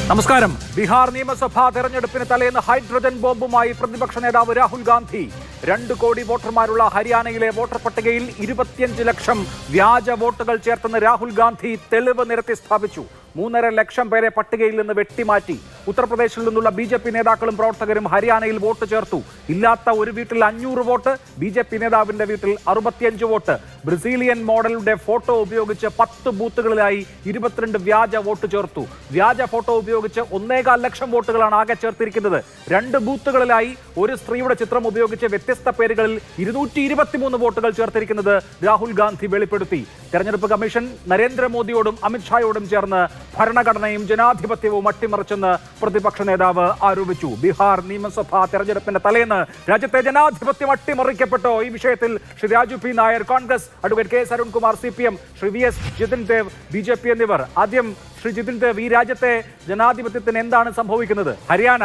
നമസ്കാരം. ബീഹാർ നിയമസഭാ തെരഞ്ഞെടുപ്പിന് തലേന്ന് ഹൈഡ്രജൻ ബോംബുമായി പ്രതിപക്ഷ നേതാവ് രാഹുൽ ഗാന്ധി. 2 കോടി വോട്ടർമാരുള്ള ഹരിയാനയിലെ വോട്ടർ പട്ടികയിൽ 25 ലക്ഷം വ്യാജ വോട്ടുകൾ ചേർത്തെന്ന് രാഹുൽ ഗാന്ധി തെളിവ് നിരത്തി സ്ഥാപിച്ചു. 3.5 ലക്ഷം പേരെ പട്ടികയിൽ നിന്ന് വെട്ടിമാറ്റി. ഉത്തർപ്രദേശിൽ നിന്നുള്ള BJP നേതാക്കളും പ്രവർത്തകരും ഹരിയാനയിൽ വോട്ട് ചേർത്തു. ഇല്ലാത്ത ഒരു വീട്ടിൽ 500 വോട്ട്, BJP നേതാവിന്റെ വീട്ടിൽ 65 വോട്ട്. ബ്രസീലിയൻ മോഡലിന്റെ ഫോട്ടോ ഉപയോഗിച്ച് 10 ബൂത്തുകളിലായി 22 വ്യാജ വോട്ട് ചേർത്തു. വ്യാജ ഫോട്ടോ ഉപയോഗിച്ച് 1.25 ലക്ഷം വോട്ടുകളാണ് ആകെ ചേർത്തിരിക്കുന്നത്. 2 ബൂത്തുകളിലായി ഒരു സ്ത്രീയുടെ ചിത്രം ഉപയോഗിച്ച് വ്യത്യസ്ത പേരുകളിൽ 223 വോട്ടുകൾ ചേർത്തിരിക്കുന്നത് രാഹുൽ ഗാന്ധി വെളിപ്പെടുത്തി. തെരഞ്ഞെടുപ്പ് കമ്മീഷൻ നരേന്ദ്രമോദിയോടും അമിത്ഷായോടും ചേർന്ന് ഭരണഘടനയും ജനാധിപത്യവും അട്ടിമറിച്ചെന്ന് പ്രതിപക്ഷ നേതാവ് ആരോപിച്ചു. ബീഹാർ നിയമസഭാ തെരഞ്ഞെടുപ്പിന്റെ തലേന്ന് രാജ്യത്തെ ജനാധിപത്യം അട്ടിമറിക്കപ്പെട്ടോ? ഈ വിഷയത്തിൽ Shri Raju P Nair Congress, advocate K S Arunkumar CPM, Shri VS Jithin Dev BJP എന്നിവർ. ആദ്യം ശ്രീ ജിതിൻ ദേവ്, ഈ രാജ്യത്തെ ജനാധിപത്യത്തിന് എന്താണ് സംഭവിക്കുന്നത്? ഹരിയാന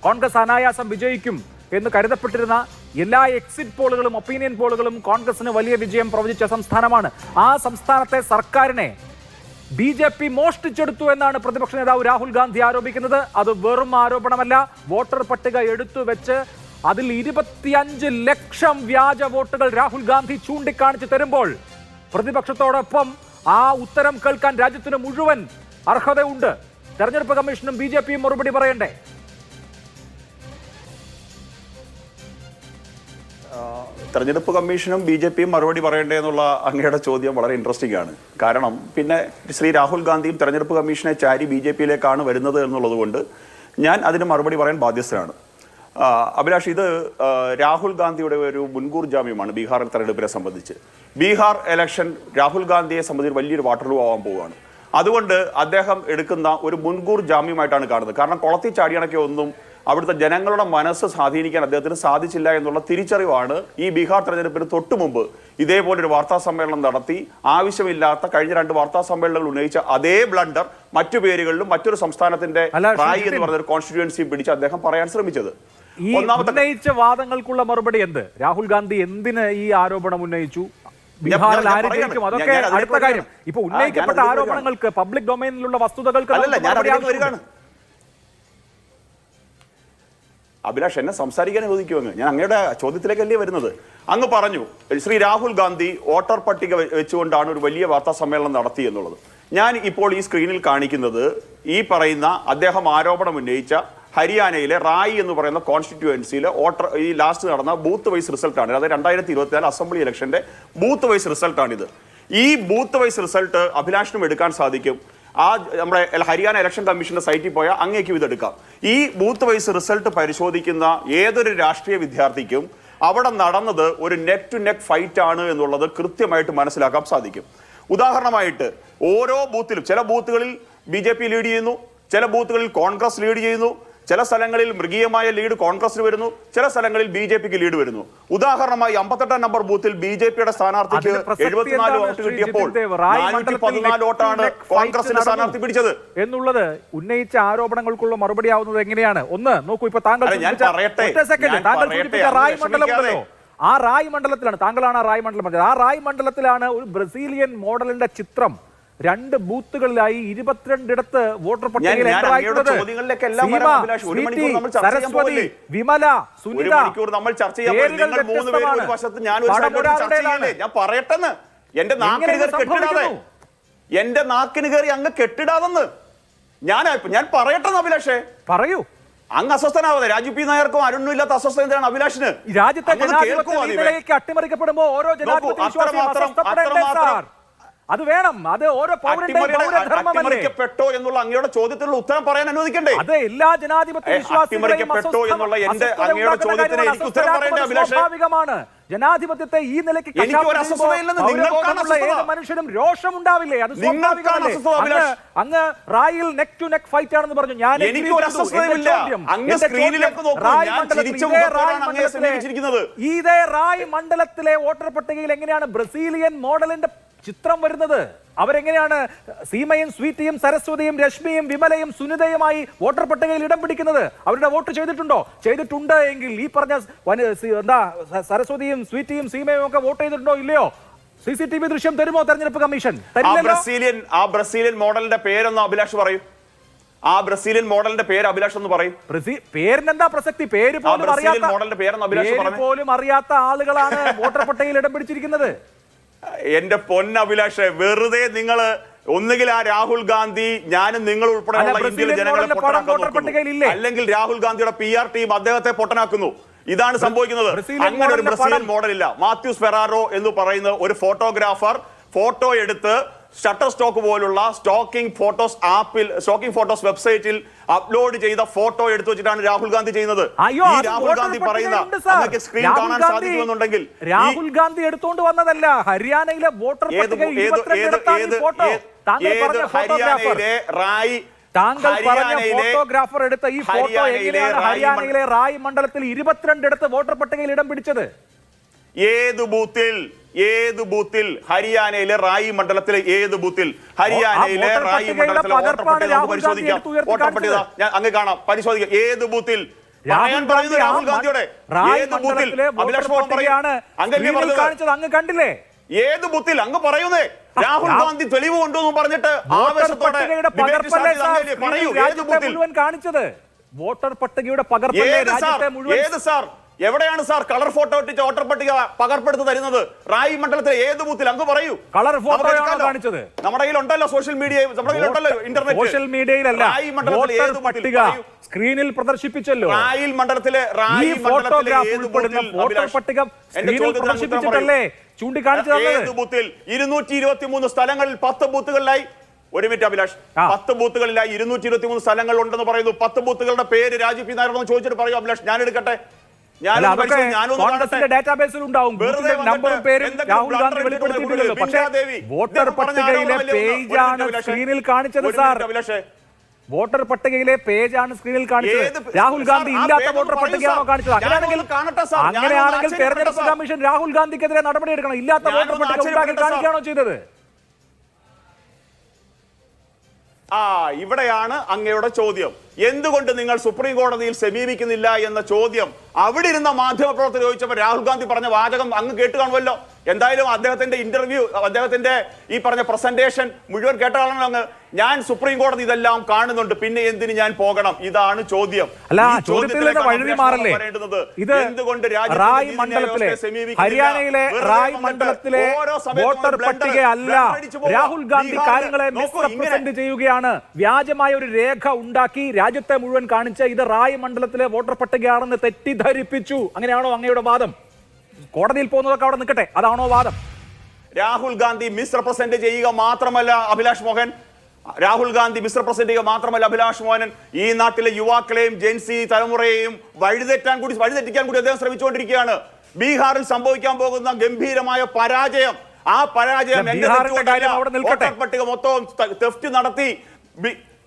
കോൺഗ്രസ് അനായാസം വിജയിക്കും എന്ന് കരുതപ്പെട്ടിരുന്ന എല്ലാ എക്സിറ്റ് പോളുകളും ഒപ്പീനിയൻ പോളുകളും കോൺഗ്രസിന് വലിയ വിജയം പ്രവചിച്ച സംസ്ഥാനമാണ്. ആ സംസ്ഥാനത്തെ സർക്കാരിനെ BJP മോഷ്ടിച്ചെടുത്തു എന്നാണ് പ്രതിപക്ഷ നേതാവ് രാഹുൽ ഗാന്ധി ആരോപിക്കുന്നത്. അത് വെറും ആരോപണമല്ല. വോട്ടർ പട്ടിക എടുത്തു വെച്ച് അതിൽ 25 ലക്ഷം വ്യാജ വോട്ടുകൾ രാഹുൽ ഗാന്ധി ചൂണ്ടിക്കാണിച്ചു തരുമ്പോൾ പ്രതിപക്ഷത്തോടൊപ്പം ആ ഉത്തരം കേൾക്കാൻ രാജ്യത്തിന് മുഴുവൻ അർഹതയുണ്ട്. തെരഞ്ഞെടുപ്പ് കമ്മീഷനും BJPയും മറുപടി പറയണ്ടേ? തെരഞ്ഞെടുപ്പ് കമ്മീഷനും BJPയും മറുപടി പറയണ്ടേ എന്നുള്ള അങ്ങയുടെ ചോദ്യം വളരെ ഇൻട്രസ്റ്റിംഗ് ആണ്. കാരണം പിന്നെ ശ്രീ രാഹുൽ ഗാന്ധിയും തെരഞ്ഞെടുപ്പ് കമ്മീഷനെ ചാരി BJPയിലേക്കാണ് വരുന്നത് എന്നുള്ളത് കൊണ്ട് ഞാൻ അതിന് മറുപടി പറയാൻ ബാധ്യസ്ഥനാണ്. അഭിലാഷ്, ഇത് രാഹുൽ ഗാന്ധിയുടെ ഒരു മുൻകൂർ ജാമ്യമാണ് ബീഹാർ തെരഞ്ഞെടുപ്പിനെ സംബന്ധിച്ച്. ബീഹാർ ഇലക്ഷൻ രാഹുൽ ഗാന്ധിയെ സംബന്ധിച്ച് വലിയൊരു വാട്ടർലൂ ആവാൻ പോവുകയാണ്. അതുകൊണ്ട് അദ്ദേഹം എടുക്കുന്ന ഒരു മുൻകൂർ ജാമ്യമായിട്ടാണ് കാണുന്നത്. കാരണം കുളത്തിൽ ചാടിയണക്കെ ഒന്നും അവിടുത്തെ ജനങ്ങളുടെ മനസ്സ് സ്വാധീനിക്കാൻ അദ്ദേഹത്തിന് സാധിച്ചില്ല എന്നുള്ള തിരിച്ചറിവാണ് ഈ ബീഹാർ തെരഞ്ഞെടുപ്പിന് തൊട്ടു മുമ്പ് ഇതേപോലൊരു വാർത്താ സമ്മേളനം നടത്തി ആവശ്യമില്ലാത്ത കഴിഞ്ഞ 2 വാർത്താ സമ്മേളനങ്ങൾ ഉന്നയിച്ച അതേ ബ്ലണ്ടർ മറ്റു പേരുകളിലും മറ്റൊരു സംസ്ഥാനത്തിന്റെ റായി എന്ന് പറഞ്ഞ ഒരു കോൺസ്റ്റിറ്റ്യുവൻസി പിടിച്ച് അദ്ദേഹം പറയാൻ ശ്രമിച്ചത്. ഉന്നയിച്ച വാദങ്ങൾക്കുള്ള മറുപടി എന്ത്? രാഹുൽ ഗാന്ധി എന്തിന് ഈ ആരോപണം ഉന്നയിച്ചു? ബീഹാറിൽ ആര് ജയിക്കും? അതൊക്കെ അടുത്ത കാര്യം. ഇപ്പൊ ഉന്നയിക്കപ്പെട്ട ആരോപണങ്ങൾക്ക് പബ്ലിക് ഡൊമൈനിലുള്ള വസ്തുതകൾക്ക് അഭിലാഷ്, എന്നെ സംസാരിക്കാൻ ചോദിക്കുമെന്ന് ഞാൻ അങ്ങയുടെ ചോദ്യത്തിലേക്കല്ലേ വരുന്നത്. അങ്ങ് പറഞ്ഞു ശ്രീ രാഹുൽ ഗാന്ധി വോട്ടർ പട്ടിക വെച്ചുകൊണ്ടാണ് ഒരു വലിയ വാർത്താ സമ്മേളനം നടത്തി എന്നുള്ളത്. ഞാൻ ഇപ്പോൾ ഈ സ്ക്രീനിൽ കാണിക്കുന്നത് ഈ പറയുന്ന അദ്ദേഹം ആരോപണം ഉന്നയിച്ച ഹരിയാനയിലെ റായി എന്ന് പറയുന്ന കോൺസ്റ്റിറ്റ്യുവൻസിയിലെ ഈ ലാസ്റ്റ് നടന്ന ബൂത്ത് വൈസ് റിസൾട്ടാണ്. അതായത് 2024 അസംബ്ലി ഇലക്ഷന്റെ ബൂത്ത് വൈസ് റിസൾട്ടാണിത്. ഈ ബൂത്ത് വൈസ് റിസൾട്ട് അഭിലാഷിനും എടുക്കാൻ സാധിക്കും. നമ്മുടെ ഹരിയാന ഇലക്ഷൻ കമ്മീഷന്റെ സൈറ്റിൽ പോയാൽ അങ്ങേക്കും ഇതെടുക്കാം. ഈ ബൂത്ത് വൈസ് റിസൾട്ട് പരിശോധിക്കുന്ന ഏതൊരു രാഷ്ട്രീയ വിദ്യാർത്ഥിക്കും അവിടെ നടന്നത് ഒരു നെക്ക് ടു നെക്ക് ഫൈറ്റ് ആണ് എന്നുള്ളത് കൃത്യമായിട്ട് മനസ്സിലാക്കാൻ സാധിക്കും. ഉദാഹരണമായിട്ട് ഓരോ ബൂത്തിലും ചില ബൂത്തുകളിൽ BJP ലീഡ് ചെയ്യുന്നു, ചില ബൂത്തുകളിൽ കോൺഗ്രസ് ലീഡ് ചെയ്യുന്നു, ചില സ്ഥലങ്ങളിൽ മൃഗീയമായ ലീഡ് കോൺഗ്രസിന് വരുന്നു, ചില സ്ഥലങ്ങളിൽ BJPക്ക് ലീഡ് വരുന്നു. ഉദാഹരണമായി 58 നമ്പർ ബൂത്തിൽ BJPയുടെ സ്ഥാനാർത്ഥിക്ക് 74 വോട്ട് കിട്ടിയപ്പോൾ 414 വോട്ടാണ് കോൺഗ്രസിന്റെ സ്ഥാനാർത്ഥി പിടിച്ചത് എന്നുള്ളത് ഉന്നയിച്ച ആരോപണങ്ങൾക്കുള്ള മറുപടി ആവുന്നത് എങ്ങനെയാണ്? ഒന്ന് നോക്കൂ. ഇപ്പൊ താങ്കൾ റായ് മണ്ഡലമുണ്ടല്ലോ, ആ റായ് മണ്ഡലത്തിലാണ് താങ്കളാണ് ആ റായ് മണ്ഡലം പറഞ്ഞത്. ആ റായ് മണ്ഡലത്തിലാണ് ഒരു ബ്രസീലിയൻ മോഡലിന്റെ ചിത്രം 2 ബൂത്തുകളിലായി 22 വോട്ടർ പട്ടികയിൽ സരസ്വതി, വിമല, സുനിത നമ്മൾ ചർച്ച ചെയ്യാൻ ഞാൻ പറയട്ടെന്ന്. എന്റെ നാക്കിന് കയറി അങ്ങ് കെട്ടിടാതെന്ന് ഞാൻ പറയട്ടെന്ന്. അഭിലാഷേ പറയൂ. അങ്ങ് അസ്വസ്ഥനാവാതെ. രാജു പി നായർക്കും അരുണിനും ഇല്ലാത്ത അസ്വസ്ഥ എന്താണ് അഭിലാഷിന്? രാജ്യത്തെ അട്ടിമറിക്കപ്പെടുമ്പോ ഓരോ ജനാധിപത്യ അത് വേണം. അത് ഓരോ അട്ടിമറിക്കപ്പെട്ടോ എന്നുള്ള അങ്ങയുടെ ചോദ്യത്തിനുള്ള ഉത്തരം പറയാൻ അനുവദിക്കണ്ടേ? അത് എല്ലാ ജനാധിപത്യ അട്ടിമറിക്കപ്പെട്ടോ എന്നുള്ള എന്റെ അങ്ങയുടെ ചോദ്യത്തിന് എനിക്ക് ഉത്തരം പറയണ്ടേ അഭിലാഷേ? സ്വാഭാവികമാണ്. ജനാധിപത്യത്തെ ഈ നിലയ്ക്ക് മനുഷ്യനും രോഷമുണ്ടാവില്ലേ? അത് അങ്ങ് റായിൽ നെക്ക് ടു നെക്ക് ഫൈറ്റ് ആണെന്ന് പറഞ്ഞു. ഞാൻ ഇതേ റായ് മണ്ഡലത്തിലെ വോട്ടർ പട്ടികയിൽ എങ്ങനെയാണ് ബ്രസീലിയൻ മോഡലിന്റെ ചിത്രം വരുന്നത്? അവരെങ്ങനെയാണ് സീമയും സ്വീറ്റിയും സരസ്വതിയും രശ്മിയും വിമലയും സുനിതയുമായി വോട്ടർ പട്ടികയിൽ ഇടം പിടിക്കുന്നത്? അവരുടെ വോട്ട് ചെയ്തിട്ടുണ്ടോ? ചെയ്തിട്ടുണ്ട് എങ്കിൽ ഈ പറഞ്ഞ സരസ്വതിയും സ്വീറ്റിയും സീമയും ഒക്കെ വോട്ട് ചെയ്തിട്ടുണ്ടോ ഇല്ലയോ? CCTV ദൃശ്യം തരുമോ തെരഞ്ഞെടുപ്പ് കമ്മീഷൻ? ബ്രസീലിയൻ മോഡലിന്റെ പേരൊന്ന് അഭിലാഷ് പറയൂ. ആ ബ്രസീലിയൻ മോഡലിന്റെ പേര് അഭിലാഷ് എന്ന് പറയും. പേരിനെന്താ പ്രസക്തി? പേര് പോലും അറിയാത്ത മോഡലിന്റെ പേരെന്ന് അഭിലാഷ് പറഞ്ഞു. പോലും അറിയാത്ത ആളുകളാണ് വോട്ടർ പട്ടികയിൽ ഇടം പിടിച്ചിരിക്കുന്നത്. എന്റെ പൊന്നഭിലാഷ്, വെറുതെ നിങ്ങള് ഒന്നുകിൽ ആ രാഹുൽ ഗാന്ധി ഞാനും നിങ്ങൾ ഉൾപ്പെടെയുള്ള ഇന്ത്യയിലെ ജനങ്ങളെ പൊട്ടനാക്കുന്നു, അല്ലെങ്കിൽ രാഹുൽ ഗാന്ധിയുടെ PR ടീം അദ്ദേഹത്തെ പൊട്ടനാക്കുന്നു. ഇതാണ് സംഭവിക്കുന്നത്. അങ്ങനെ ഒരു ബ്രസീലിയൻ മോഡലില്ല. മാത്യൂസ് ഫെറാറോ എന്ന് പറയുന്ന ഒരു ഫോട്ടോഗ്രാഫർ ഫോട്ടോ എടുത്ത് ഷട്ടർ സ്റ്റോക്ക് പോലുള്ള സ്റ്റോക്കിംഗ് ഫോട്ടോസ് വെബ്സൈറ്റിൽ അപ്ലോഡ് ചെയ്ത ഫോട്ടോ എടുത്തു വെച്ചിട്ടാണ് രാഹുൽ ഗാന്ധി ചെയ്യുന്നത്. ഈ രാഹുൽ ഗാന്ധി പറയുന്ന സ്ക്രീൻ കാണാൻ സാധിക്കുമെന്നുണ്ടെങ്കിൽ രാഹുൽ ഗാന്ധി എടുത്തുകൊണ്ട് വന്നതല്ല, ഹരിയാനയിലെ വോട്ടർ താങ്കൾ പറഞ്ഞ ഫോട്ടോഗ്രാഫർ എടുത്ത ഈ ഫോട്ടോ എങ്ങനെയാണ് ഹരിയാനയിലെ റായ് മണ്ഡലത്തിൽ 22 ഇടത്ത് വോട്ടർ പട്ടികയിൽ ഇടം പിടിച്ചത്? ഏത് ബൂത്തിൽ ഹരിയാനയിലെ റായി മണ്ഡലത്തിലെ ഏത് ബൂത്തിൽ? ഹരിയാനയിലെ റായി മണ്ഡലത്തിലെ വോട്ടർ പട്ടിക നമുക്ക് പരിശോധിക്കാം. വോട്ടർ പട്ടിക അങ്ങ് കാണാം, പരിശോധിക്കാം. ഏത് ബൂത്തിൽ? രാഹുൽ ഗാന്ധിയുടെ ഏത് ബൂത്തിൽ? അഭിലാഷ് മോഹൻ പറയാണ് അങ്ങ് കണ്ടില്ലേ? ഏത് ബൂത്തിൽ അങ്ങ് പറയുന്നേ? രാഹുൽ ഗാന്ധി തെളിവ് കൊണ്ടുവന്നു പറഞ്ഞിട്ട് ആവേശത്തോടെ പറയൂ. ഏത് ബൂത്തിൽ കാണിച്ചത്? വോട്ടർ പട്ടികയുടെ പകർപ്പല്ലേ രാജ്യത്തെ മുഴുവൻ? ഏത് സാർ? എവിടെയാണ് സാർ കളർ ഫോട്ടോ ഇട്ടിട്ട് വോട്ടർ പട്ടിക പകർപ്പെടുത്ത് തരുന്നത്? റായി മണ്ഡലത്തിലെ ഏത് ബൂത്തിൽ അങ്ങ് പറയൂ. കളർ ഫോട്ടോ കാണിച്ചത് നമ്മുടെ കയ്യിലുണ്ടല്ലോ, സോഷ്യൽ മീഡിയ, നമ്മുടെ കയ്യിലുണ്ടല്ലോ ഇന്റർനെറ്റ്. സോഷ്യൽ മീഡിയയിലല്ല, റായി മണ്ഡലത്തിലെ ഏത് പട്ടിക സ്ക്രീനിൽ പ്രദർശിപ്പിച്ചല്ലോ. റായി മണ്ഡലത്തിലെ വോട്ടർ പട്ടിക സ്ക്രീനിൽ പ്രദർശിപ്പിച്ചിട്ടല്ലേ ചൂണ്ടിക്കാണിച്ചത്? ഏത് ബൂത്തിൽ? 223 സ്ഥലങ്ങളിൽ 10 ബൂത്തുകളിലായി. ഒരു മിനിറ്റ് അഭിലാഷ്, 10 ബൂത്തുകളിലായി 223 സ്ഥലങ്ങൾ ഉണ്ടെന്ന് പറയുന്നു. 10 ബൂത്തുകളുടെ പേര് രാജീവ് പി നായർ ചോദിച്ചിട്ട് പറയൂ അഭിലാഷ്. ഞാൻ എടുക്കട്ടെ, ഡാറ്റാബേസിൽ ഉണ്ടാവും നമ്പറും പേരും. രാഹുൽ ഗാന്ധി വെളിപ്പെടുത്തിയിട്ടില്ലല്ലോ. പക്ഷേ വോട്ടർ പട്ടികയിലെ പേജാണ് സ്ക്രീനിൽ കാണിച്ചത് സാർ. വോട്ടർ പട്ടികയിലെ പേജാണ് സ്ക്രീനിൽ കാണിച്ചത്. രാഹുൽ ഗാന്ധി ഇല്ലാത്ത വോട്ടർ പട്ടികയാണോ കാണിച്ചത്? അങ്ങനെയാണെങ്കിൽ തെരഞ്ഞെടുപ്പ് കമ്മീഷൻ രാഹുൽ ഗാന്ധിക്കെതിരെ നടപടിയെടുക്കണം. ഇല്ലാത്ത വോട്ടർ പട്ടിക ഉണ്ടാക്കി കാണിക്കുകയാണോ ചെയ്തത്? ഇവിടെയാണ് അങ്ങയുടെ ചോദ്യം. എന്തുകൊണ്ട് നിങ്ങൾ സുപ്രീം കോടതിയിൽ സമീപിക്കുന്നില്ല എന്ന ചോദ്യം അവിടെ ഇരുന്ന മാധ്യമപ്രവർത്തകർ ചോദിച്ചപ്പോൾ രാഹുൽ ഗാന്ധി പറഞ്ഞ വാചകം അങ്ങ് കേട്ട് കാണുമല്ലോ. എന്തായാലും അദ്ദേഹത്തിന്റെ ഇന്റർവ്യൂ, അദ്ദേഹത്തിന്റെ ഈ പറഞ്ഞ പ്രസന്റേഷൻ മുഴുവൻ കേട്ടാണല്ലോ അങ്ങ്. ഞാൻ സുപ്രീം കോടതി ഇതെല്ലാം കാണുന്നുണ്ട്, പിന്നെ എന്തിന് ഞാൻ പോകണം? ഇതാണ് ചോദ്യം. എന്തുകൊണ്ട് റായ് മണ്ഡലത്തിലെ ഹരിയാനയിലെ റായ് മണ്ഡലത്തിലെ വോട്ടർ പട്ടിക അല്ല, രാഹുൽ ഗാന്ധി കാര്യങ്ങളെ മിസ്റെപ്രസെന്റ് ചെയ്യുകയാണ്. വ്യാജമായ ഒരു രേഖ ഉണ്ടാക്കി രാജ്യത്തെ മുഴുവൻ കാണിച്ച് ഇത് റായ് മണ്ഡലത്തിലെ വോട്ടർ പട്ടികയാണെന്ന് തെറ്റിദ്ധരിപ്പിച്ചു. അങ്ങനെയാണോ അങ്ങയുടെ വാദം? കോടതിയിൽ പോകുന്നതൊക്കെ അവിടെ നിൽക്കട്ടെ, അതാണോ വാദം? രാഹുൽ ഗാന്ധി മിസ്റെപ്രസെന്റ് ചെയ്യുക മാത്രമല്ല അഭിലാഷ് മോഹൻ, രാഹുൽ ഗാന്ധി മിസ്റെപ്രസെന്റ് ചെയ്യുക മാത്രമല്ല അഭിലാഷ് മോഹൻ, ഈ നാട്ടിലെ യുവാക്കളെയും ജെൻസി തലമുറയെയും വഴിതെറ്റിക്കാൻ കൂടി അദ്ദേഹം ശ്രമിച്ചുകൊണ്ടിരിക്കുകയാണ്. ബീഹാറിൽ സംഭവിക്കാൻ പോകുന്ന ഗംഭീരമായ പരാജയം, ആ പരാജയം വോട്ടർ പട്ടിക മൊത്തം തെഫ്റ്റ് നടത്തി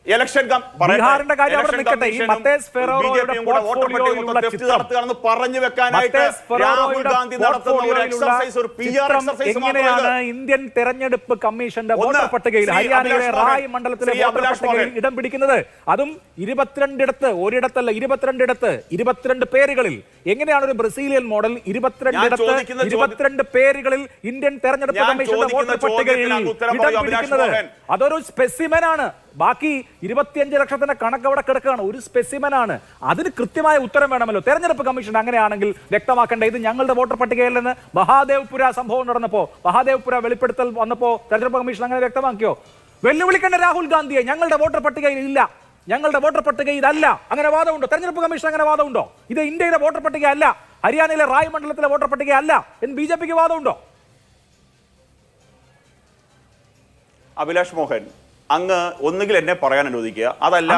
ഇലക്ഷൻ ബീഹാറിന്റെ കാര്യം അവിടെ നിൽക്കട്ടെ. ഈ മത്തേസ് ഫെറോറോയുടെ പോർട്ട്ഫോളിയോയിലുള്ള ചിത്രം പറഞ്ഞു വെക്കാനായിട്ട് രാഹുൽ ഗാന്ധി നടത്തുന്ന ഒരു എക്സർസൈസ്, ഒരു PR എക്സർസൈസ് എങ്ങനെയാണ് ഇന്ത്യൻ തെരഞ്ഞെടുപ്പ് കമ്മീഷന്റെ വോട്ടർ പട്ടികയിൽ ഹരിയാനയിലെ റായ് മണ്ഡലത്തിലെ വോട്ടർ പട്ടികയിൽ ഇടം പിടിക്കുന്നത്? അതും 22 ഇടത്ത്, ഒരിടത്തല്ല 22 ഇടത്ത്, 22 പേരുകളിൽ. എങ്ങനെയാണ് ഒരു ബ്രസീലിയൻ മോഡൽ 22 ഇടത്ത് 22 പേരുകളിൽ ഇന്ത്യൻ തെരഞ്ഞെടുപ്പ് കമ്മീഷന്റെ വോട്ടർ പട്ടികയിൽ ഇടം പിടിക്കുന്നത്? അതൊരു സ്പെസിമെൻ ആണ്. ബാക്കി 25 ലക്ഷത്തിന്റെ കണക്ക് അവിടെ കിടക്കുകയാണ്. ഒരു സ്പെസിമെൻ ആണ്. അതിന് കൃത്യമായ ഉത്തരം വേണമല്ലോ തെരഞ്ഞെടുപ്പ് കമ്മീഷൻ. അങ്ങനെയാണെങ്കിൽ വ്യക്തമാക്കേണ്ട, ഇത് ഞങ്ങളുടെ വോട്ടർ പട്ടികയിൽ നിന്ന് മഹാദേവ്പുര സംഭവം നടന്നപ്പോ, മഹാദേവ്പുര വെളിപ്പെടുത്തൽ വന്നപ്പോ തെരഞ്ഞെടുപ്പ് കമ്മീഷൻ അങ്ങനെ വ്യക്തമാക്കിയോ? വെല്ലുവിളിക്കേണ്ട രാഹുൽ ഗാന്ധിയെ, ഞങ്ങളുടെ വോട്ടർ പട്ടികയിൽ ഇല്ല, ഞങ്ങളുടെ വോട്ടർ പട്ടിക ഇതല്ല. അങ്ങനെ വാദമുണ്ടോ? തെരഞ്ഞെടുപ്പ് കമ്മീഷൻ അങ്ങനെ വാദമുണ്ടോ? ഇത് ഇന്ത്യയിലെ വോട്ടർ പട്ടിക അല്ല, ഹരിയാനയിലെ റായ് മണ്ഡലത്തിലെ വോട്ടർ പട്ടിക അല്ല എന്ന് BJPക്ക് വാദമുണ്ടോ? അഭിലാഷ് മോഹൻ, അങ്ങ് ഒന്നുകിൽ എന്നെ പറയാൻ അനുവദിക്കുക, അതല്ല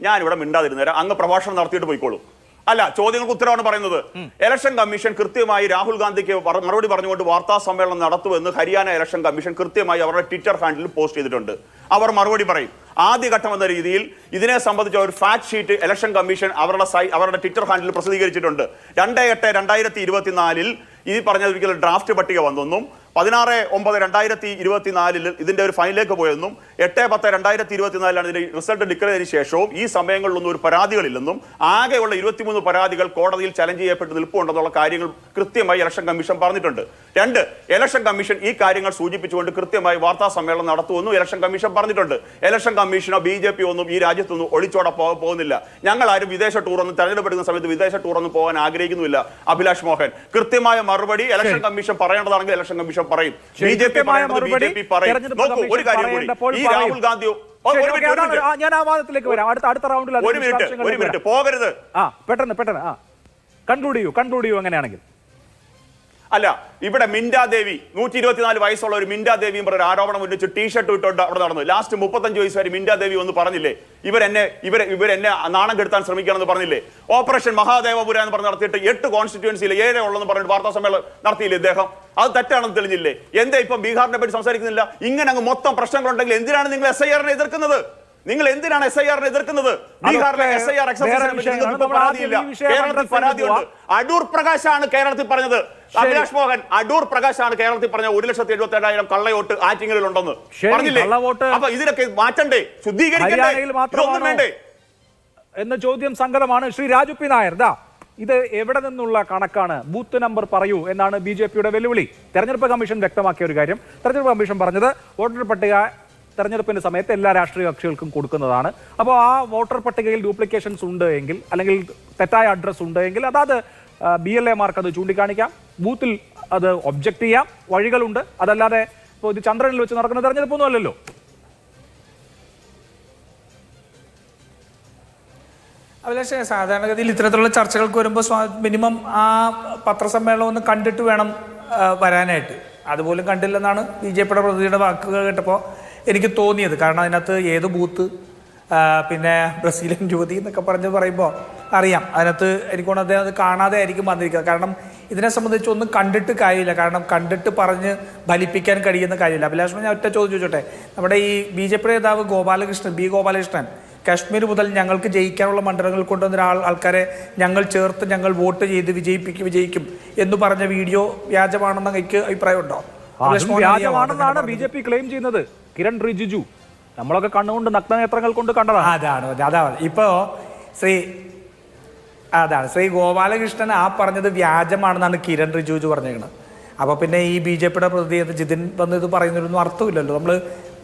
ഞാൻ ഇവിടെ മിണ്ടാതിരുന്നേരം അങ്ങ് പ്രഭാഷണം നടത്തിയിട്ട് പോയിക്കോളൂ. അല്ല, ചോദ്യങ്ങൾക്ക് ഉത്തരവാണ് പറയുന്നത്. ഇലക്ഷൻ കമ്മീഷൻ കൃത്യമായി രാഹുൽ ഗാന്ധിക്ക് മറുപടി പറഞ്ഞുകൊണ്ട് വാർത്താ സമ്മേളനം നടത്തുമെന്ന് ഹരിയാന ഇലക്ഷൻ കമ്മീഷൻ കൃത്യമായി അവരുടെ ട്വിറ്റർ ഹാൻഡിൽ പോസ്റ്റ് ചെയ്തിട്ടുണ്ട്. അവർ മറുപടി പറയും. ആദ്യഘട്ടം എന്ന രീതിയിൽ ഇതിനെ സംബന്ധിച്ച ഒരു ഫാക്ട് ഷീറ്റ് ഇലക്ഷൻ കമ്മീഷൻ അവരുടെ ട്വിറ്റർ ഹാൻഡിൽ പ്രസിദ്ധീകരിച്ചിട്ടുണ്ട്. 2/8/2024 ഈ പറഞ്ഞ ഡ്രാഫ്റ്റ് പട്ടിക വന്നെന്നും 16/9/2024 ഇതിന്റെ ഒരു ഫൈനലിലേക്ക് പോയെന്നും 8/10/2024 ഇതിന്റെ റിസൾട്ട് ഡിക്ലെയർ ചെയ്തതിനു ശേഷവും ഈ സമയങ്ങളിലൊന്നും ഒരു പരാതികളില്ലെന്നും ആകെയുള്ള 23 പരാതികൾ കോടതിയിൽ ചലഞ്ച് ചെയ്യപ്പെട്ട് നിൽപ്പുണ്ടെന്നുള്ള കാര്യങ്ങൾ കൃത്യമായി ഇലക്ഷൻ കമ്മീഷൻ പറഞ്ഞിട്ടുണ്ട്. രണ്ട്, ഇലക്ഷൻ കമ്മീഷൻ ഈ കാര്യങ്ങൾ സൂചിപ്പിച്ചുകൊണ്ട് കൃത്യമായി വാർത്താ സമ്മേളനം നടത്തുമെന്നും ഇലക്ഷൻ കമ്മീഷൻ പറഞ്ഞിട്ടുണ്ട്. ഇലക്ഷൻ കമ്മീഷനോ BJP ഒന്നും ഈ രാജ്യത്തൊന്നും ഒളിച്ചോടെ പോകുന്നില്ല. ഞങ്ങൾ ആരും വിദേശ ടൂറൊന്നും തെരഞ്ഞെടുപ്പെടുന്ന സമയത്ത് വിദേശ ടൂറൊന്നും പോകാൻ ആഗ്രഹിക്കുന്നില്ല. അഭിലാഷ് മോഹൻ, കൃത്യമായ മറുപടി ഇലക്ഷൻ കമ്മീഷൻ പറയേണ്ടതാണെങ്കിൽ ഇലക്ഷൻ കമ്മീഷൻ പറയും. BJP പറയും. നോക്കൂ, ഒരു കാര്യം കൂടി, ഈ രാഹുൽ ഗാന്ധി ഞാൻ ആ വാദത്തിലേക്ക് വരാം. അടുത്ത റൗണ്ടിൽ ഒരു മിനിറ്റ് പോകരുത്. പെട്ടെന്ന് കൺക്ലൂഡ് ചെയ്യൂ അങ്ങനെയാണെങ്കിൽ. അല്ല, ഇവിടെ മിൻഡാദേവി 124 വയസ്സുള്ള ഒരു മിൻഡാദേവിയും പറഞ്ഞ ആരോപണം ഉന്നയിച്ച് ടീഷർട്ട് ഇട്ടുകൊണ്ട് അവിടെ നടന്നു. ലാസ്റ്റ് 35 വയസ്സ് വരെ മിൻഡാദേവി ഒന്ന് പറഞ്ഞില്ലേ, ഇവരെന്നെ നാണം കെടുത്താൻ ശ്രമിക്കുകയാണെന്ന് പറഞ്ഞില്ലേ? ഓപ്പറേഷൻ മഹാദേവപുര എന്ന് പറഞ്ഞ് നടത്തിയിട്ട് 8 കോൺസ്റ്റിറ്റ്യുവൻസിയിൽ 7 ഉള്ളെന്ന് പറഞ്ഞിട്ട് വാർത്താ സമ്മേളനം നടത്തിയില്ലേ ഇദ്ദേഹം? അത് തെറ്റാണെന്ന് തെളിഞ്ഞില്ലേ? എന്താ ഇപ്പൊ ബീഹാറിനെ പറ്റി സംസാരിക്കുന്നില്ല? ഇങ്ങനെ അങ്ങ് മൊത്തം പ്രശ്നങ്ങളുണ്ടെങ്കിൽ എന്തിനാണ് നിങ്ങൾ SIR-നെ എതിർക്കുന്നത്? നിങ്ങൾ എന്തിനാണ് SIR-നെ എതിർക്കുന്നത്? ബീഹാറിലെ SIR കേരളത്തിൽ പരാതിയുണ്ട്. അടൂർ പ്രകാശാണ് കേരളത്തിൽ പറഞ്ഞത്. അഭിലാഷ് മോഹൻ, അടൂർ പ്രകാശാണ് കേരളത്തിൽ പറഞ്ഞ 1,77,000 കള്ളവോട്ട് ആറ്റിങ്ങലിൽ ഉണ്ടെന്ന് പറഞ്ഞില്ലേ? അപ്പൊ ഇതിനൊക്കെ മാറ്റണ്ടേ, ശുദ്ധീകരിക്കണ്ടേ, ഇതൊന്നും വേണ്ടേ എന്ന ചോദ്യം സംഗതമാണ്. ശ്രീ രാജു പി നായർ, ഇത് എവിടെ നിന്നുള്ള കണക്കാണ്? ബൂത്ത് നമ്പർ പറയൂ എന്നാണ് BJP-യുടെ വെല്ലുവിളി. തെരഞ്ഞെടുപ്പ് കമ്മീഷൻ വ്യക്തമാക്കിയ ഒരു കാര്യം, തെരഞ്ഞെടുപ്പ് കമ്മീഷൻ പറഞ്ഞത് വോട്ടർ പട്ടിക തെരഞ്ഞെടുപ്പിന്റെ സമയത്ത് എല്ലാ രാഷ്ട്രീയ കക്ഷികൾക്കും കൊടുക്കുന്നതാണ്. അപ്പോൾ ആ വോട്ടർ പട്ടികയിൽ ഡ്യൂപ്ലിക്കേഷൻസ് ഉണ്ട് എങ്കിൽ, അല്ലെങ്കിൽ തെറ്റായ അഡ്രസ് ഉണ്ട് എങ്കിൽ അതാത് BLA-മാർക്ക് അത് ചൂണ്ടിക്കാണിക്കാം, ബൂത്തിൽ അത് ഒബ്ജക്ട് ചെയ്യാം, വഴികളുണ്ട്. അതല്ലാതെ ഇപ്പോൾ ഇത് ചന്ദ്രനിൽ വെച്ച് നടക്കുന്ന തെരഞ്ഞെടുപ്പൊന്നും അല്ലല്ലോ. അഭിലാഷേ, സാധാരണഗതിയിൽ ഇത്തരത്തിലുള്ള ചർച്ചകൾക്ക് വരുമ്പോൾ മിനിമം ആ പത്രസമ്മേളനം ഒന്ന് കണ്ടിട്ട് വേണം വരാനായിട്ട്. അതുപോലും കണ്ടില്ലെന്നാണ് BJP-യുടെ പ്രതിനിധിയുടെ വാക്കുകൾ കേട്ടപ്പോൾ എനിക്ക് തോന്നിയത്. കാരണം അതിനകത്ത് ഏത് ബൂത്ത്, പിന്നെ ബ്രസീലിയൻ യുവതി എന്നൊക്കെ പറയുമ്പോൾ അറിയാം അതിനകത്ത് എനിക്കൊന്ന് അദ്ദേഹം അത് കാണാതെ ആയിരിക്കും വന്നിരിക്കുന്നത്. കാരണം ഇതിനെ സംബന്ധിച്ച് ഒന്നും കണ്ടിട്ട് കാര്യമില്ല. കാരണം കണ്ടിട്ട് പറഞ്ഞ് ഫലിപ്പിക്കാൻ കഴിയുന്ന കാര്യമില്ല. അഭിലാഷ്, ഞാൻ ഒറ്റ ചോദ്യം ചോദിച്ചോട്ടെ. നമ്മുടെ ഈ BJP-യുടെ നേതാവ് ഗോപാലകൃഷ്ണൻ കാശ്മീർ മുതൽ ഞങ്ങൾക്ക് ജയിക്കാനുള്ള മണ്ഡലങ്ങൾ കൊണ്ടുവന്ന ആൾക്കാരെ ഞങ്ങൾ ചേർത്ത് ഞങ്ങൾ വോട്ട് ചെയ്ത് വിജയിക്കും എന്ന് പറഞ്ഞ വീഡിയോ വ്യാജമാണെന്ന് എനിക്ക് അഭിപ്രായമുണ്ടോ? വ്യാജമാണെന്നാണ് BJP ക്ലെയിം ചെയ്യുന്നത്. കിരൺ റിജിജു നമ്മളൊക്കെ കണ്ണുകൊണ്ട് നഗ്നനേത്രങ്ങൾ കൊണ്ട് കണ്ടതാണ്. അതാണ് ഇപ്പോ ശ്രീ ഗോപാലകൃഷ്ണൻ ആ പറഞ്ഞത് വ്യാജമാണെന്നാണ് കിരൺ റിജിജു പറഞ്ഞേക്കുന്നത്. അപ്പൊ പിന്നെ ഈ BJP-യുടെ പ്രതിനിധി ജിതിൻ വന്ന് ഇത് പറയുന്നതിനൊന്നും അർത്ഥമില്ലല്ലോ. നമ്മൾ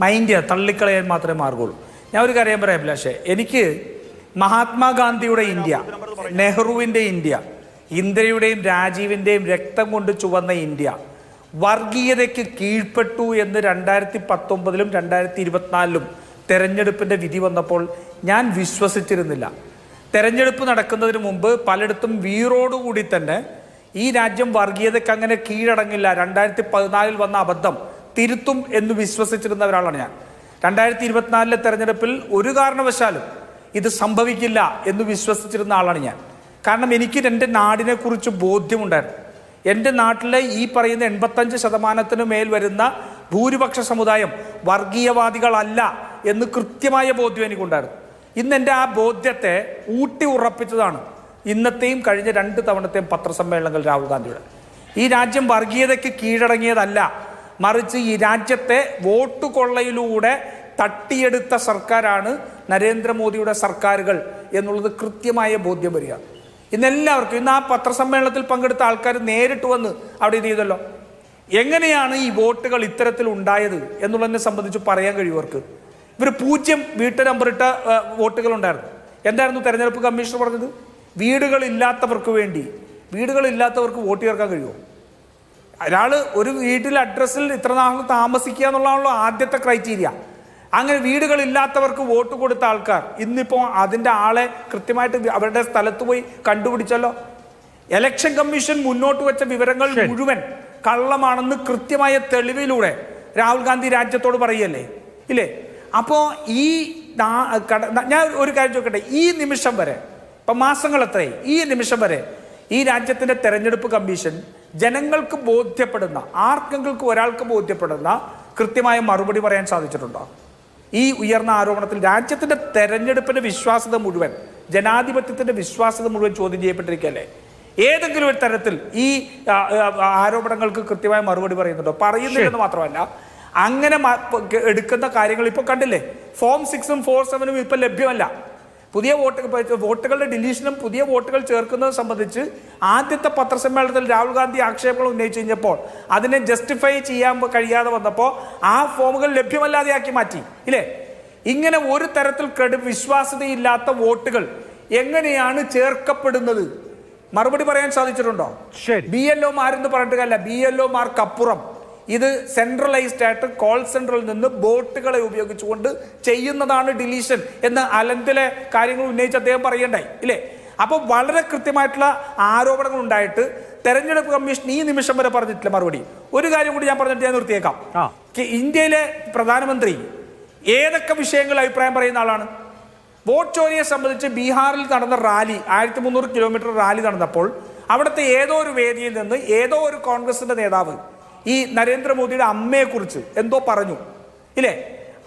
മൈൻഡ് തള്ളിക്കളയാൻ മാത്രമേ മാർഗുള്ളൂ. ഞാൻ ഒരു കാര്യം പറയാം അഭിലാഷേ, എനിക്ക് മഹാത്മാഗാന്ധിയുടെ ഇന്ത്യ, നെഹ്റുവിൻ്റെ ഇന്ത്യ, ഇന്ദിരയുടെയും രാജീവിൻ്റെയും രക്തം കൊണ്ട് ചുവന്ന ഇന്ത്യ വർഗീയതയ്ക്ക് കീഴ്പ്പെട്ടു എന്ന് 2019-ലും 2024-ലും തെരഞ്ഞെടുപ്പിൻ്റെ വിധി വന്നപ്പോൾ ഞാൻ വിശ്വസിച്ചിരുന്നില്ല. തെരഞ്ഞെടുപ്പ് നടക്കുന്നതിന് മുമ്പ് പലയിടത്തും വീറോടുകൂടി തന്നെ ഈ രാജ്യം വർഗീയതയ്ക്ക് അങ്ങനെ കീഴടങ്ങില്ല, 2014-ൽ വന്ന അബദ്ധം തിരുത്തും എന്ന് വിശ്വസിച്ചിരുന്ന ഒരാളാണ് ഞാൻ. 2024-ലെ തെരഞ്ഞെടുപ്പിൽ ഒരു കാരണവശാലും ഇത് സംഭവിക്കില്ല എന്ന് വിശ്വസിച്ചിരുന്ന ആളാണ് ഞാൻ. കാരണം എനിക്ക് എൻ്റെ നാടിനെക്കുറിച്ച് ബോധ്യമുണ്ടായിരുന്നു. എൻ്റെ നാട്ടിലെ ഈ പറയുന്ന 85% മേൽ വരുന്ന ഭൂരിപക്ഷ സമുദായം വർഗീയവാദികളല്ല എന്ന് കൃത്യമായ ബോധ്യം എനിക്കുണ്ടായിരുന്നു. ഇന്ന് എൻ്റെ ആ ബോധ്യത്തെ ഊട്ടി ഉറപ്പിച്ചതാണ് ഇന്നത്തെയും കഴിഞ്ഞ 2 തവണത്തെയും പത്രസമ്മേളനങ്ങൾ രാഹുൽ ഗാന്ധിയുടെ. ഈ രാജ്യം വർഗീയതയ്ക്ക് കീഴടങ്ങിയതല്ല, മറിച്ച് ഈ രാജ്യത്തെ വോട്ട് കൊള്ളയിലൂടെ തട്ടിയെടുത്ത സർക്കാരാണ് നരേന്ദ്രമോദിയുടെ സർക്കാരുകൾ എന്നുള്ളത് കൃത്യമായ ബോധ്യം വരിക. ഇന്നെല്ലാവർക്കും, ഇന്ന് ആ പത്രസമ്മേളനത്തിൽ പങ്കെടുത്ത ആൾക്കാർ നേരിട്ട് വന്ന് അവിടെ ഇത് ചെയ്തല്ലോ. എങ്ങനെയാണ് ഈ വോട്ടുകൾ ഇത്തരത്തിൽ ഉണ്ടായത് എന്നുള്ളതിനെ സംബന്ധിച്ച് പറയാൻ കഴിയുമവർക്ക്? ഇവർ 0 വീട്ടു നമ്പറിട്ട വോട്ടുകൾ ഉണ്ടായിരുന്നു. എന്തായിരുന്നു തെരഞ്ഞെടുപ്പ് കമ്മീഷണർ പറഞ്ഞത്? വീടുകളില്ലാത്തവർക്ക് വോട്ട് ചേർക്കാൻ കഴിയുമോ? ഒരാൾ ഒരു വീട്ടിൽ അഡ്രസ്സിൽ ഇത്ര നാൾ താമസിക്കുക എന്നുള്ളതാണല്ലോ ആദ്യത്തെ ക്രൈറ്റീരിയ. അങ്ങനെ വീടുകളില്ലാത്തവർക്ക് വോട്ട് കൊടുത്ത ആൾക്കാർ ഇന്നിപ്പോൾ അതിൻ്റെ ആളെ കൃത്യമായിട്ട് അവരുടെ സ്ഥലത്ത് പോയി കണ്ടുപിടിച്ചല്ലോ. ഇലക്ഷൻ കമ്മീഷൻ മുന്നോട്ട് വെച്ച വിവരങ്ങൾ മുഴുവൻ കള്ളമാണെന്ന് കൃത്യമായ തെളിവിലൂടെ രാഹുൽ ഗാന്ധി രാജ്യത്തോട് പറയല്ലേ, ഇല്ലേ? അപ്പോൾ ഞാൻ ഒരു കാര്യം ചോദിക്കട്ടെ, ഈ നിമിഷം വരെ, ഇപ്പം മാസങ്ങൾ എത്രയായി, ഈ നിമിഷം വരെ ഈ രാജ്യത്തിൻ്റെ തെരഞ്ഞെടുപ്പ് കമ്മീഷൻ ജനങ്ങൾക്ക് ബോധ്യപ്പെടുന്ന, ആർക്കെങ്കിലും ഒരാൾക്ക് ബോധ്യപ്പെടുന്ന കൃത്യമായ മറുപടി പറയാൻ സാധിച്ചിട്ടുണ്ടോ? ഈ ഉയർന്ന ആരോപണത്തിൽ രാജ്യത്തിൻ്റെ തെരഞ്ഞെടുപ്പിൻ്റെ വിശ്വാസ്യത മുഴുവൻ, ജനാധിപത്യത്തിൻ്റെ വിശ്വാസ്യത മുഴുവൻ ചോദ്യം ചെയ്യപ്പെട്ടിരിക്കുകയല്ലേ? ഏതെങ്കിലും ഒരു തരത്തിൽ ഈ ആരോപണങ്ങൾക്ക് കൃത്യമായ മറുപടി പറയുന്നുണ്ടോ? പറയുന്നില്ലെന്ന് മാത്രമല്ല, അങ്ങനെ എടുക്കുന്ന കാര്യങ്ങൾ ഇപ്പോൾ കണ്ടില്ലേ. ഫോം 6-ഉം 4-7-ഉം ഇപ്പം ലഭ്യമല്ല. പുതിയ വോട്ടുകളുടെ ഡിലീഷനും പുതിയ വോട്ടുകൾ ചേർക്കുന്നത് സംബന്ധിച്ച് ആദ്യത്തെ പത്രസമ്മേളനത്തിൽ രാഹുൽ ഗാന്ധി ആക്ഷേപങ്ങൾ ഉന്നയിച്ചു കഴിഞ്ഞപ്പോൾ അതിനെ ജസ്റ്റിഫൈ ചെയ്യാൻ കഴിയാതെ വന്നപ്പോൾ ആ ഫോമുകൾ ലഭ്യമല്ലാതെയാക്കി മാറ്റി ഇല്ലേ? ഇങ്ങനെ ഒരു തരത്തിൽ വിശ്വാസ്യതയില്ലാത്ത വോട്ടുകൾ എങ്ങനെയാണ് ചേർക്കപ്പെടുന്നത്? മറുപടി പറയാൻ സാധിച്ചിട്ടുണ്ടോ? BLO മാരെന്ന് പറഞ്ഞിട്ട് കാര്യമില്ല. BLO മാർക്കപ്പുറം ഇത് സെൻട്രലൈസ്ഡ് ആയിട്ട് കോൾ സെന്ററിൽ നിന്ന് ബോട്ടുകളെ ഉപയോഗിച്ചുകൊണ്ട് ചെയ്യുന്നതാണ് ഡിലീഷൻ എന്ന് അലന്തിലെ കാര്യങ്ങൾ ഉന്നയിച്ച് അദ്ദേഹം പറയണ്ടായി ഇല്ലേ? അപ്പോൾ വളരെ കൃത്യമായിട്ടുള്ള ആരോപണങ്ങൾ ഉണ്ടായിട്ട് തെരഞ്ഞെടുപ്പ് കമ്മീഷൻ ഈ നിമിഷം വരെ പറഞ്ഞിട്ടില്ല മറുപടി. ഒരു കാര്യം കൂടി ഞാൻ പറഞ്ഞിട്ട് ഞാൻ നിർത്തിയേക്കാം. ഇന്ത്യയിലെ പ്രധാനമന്ത്രി ഏതൊക്കെ വിഷയങ്ങളിൽ അഭിപ്രായം പറയുന്ന ആളാണ്? വോട്ട് ചോരിയെ സംബന്ധിച്ച് ബീഹാറിൽ നടന്ന റാലി 1300 കിലോമീറ്റർ റാലി നടന്നപ്പോൾ അവിടുത്തെ ഏതോ ഒരു വേദിയിൽ നിന്ന് ഏതോ ഒരു കോൺഗ്രസിന്റെ നേതാവ് ഈ നരേന്ദ്രമോദിയുടെ അമ്മയെക്കുറിച്ച് എന്തോ പറഞ്ഞു ഇല്ലേ?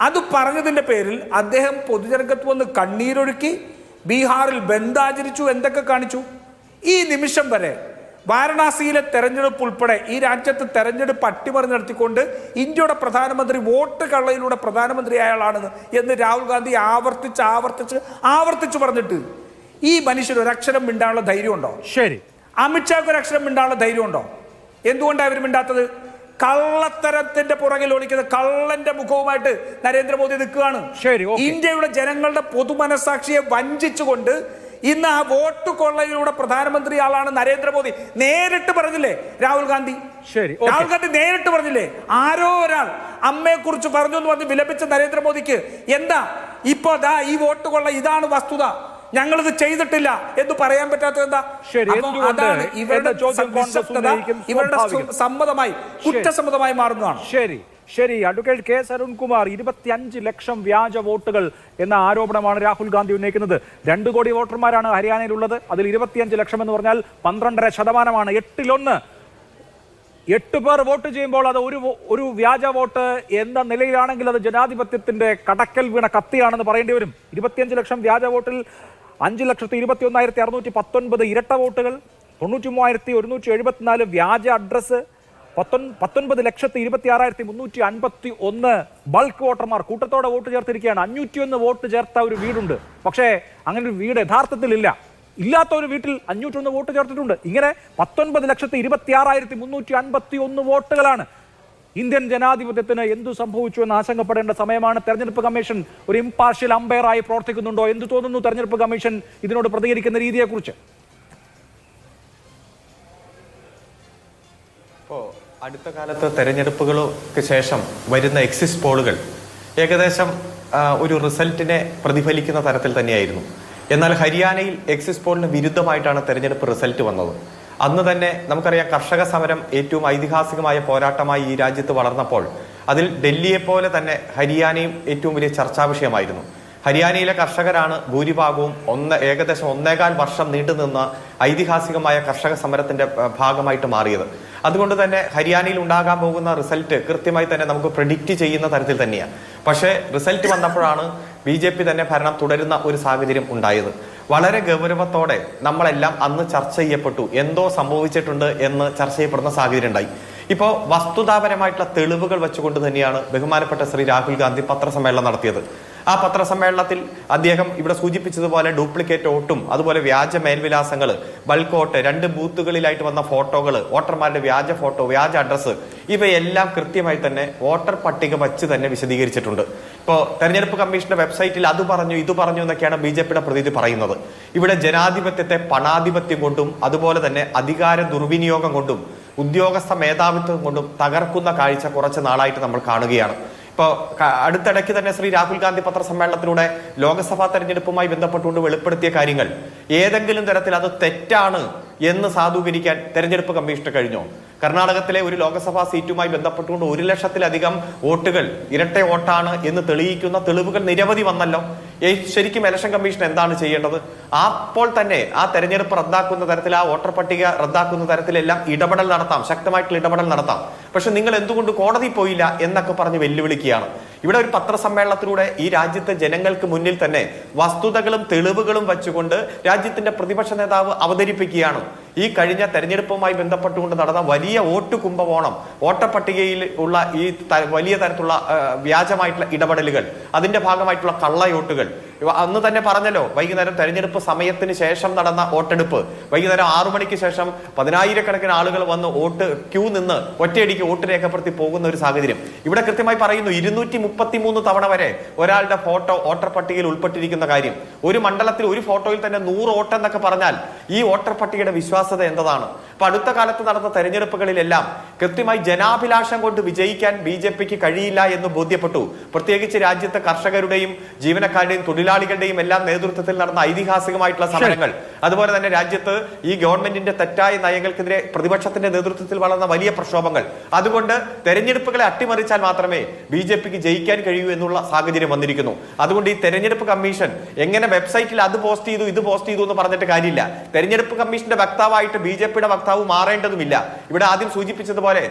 അത് പറഞ്ഞതിന്റെ പേരിൽ അദ്ദേഹം പൊതുജനകത്ത് വന്ന് കണ്ണീരൊഴുക്കി, ബീഹാറിൽ ബന്ദ് ആചരിച്ചു, എന്തൊക്കെ കാണിച്ചു. ഈ നിമിഷം വരെ വാരണാസിയിലെ തെരഞ്ഞെടുപ്പ് ഉൾപ്പെടെ ഈ രാജ്യത്ത് തെരഞ്ഞെടുപ്പ് അട്ടിമറി നടത്തിക്കൊണ്ട് ഇന്ത്യയുടെ പ്രധാനമന്ത്രി വോട്ട് കള്ളയിലൂടെ പ്രധാനമന്ത്രിയായാളാണെന്ന് എന്ന് രാഹുൽ ഗാന്ധി ആവർത്തിച്ച് പറഞ്ഞിട്ട് ഈ മനുഷ്യർ ഒരക്ഷരം മിണ്ടാനുള്ള ധൈര്യം ഉണ്ടോ? ശരി. അമിത്ഷാക്ക് ഒരക്ഷരം മിണ്ടാനുള്ള ധൈര്യം ഉണ്ടോ? എന്തുകൊണ്ടാണ് അവർ മിണ്ടാത്തത്? കള്ളത്തരത്തിന്റെ പുറകിൽ ഒളിക്കുന്ന കള്ളന്റെ മുഖവുമായിട്ട് നരേന്ദ്രമോദി നിൽക്കുകയാണ്. ഇന്ത്യയുടെ ജനങ്ങളുടെ പൊതുമനസാക്ഷിയെ വഞ്ചിച്ചുകൊണ്ട് ഇന്ന് ആ വോട്ട് കൊള്ളയിലൂടെ പ്രധാനമന്ത്രി ആളാണ് നരേന്ദ്രമോദി. നേരിട്ട് പറഞ്ഞില്ലേ രാഹുൽ ഗാന്ധി? രാഹുൽ ഗാന്ധി നേരിട്ട് പറഞ്ഞില്ലേ? ആരോ ഒരാൾ അമ്മയെ കുറിച്ച് പറഞ്ഞു എന്ന് പറഞ്ഞ് വിലപിച്ച നരേന്ദ്രമോദിക്ക് എന്താ ഇപ്പൊ ഈ വോട്ട് കൊള്ള ഇതാണ് വസ്തുത, ഞങ്ങളിത് ചെയ്തിട്ടില്ല എന്ന് പറയാൻ പറ്റാത്തത് എന്താ? അതാണ് ഇവരുടെ സമ്മതമായി കുറ്റസമ്മതമായി മാറുന്നതാണ്. ശരി. അഡ്വക്കേറ്റ് കെ അരുൺകുമാർ, 25 ലക്ഷം വ്യാജ വോട്ടുകൾ എന്ന ആരോപണമാണ് രാഹുൽ ഗാന്ധി ഉന്നയിക്കുന്നത്. 2 കോടി വോട്ടർമാരാണ് ഹരിയാനയിലുള്ളത്. അതിൽ 25 ലക്ഷം എന്ന് പറഞ്ഞാൽ 12.5%. 8 പേർ വോട്ട് ചെയ്യുമ്പോൾ അത് ഒരു വ്യാജ വോട്ട് എന്ന നിലയിലാണെങ്കിൽ അത് ജനാധിപത്യത്തിന്റെ കടക്കൽ വീണ കത്തിയാണെന്ന് പറയേണ്ടി വരും. 25 ലക്ഷം വ്യാജ വോട്ടിൽ 5,21,619 ഇരട്ട വോട്ടുകൾ, 93,174 വ്യാജ അഡ്രസ്, 19,26,351 ബൾക്ക് വോട്ടർമാർ കൂട്ടത്തോടെ വോട്ട് ചേർത്തിരിക്കുകയാണ്. 501 വോട്ട് ചേർത്ത ഒരു വീടുണ്ട്. പക്ഷേ അങ്ങനെ ഒരു വീട് യഥാർത്ഥത്തിലില്ല. ഇല്ലാത്ത ഒരു വീട്ടിൽ 501 വോട്ട് ചേർത്തിട്ടുണ്ട്. ഇങ്ങനെ 19,26,351 വോട്ടുകളാണ്. ഇന്ത്യൻ ജനാധിപത്യത്തിന് എന്തു സംഭവിച്ചു എന്ന് ആശങ്കപ്പെടേണ്ട സമയമാണ്. തെരഞ്ഞെടുപ്പ് കമ്മീഷൻ ഒരു ഇംപാർഷ്യൽ അമ്പയറായി പ്രവർത്തിക്കുന്നുണ്ടോ? എന്ത് തോന്നുന്നു തെരഞ്ഞെടുപ്പ് കമ്മീഷൻ ഇതിനോട് പ്രതികരിക്കുന്ന രീതിയെക്കുറിച്ച്? അടുത്ത കാലത്ത് തെരഞ്ഞെടുപ്പുകൾക്ക് ശേഷം വരുന്ന എക്സിറ്റ് പോളുകൾ ഏകദേശം ഒരു റിസൾട്ടിനെ പ്രതിഫലിക്കുന്ന തരത്തിൽ തന്നെയായിരുന്നു. എന്നാൽ ഹരിയാനയിൽ എക്സിറ്റ് പോളിന് വിരുദ്ധമായിട്ടാണ് തെരഞ്ഞെടുപ്പ് റിസൾട്ട് വന്നത്. അന്ന് തന്നെ നമുക്കറിയാം, കർഷക സമരം ഏറ്റവും ഐതിഹാസികമായ പോരാട്ടമായി ഈ രാജ്യത്ത് വളർന്നപ്പോൾ അതിൽ ഡൽഹിയെ പോലെ തന്നെ ഹരിയാനയും ഏറ്റവും വലിയ ചർച്ചാ വിഷയമായിരുന്നു. ഹരിയാനയിലെ കർഷകരാണ് ഭൂരിഭാഗവും ഏകദേശം 1.25 വർഷം നീണ്ടുനിന്ന ഐതിഹാസികമായ കർഷക സമരത്തിന്റെ ഭാഗമായിട്ട് മാറിയത്. അതുകൊണ്ട് തന്നെ ഹരിയാനയിൽ ഉണ്ടാകാൻ പോകുന്ന റിസൾട്ട് കൃത്യമായി തന്നെ നമുക്ക് പ്രെഡിക്റ്റ് ചെയ്യുന്ന തരത്തിൽ തന്നെയാണ്. പക്ഷേ റിസൾട്ട് വന്നപ്പോഴാണ് BJP തന്നെ ഭരണം തുടരുന്ന ഒരു സാഹചര്യം ഉണ്ടായത്. വളരെ ഗൗരവത്തോടെ നമ്മളെല്ലാം അന്ന് ചർച്ച ചെയ്യപ്പെട്ടു, എന്തോ സംഭവിച്ചിട്ടുണ്ട് എന്ന് ചർച്ച ചെയ്യപ്പെടുന്ന സാഹചര്യം ഉണ്ടായി. ഇപ്പോൾ വസ്തുതാപരമായിട്ടുള്ള തെളിവുകൾ വെച്ചുകൊണ്ട് തന്നെയാണ് ബഹുമാനപ്പെട്ട ശ്രീ രാഹുൽ ഗാന്ധി പത്രസമ്മേളനം നടത്തിയത്. ആ പത്രസമ്മേളനത്തിൽ അദ്ദേഹം ഇവിടെ സൂചിപ്പിച്ചതുപോലെ ഡ്യൂപ്ലിക്കേറ്റ് വോട്ടും അതുപോലെ വ്യാജ മേൽവിലാസങ്ങൾ, ബൾക്ക് വോട്ട്, 2 ബൂത്തുകളിലായിട്ട് വന്ന ഫോട്ടോകൾ, വോട്ടർമാരുടെ വ്യാജ ഫോട്ടോ, വ്യാജ അഡ്രസ്സ്, ഇവയെല്ലാം കൃത്യമായി തന്നെ വോട്ടർ പട്ടിക വച്ച് തന്നെ വിശദീകരിച്ചിട്ടുണ്ട്. ഇപ്പോൾ തെരഞ്ഞെടുപ്പ് കമ്മീഷന്റെ വെബ്സൈറ്റിൽ അത് പറഞ്ഞു ഇത് പറഞ്ഞു എന്നൊക്കെയാണ് BJPയുടെ പ്രതിനിധി പറയുന്നത്. ഇവിടെ ജനാധിപത്യത്തെ പണാധിപത്യം കൊണ്ടും അതുപോലെ തന്നെ അധികാര ദുർവിനിയോഗം കൊണ്ടും ഉദ്യോഗസ്ഥ മേധാവിത്വം കൊണ്ടും തകർക്കുന്ന കാഴ്ച കുറച്ച് നാളായിട്ട് നമ്മൾ കാണുകയാണ്. ഇപ്പോൾ അടുത്തിടയ്ക്ക് തന്നെ ശ്രീ രാഹുൽ ഗാന്ധി പത്രസമ്മേളനത്തിലൂടെ ലോക്സഭാ തെരഞ്ഞെടുപ്പുമായി ബന്ധപ്പെട്ടുകൊണ്ട് വെളിപ്പെടുത്തിയ കാര്യങ്ങൾ ഏതെങ്കിലും തരത്തിൽ അത് തെറ്റാണ് എന്ന് സാധൂകരിക്കാൻ തെരഞ്ഞെടുപ്പ് കമ്മീഷന് കഴിഞ്ഞോ? കർണാടകത്തിലെ ഒരു ലോക്സഭാ സീറ്റുമായി ബന്ധപ്പെട്ടുകൊണ്ട് 1 ലക്ഷത്തിലധികം വോട്ടുകൾ ഇരട്ട വോട്ടാണ് എന്ന് തെളിയിക്കുന്ന തെളിവുകൾ നിരവധി വന്നല്ലോ. ശരിക്കും ഇലക്ഷൻ കമ്മീഷൻ എന്താണ് ചെയ്യേണ്ടത്? അപ്പോൾ തന്നെ ആ തെരഞ്ഞെടുപ്പ് റദ്ദാക്കുന്ന തരത്തിൽ, ആ വോട്ടർ പട്ടിക റദ്ദാക്കുന്ന തരത്തിലെല്ലാം ഇടപെടൽ നടത്താം, ശക്തമായിട്ടുള്ള ഇടപെടൽ നടത്താം. പക്ഷെ നിങ്ങൾ എന്തുകൊണ്ട് കോടതി പോയില്ല എന്നൊക്കെ പറഞ്ഞ് വെല്ലുവിളിക്കുകയാണ്. ഇവിടെ ഒരു പത്രസമ്മേളനത്തിലൂടെ ഈ രാജ്യത്തെ ജനങ്ങൾക്ക് മുന്നിൽ തന്നെ വസ്തുതകളും തെളിവുകളും വെച്ചുകൊണ്ട് രാജ്യത്തിന്റെ പ്രതിപക്ഷ നേതാവ് അവതരിപ്പിക്കുകയാണ്. ഈ കഴിഞ്ഞ തെരഞ്ഞെടുപ്പുമായി ബന്ധപ്പെട്ടുകൊണ്ട് നടന്ന വലിയ വോട്ട് കുംഭകോണം, വോട്ടർ ഉള്ള ഈ വലിയ തരത്തിലുള്ള വ്യാജമായിട്ടുള്ള ഇടപെടലുകൾ, അതിന്റെ ഭാഗമായിട്ടുള്ള കള്ളയോട്ടുകൾ, അന്ന് തന്നെ പറഞ്ഞല്ലോ വൈകുന്നേരം തെരഞ്ഞെടുപ്പ് സമയത്തിന് ശേഷം നടന്ന വോട്ടെടുപ്പ്, വൈകുന്നേരം 6 മണിക്ക് ശേഷം 10,000-കണക്കിന് ആളുകൾ വന്ന് ക്യൂ നിന്ന് ഒറ്റയടിക്ക് വോട്ട് രേഖപ്പെടുത്തി പോകുന്ന ഒരു സാഹചര്യം. ഇവിടെ കൃത്യമായി പറയുന്നു 233 തവണ വരെ ഒരാളുടെ ഫോട്ടോ വോട്ടർ പട്ടികയിൽ ഉൾപ്പെട്ടിരിക്കുന്ന കാര്യം. ഒരു മണ്ഡലത്തിൽ ഒരു ഫോട്ടോയിൽ തന്നെ 100 വോട്ട് എന്നൊക്കെ പറഞ്ഞാൽ ഈ വോട്ടർ പട്ടികയുടെ വിശ്വാസ്യത എന്താണ്? അപ്പൊ അടുത്ത കാലത്ത് നടന്ന തെരഞ്ഞെടുപ്പുകളിലെല്ലാം കൃത്യമായി ജനാഭിലാഷം കൊണ്ട് വിജയിക്കാൻ BJPക്ക് കഴിയില്ല എന്ന് ബോധ്യപ്പെട്ടു. പ്രത്യേകിച്ച് രാജ്യത്തെ കർഷകരുടെയും ജീവനക്കാരുടെയും തൊഴിലാളികളുടെയും എല്ലാം നേതൃത്വത്തിൽ നടന്ന ഐതിഹാസികമായിട്ടുള്ള സമരങ്ങൾ, അതുപോലെ തന്നെ രാജ്യത്ത് ഈ ഗവൺമെന്റിന്റെ തെറ്റായ നയങ്ങൾക്കെതിരെ പ്രതിപക്ഷത്തിന്റെ നേതൃത്വത്തിൽ വളർന്ന വലിയ പ്രക്ഷോഭങ്ങൾ, അതുകൊണ്ട് തെരഞ്ഞെടുപ്പുകളെ അട്ടിമറിച്ചാൽ മാത്രമേ BJPക്ക് ജയിക്കാൻ കഴിയൂ എന്നുള്ള സാഹചര്യം വന്നിരിക്കുന്നു. അതുകൊണ്ട് ഈ തെരഞ്ഞെടുപ്പ് കമ്മീഷൻ എങ്ങനെ വെബ്സൈറ്റിൽ അത് പോസ്റ്റ് ചെയ്തു ഇത് പോസ്റ്റ് ചെയ്തു എന്ന് പറഞ്ഞിട്ട് കാര്യമില്ല. തെരഞ്ഞെടുപ്പ് കമ്മീഷന്റെ വക്താവായിട്ട് BJPയുടെ വക്താവ് മാറേണ്ടതുമില്ല. ഇവിടെ ആദ്യം സൂചിപ്പിച്ചതുപോലെ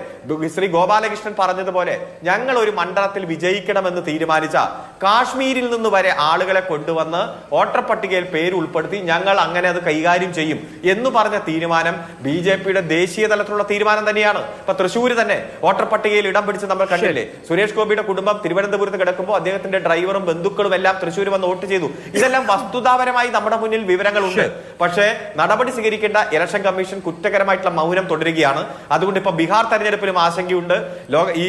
ശ്രീ ഗോപാലകൃഷ്ണൻ പറഞ്ഞതുപോലെ ഞങ്ങൾ ഒരു മണ്ഡലത്തിൽ വിജയിക്കണമെന്ന് തീരുമാനിച്ച കാശ്മീരിൽ നിന്ന് വരെ ആളുകളെ കൊണ്ടുവന്ന് വോട്ടർ പട്ടികയിൽ പേര് ഉൾപ്പെടുത്തി ഞങ്ങൾ അങ്ങനെ അത് കൈകാര്യം ചെയ്യും എന്ന് പറഞ്ഞ തീരുമാനം BJPയുടെ ദേശീയ തലത്തിലുള്ള തീരുമാനം തന്നെയാണ്. ഇപ്പൊ തൃശ്ശൂർ തന്നെ വോട്ടർ പട്ടികയിൽ ഇടം പിടിച്ച് നമ്മൾ കണ്ടില്ലേ? സുരേഷ് ഗോപിയുടെ കുടുംബം തിരുവനന്തപുരത്ത് കിടക്കുമ്പോൾ അദ്ദേഹത്തിന്റെ ഡ്രൈവറും ബന്ധുക്കളും എല്ലാം തൃശ്ശൂർ വന്ന് വോട്ട് ചെയ്തു. ഇതെല്ലാം വസ്തുതാപരമായി നമ്മുടെ മുന്നിൽ വിവരങ്ങളുണ്ട്. പക്ഷേ നടപടി സ്വീകരിക്കേണ്ട ഇലക്ഷൻ കമ്മീഷൻ കുറ്റകരമായിട്ടുള്ള മൗനം തുടരുകയാണ്. അതുകൊണ്ട് ഇപ്പൊ ബീഹാർ തെരഞ്ഞെടുപ്പിലും ആശങ്കയുണ്ട്. ഈ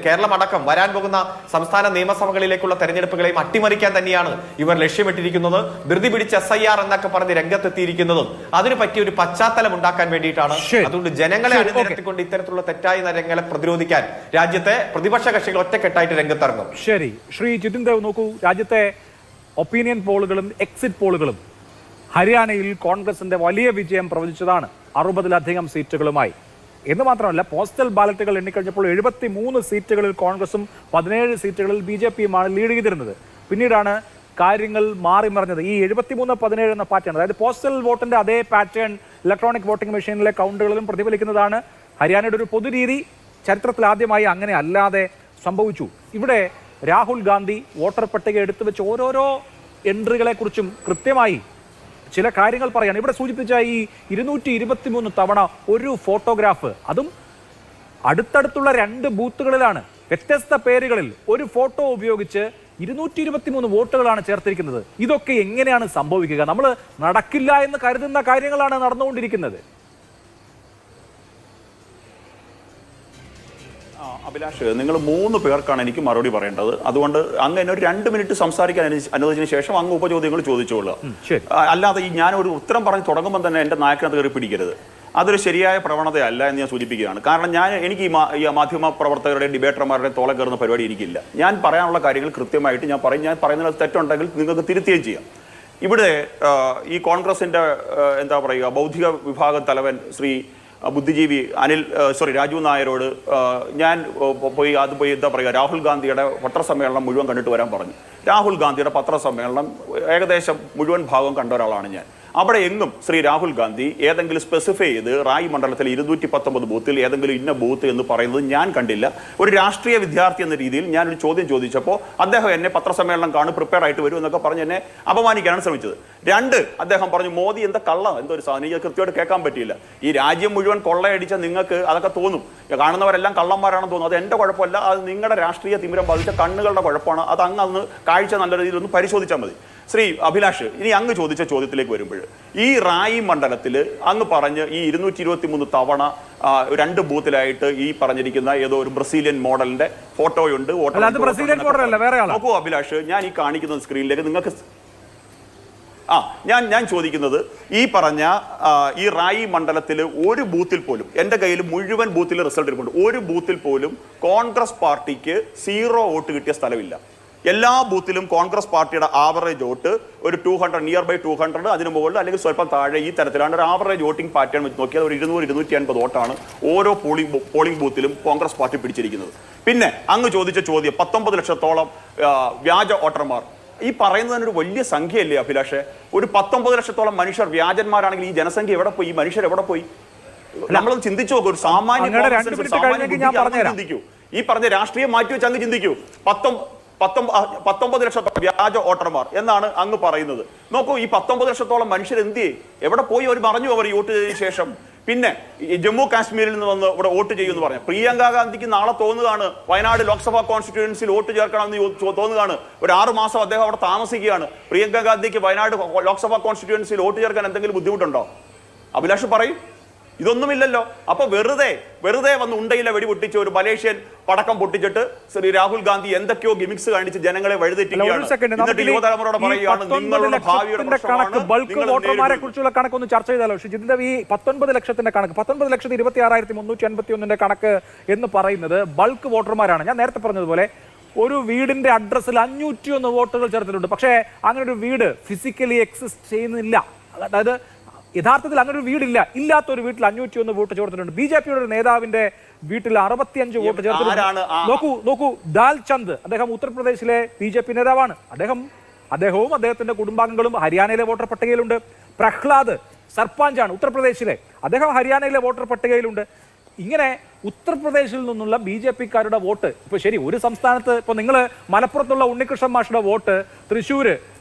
കേരളം അടക്കം വരാൻ പോകുന്ന സംസ്ഥാന നിയമസഭകളിലേക്കുള്ള തെരഞ്ഞെടുപ്പുകളെയും അട്ടിമറിക്കാൻ തന്നെയാണ് ഇവർ ലക്ഷ്യമിട്ടിരിക്കുന്നത്. ധൃതി പിടിച്ച് SIR എന്നൊക്കെ പറഞ്ഞ് രംഗത്തെത്തിയിരിക്കുന്നതും അതിന് പറ്റിയ ഒരു പശ്ചാത്തലം ഉണ്ടാക്കാൻ വേണ്ടിയിട്ടാണ്. അതുകൊണ്ട് ജനങ്ങളെ അണിനിരത്തിക്കൊണ്ട് ഇത്തരത്തിലുള്ള തെറ്റായ നയങ്ങളെ പ്രതിരോധിക്കാൻ രാജ്യത്തെ പ്രതിപക്ഷ കക്ഷികൾ ഒറ്റക്കെട്ടായിട്ട് രംഗത്തിറങ്ങും. ശരി, ശ്രീ ജിതിൻ ദേവ് നോക്കൂ, രാജ്യത്തെ ഒപ്പീനിയൻ പോളുകളും എക്സിറ്റ് പോളുകളും ഹരിയാനയിൽ കോൺഗ്രസിന്റെ വലിയ വിജയം പ്രവചിച്ചതാണ്, 60-ലധികം സീറ്റുകളുമായി. എന്ന് മാത്രമല്ല, പോസ്റ്റൽ ബാലറ്റുകൾ എണ്ണിക്കഴിഞ്ഞപ്പോൾ 73 സീറ്റുകളിൽ കോൺഗ്രസും 17 സീറ്റുകളിൽ BJPയുമാണ് ലീഡ് ചെയ്തിരുന്നത്. പിന്നീടാണ് കാര്യങ്ങൾ മാറി മറിഞ്ഞത്. ഈ 73-17 എന്ന പാറ്റേൺ, അതായത് പോസ്റ്റൽ വോട്ടിന്റെ അതേ പാറ്റേൺ ഇലക്ട്രോണിക് വോട്ടിംഗ് മെഷീനിലെ കൗണ്ടുകളിലും പ്രതിഫലിക്കുന്നതാണ് ഹരിയാനയുടെ ഒരു പൊതുരീതി. ചരിത്രത്തിൽ ആദ്യമായി അങ്ങനെ അല്ലാതെ സംഭവിച്ചു. ഇവിടെ രാഹുൽ ഗാന്ധി വോട്ടർ പട്ടിക എടുത്തു വെച്ച് ഓരോരോ എൻട്രികളെ കുറിച്ചും കൃത്യമായി ചില കാര്യങ്ങൾ പറയാണ്. ഇവിടെ സൂചിപ്പിച്ച ഈ 223 തവണ ഒരു ഫോട്ടോഗ്രാഫ്, അതും അടുത്തടുത്തുള്ള 2 ബൂത്തുകളിലാണ്, വ്യത്യസ്ത പേരുകളിൽ ഒരു ഫോട്ടോ ഉപയോഗിച്ച് 223 വോട്ടുകളാണ് ചേർത്തിരിക്കുന്നത്. ഇതൊക്കെ എങ്ങനെയാണ് സംഭവിക്കുക? നമ്മൾ നടക്കില്ല എന്ന് കരുതുന്ന കാര്യങ്ങളാണ് നടന്നുകൊണ്ടിരിക്കുന്നത്. അഭിലാഷ്, നിങ്ങൾ 3 പേർക്കാണ് എനിക്ക് മറുപടി പറയേണ്ടത്. അതുകൊണ്ട് അങ്ങ് എന്നെ ഒരു 2 മിനിറ്റ് സംസാരിക്കാൻ അനുവദിച്ചതിന് ശേഷം അങ്ങ് ഉപചോദ്യങ്ങൾ ചോദിച്ചോളുക. അല്ലാതെ ഈ ഞാൻ ഒരു ഉത്തരം പറഞ്ഞ് തുടങ്ങുമ്പോൾ തന്നെ എൻ്റെ നായക്കിനകത്ത് കയറി പിടിക്കരുത്. അതൊരു ശരിയായ പ്രവണതയല്ല എന്ന് ഞാൻ സൂചിപ്പിക്കുകയാണ്. കാരണം എനിക്ക് ഈ മാധ്യമ പ്രവർത്തകരുടെ ഡിബേറ്റർമാരുടെ തോളെ കയറുന്ന പരിപാടി എനിക്കില്ല. ഞാൻ പറയാനുള്ള കാര്യങ്ങൾ കൃത്യമായിട്ട് ഞാൻ പറയുന്നതിൽ തെറ്റുണ്ടെങ്കിൽ നിങ്ങൾക്ക് തിരുത്തുകയും ചെയ്യാം. ഇവിടെ ഈ കോൺഗ്രസിന്റെ എന്താ പറയുക, ബൗദ്ധിക വിഭാഗം തലവൻ ശ്രീ ബുദ്ധിജീവി രാജു നായരോട് ഞാൻ പോയി എന്താ പറയുക, രാഹുൽ ഗാന്ധിയുടെ പത്രസമ്മേളനം മുഴുവൻ കണ്ടിട്ട് വരാൻ പറഞ്ഞു. രാഹുൽ ഗാന്ധിയുടെ പത്രസമ്മേളനം ഏകദേശം മുഴുവൻ ഭാഗം കണ്ട ഒരാളാണ് ഞാൻ. അവിടെ എങ്ങും ശ്രീ രാഹുൽ ഗാന്ധി ഏതെങ്കിലും സ്പെസിഫൈ ചെയ്ത് റായ് മണ്ഡലത്തിൽ 219 ബൂത്തിൽ ഏതെങ്കിലും ഇന്ന ബൂത്ത് എന്ന് പറയുന്നത് ഞാൻ കണ്ടില്ല. ഒരു രാഷ്ട്രീയ വിദ്യാർത്ഥി എന്ന രീതിയിൽ ഞാനൊരു ചോദ്യം ചോദിച്ചപ്പോൾ അദ്ദേഹം എന്നെ പത്രസമ്മേളനം കാണും, പ്രിപ്പയർ ആയിട്ട് വരും എന്നൊക്കെ പറഞ്ഞ് എന്നെ അപമാനിക്കാനാണ് ശ്രമിച്ചത്. 2, അദ്ദേഹം പറഞ്ഞു മോദി എന്താ കള്ള, എന്തോ ഒരു സാധനം, എനിക്ക് കൃത്യമായിട്ട് കേൾക്കാൻ പറ്റിയില്ല. ഈ രാജ്യം മുഴുവൻ കൊള്ളയടിച്ച നിങ്ങൾക്ക് അതൊക്കെ തോന്നും, കാണുന്നവരെല്ലാം കള്ളന്മാരാണെന്ന് തോന്നും. അത് എൻ്റെ കുഴപ്പമല്ല, അത് നിങ്ങളുടെ രാഷ്ട്രീയ തിമിരം ബാധിച്ച കണ്ണുകളുടെ കുഴപ്പമാണ്. അത് അങ്ങ് കാഴ്ച നല്ല രീതിയിൽ ഒന്ന് പരിശോധിച്ചാൽ മതി. ശ്രീ അഭിലാഷ്, ഇനി അങ്ങ് ചോദിച്ച ചോദ്യത്തിലേക്ക് വരുമ്പോൾ ഈ റായി മണ്ഡലത്തിൽ അങ്ങ് പറഞ്ഞ് ഈ 223 തവണ 2 ബൂത്തിലായിട്ട് ഈ പറഞ്ഞിരിക്കുന്ന ഏതോ ഒരു ബ്രസീലിയൻ മോഡലിന്റെ ഫോട്ടോയുണ്ട്. നോക്കൂ അഭിലാഷ്, ഞാൻ ഈ കാണിക്കുന്ന സ്ക്രീനിലേക്ക് നിങ്ങൾക്ക് ഞാൻ ചോദിക്കുന്നത്, ഈ പറഞ്ഞ ഈ റായി മണ്ഡലത്തിൽ ഒരു ബൂത്തിൽ പോലും, എൻ്റെ കയ്യിൽ മുഴുവൻ ബൂത്തിൽ റിസൾട്ട് ഇരിപ്പുണ്ട്, ഒരു ബൂത്തിൽ പോലും കോൺഗ്രസ് പാർട്ടിക്ക് 0 വോട്ട് കിട്ടിയ സ്ഥലമില്ല. എല്ലാ ബൂത്തിലും കോൺഗ്രസ് പാർട്ടിയുടെ ആവറേജ് വോട്ട് ഒരു 200, നിയർ ബൈ 200, അതിന് മുകളിൽ അല്ലെങ്കിൽ സ്വല്പം താഴെ, ഈ തരത്തിലാണ് ഒരു ആവറേജ് വോട്ടിംഗ് പാറ്റേൺ വെച്ച് നോക്കിയാൽ ഒരു 200-250 വോട്ടാണ് ഓരോ പോളിംഗ് ബൂത്തിലും കോൺഗ്രസ് പാർട്ടി പിടിച്ചിരിക്കുന്നത്. പിന്നെ അങ്ങ് ചോദിച്ച ചോദ്യം, 19 ലക്ഷത്തോളം വ്യാജ വോട്ടർമാർ, ഈ പറയുന്നതിനൊരു വലിയ സംഖ്യയല്ലേ അഭിലാഷേ? ഒരു 19 ലക്ഷത്തോളം മനുഷ്യർ വ്യാജന്മാരാണെങ്കിൽ ഈ ജനസംഖ്യ എവിടെ പോയി? ഈ മനുഷ്യർ എവിടെ പോയി? നമ്മളത് ചിന്തിച്ചു നോക്കൂ. ഒരു സാമാന്യ ചിന്തിക്കൂ. ഈ പറഞ്ഞ രാഷ്ട്രീയം മാറ്റി വെച്ച് അങ്ങ് ചിന്തിക്കൂ. 19 ലക്ഷം വ്യാജ വോട്ടർമാർ എന്നാണ് അങ്ങ് പറയുന്നത്. നോക്കൂ, ഈ 19 ലക്ഷത്തോളം മനുഷ്യർ എന്ത് ചെയ്യും? എവിടെ പോയി? അവർ മറഞ്ഞു അവർ വോട്ട് ചെയ്തതിനു ശേഷം. പിന്നെ ജമ്മു കാശ്മീരിൽ നിന്ന് വന്ന് ഇവിടെ വോട്ട് ചെയ്യുമെന്ന് പറഞ്ഞു. പ്രിയങ്ക ഗാന്ധിക്ക് നാളെ തോന്നുകയാണ് വയനാട് ലോക്സഭാ കോൺസ്റ്റിറ്റ്യുവൻസിൽ വോട്ട് ചേർക്കണമെന്ന് തോന്നുകയാണ്. ഒരു 6 മാസം അദ്ദേഹം അവിടെ താമസിക്കുകയാണ്. പ്രിയങ്ക ഗാന്ധിക്ക് വയനാട് ലോക്സഭാ കോൺസ്റ്റിറ്റ്യുവൻസിൽ വോട്ട് ചേർക്കാൻ എന്തെങ്കിലും ബുദ്ധിമുട്ടുണ്ടോ? അഭിലാഷ് പറയും. ഇതൊന്നുമില്ലല്ലോ. അപ്പൊ വെറുതെ വന്ന് ഉണ്ടയിലെ വെടി പൊട്ടിച്ച് ഒരു മലേഷ്യൻ പടക്കം പൊട്ടിച്ചിട്ട് ശ്രീ രാഹുൽ ഗാന്ധി എന്തൊക്കെയോ ഗിമിക്സ് കാണിച്ച് ജനങ്ങളെ വഴിതെറ്റിക്കുകയാണ്. യുവതലമുറയോട് പറയുകയാണ് നിങ്ങളുടെ ഭാവിയുടെ ബൾക്ക് വോട്ടർമാരെ കുറിച്ചുള്ള കണക്കൊന്ന് ചർച്ച ചെയ്താലോ? ഷിജിന്റെ ഈ 19 ലക്ഷത്തിന്റെ കണക്ക്, 19,26,351 കണക്ക് എന്ന് പറയുന്നത് ബൾക്ക് വോട്ടർമാരാണ്. ഞാൻ നേരത്തെ പറഞ്ഞതുപോലെ ഒരു വീടിന്റെ അഡ്രസ്സിൽ 501 വോട്ടുകൾ ചേർത്തിട്ടുണ്ട്. പക്ഷേ അങ്ങനെ ഒരു വീട് ഫിസിക്കലി എക്സിസ്റ്റ് ചെയ്യുന്നില്ല. അതായത് യഥാർത്ഥത്തിൽ അങ്ങനെ ഒരു വീടില്ല. ഇല്ലാത്തൊരു വീട്ടിൽ 501 വോട്ട് ചേർത്തിട്ടുണ്ട്. BJPയുടെ ഒരു നേതാവിന്റെ വീട്ടിൽ 65 വോട്ട് ചേർത്തിട്ടുണ്ട്. നോക്കൂ, ദാൽ ചന്ദ്, അദ്ദേഹം ഉത്തർപ്രദേശിലെ BJP നേതാവാണ്. അദ്ദേഹവും അദ്ദേഹത്തിന്റെ കുടുംബാംഗങ്ങളും ഹരിയാനയിലെ വോട്ടർ പട്ടികയിലുണ്ട്. പ്രഹ്ലാദ് സർപഞ്ചാണ് ഉത്തർപ്രദേശിലെ, അദ്ദേഹം ഹരിയാനയിലെ വോട്ടർ പട്ടികയിലുണ്ട്. ഇങ്ങനെ ഉത്തർപ്രദേശിൽ നിന്നുള്ള BJPക്കാരുടെ വോട്ട് ഇപ്പൊ ശരി, ഒരു സംസ്ഥാനത്ത് ഇപ്പൊ നിങ്ങൾ മലപ്പുറത്തുള്ള ഉണ്ണികൃഷ്ണൻ മാഷിയുടെ വോട്ട് തൃശ്ശൂര്